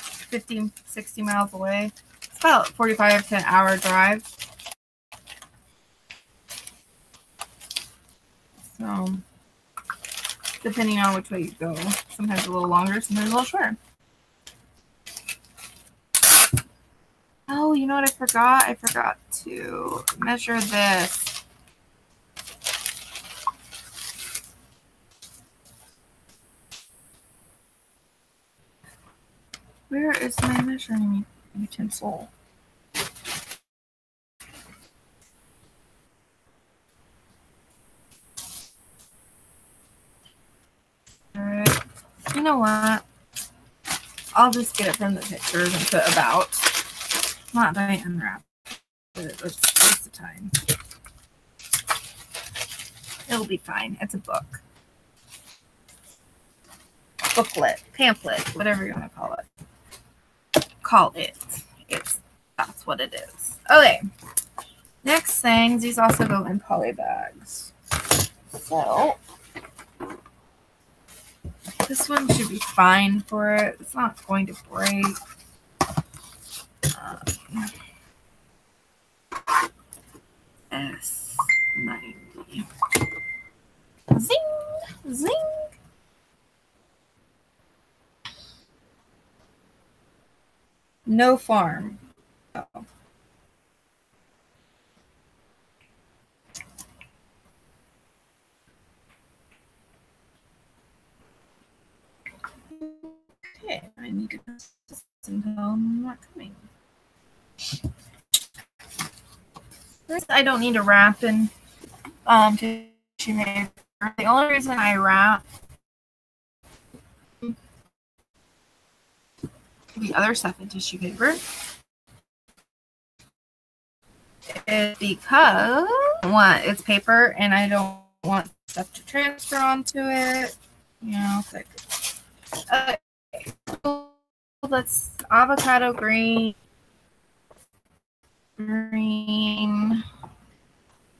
50, 60 miles away. It's about 45 to an hour drive. So, depending on which way you go, sometimes a little longer, sometimes a little shorter. Oh, you know what I forgot? I forgot to measure this. Where is my measuring utensil? Alright. You know what? I'll just get it from the pictures and put about. Not that I unwrap it. Let's waste the time. It'll be fine. It's a book. Booklet, pamphlet, whatever you want to call it. That's what it is. Okay. Next things, these also go in poly bags. So this one should be fine for it. It's not going to break. S90. Zing! Zing! No farm. Oh. Okay, I need to until I'm not coming. This I don't need to wrap in tissue paper. The only reason I wrap the other stuff in tissue paper is because it's paper and I don't want stuff to transfer onto it. You know, it's like that's avocado green,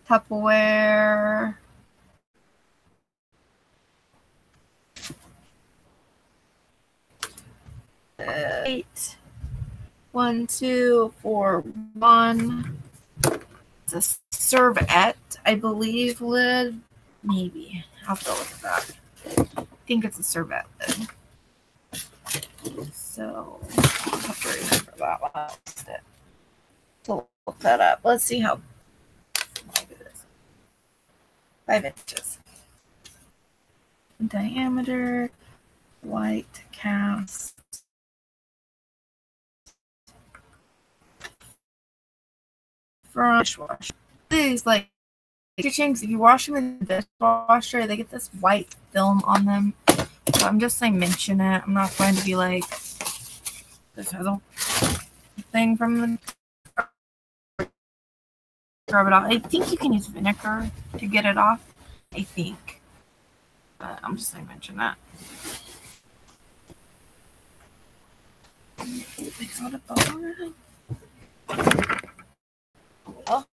Tupperware. Eight. 1, 2, 4, 1. It's a serviette, I believe, lid. Maybe. I'll have to look at that. I think it's a serviette lid. So I'll have to remember that one. To look that up. Let's see how long it is. 5 inches. Diameter, white cast. For dishwasher. These like kitchens, if you wash them in the dishwasher, they get this white film on them. So I'm just saying mention it. I'm not going to be like this has a thing from the rub it off. I think you can use vinegar to get it off. I think. But I'm just saying mention that. I got a bone. Oh.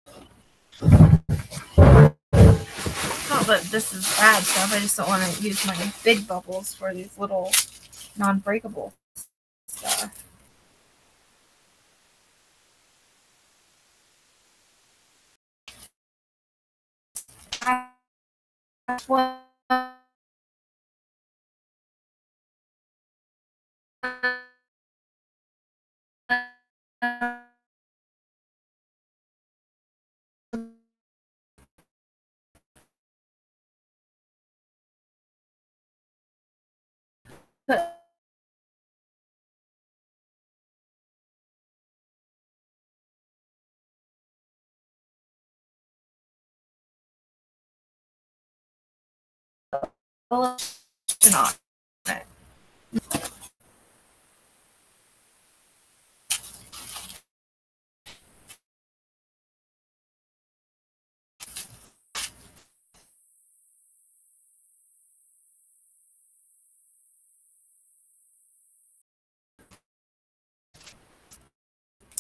Not that this is bad stuff. I just don't want to use my big bubbles for these little non-breakable stuff. That's what not.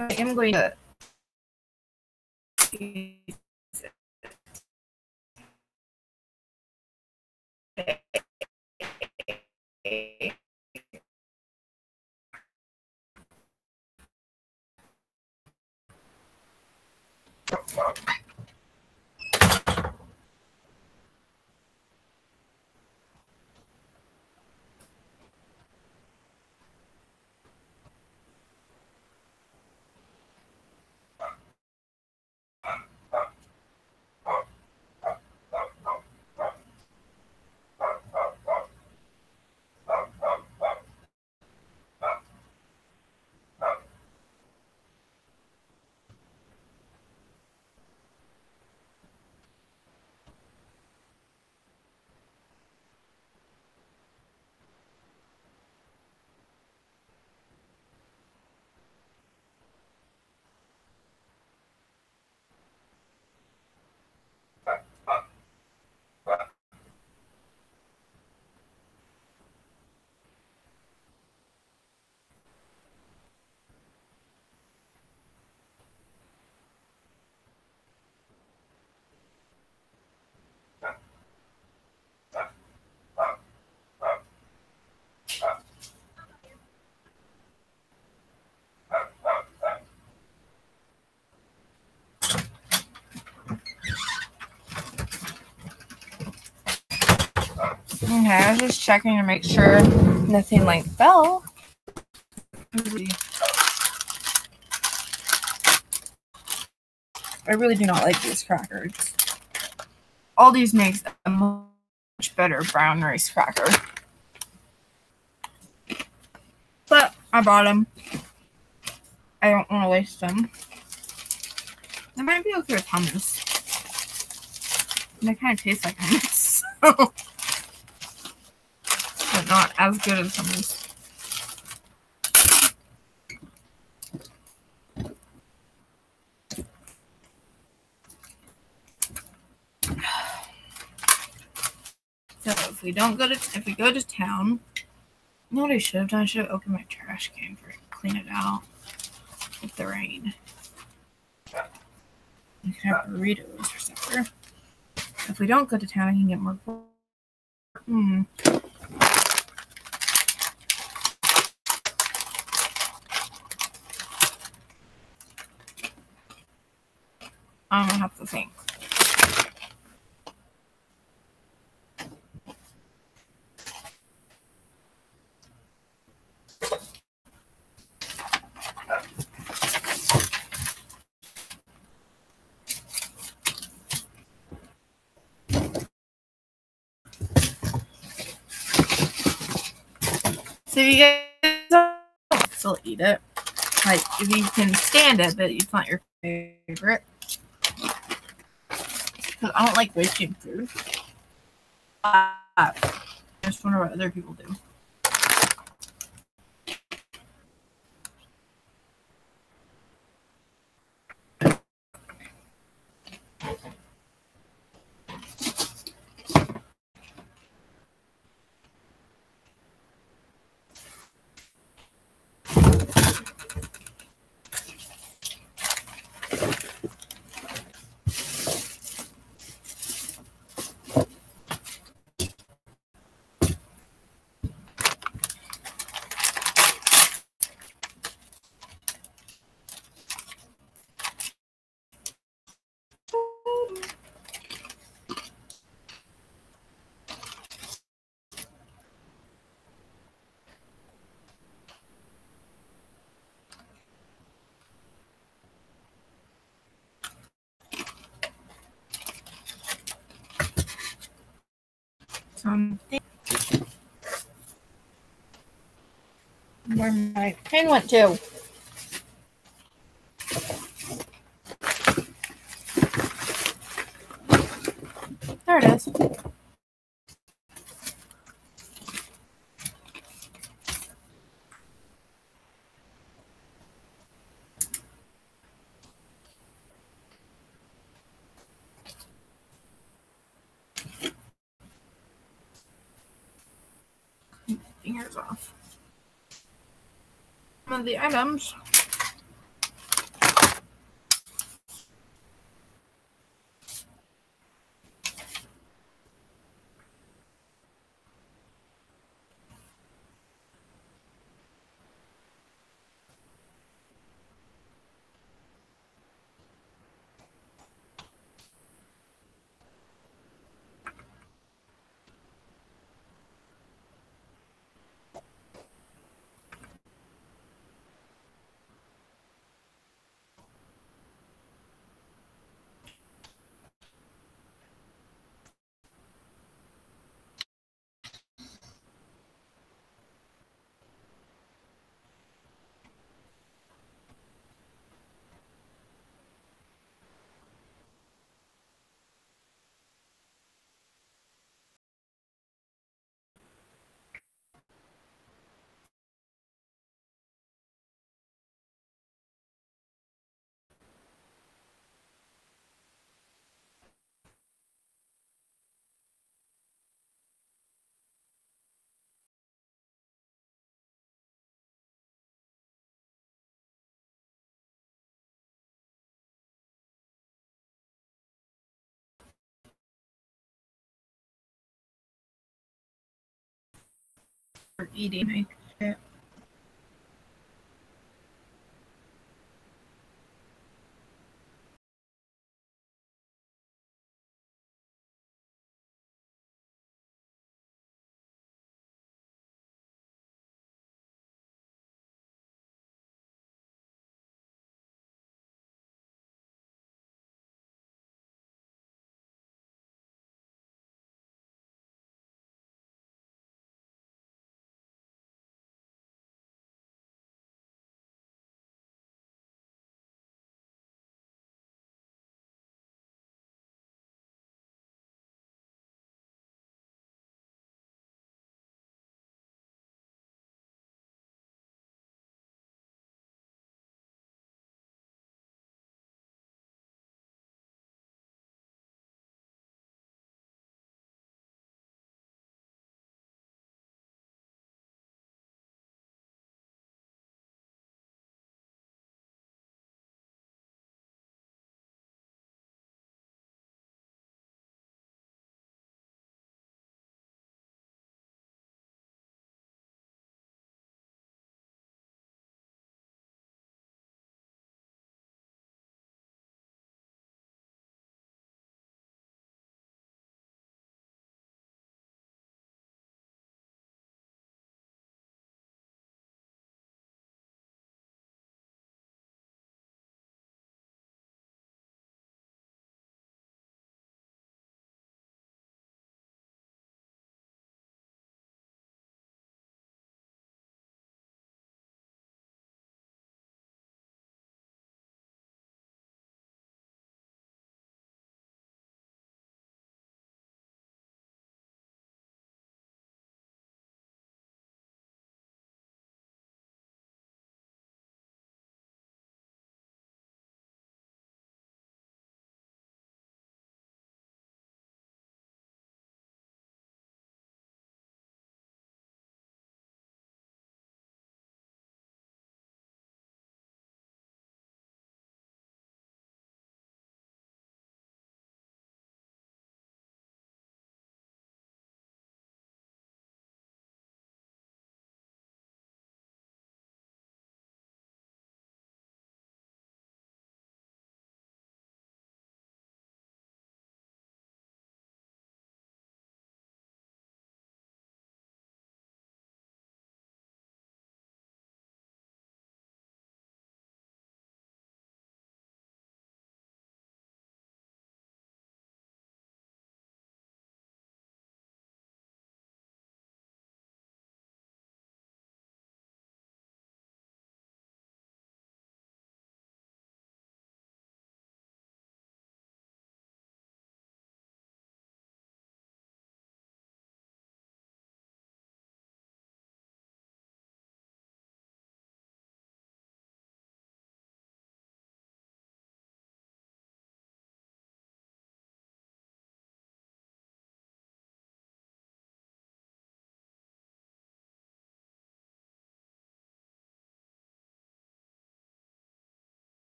I am going to Okay, I was just checking to make sure nothing like fell. I really do not like these crackers. Aldi's makes a much better brown rice cracker. But I bought them. I don't want to waste them. They might be okay with hummus. They kind of taste like hummus. But not as good as hummus. So if we go to town, you know what I should have done? I should have opened my trash can for it, clean it out with the rain. We can have burritos for supper. If we don't go to town, I can get more. I'm gonna have to think. So you guys still eat it. Like, if you can stand it, but it's not your favorite. Because I don't like wasting food. I just wonder what other people do. Where my pen went to. There it is. Fingers off. Some of the items eating.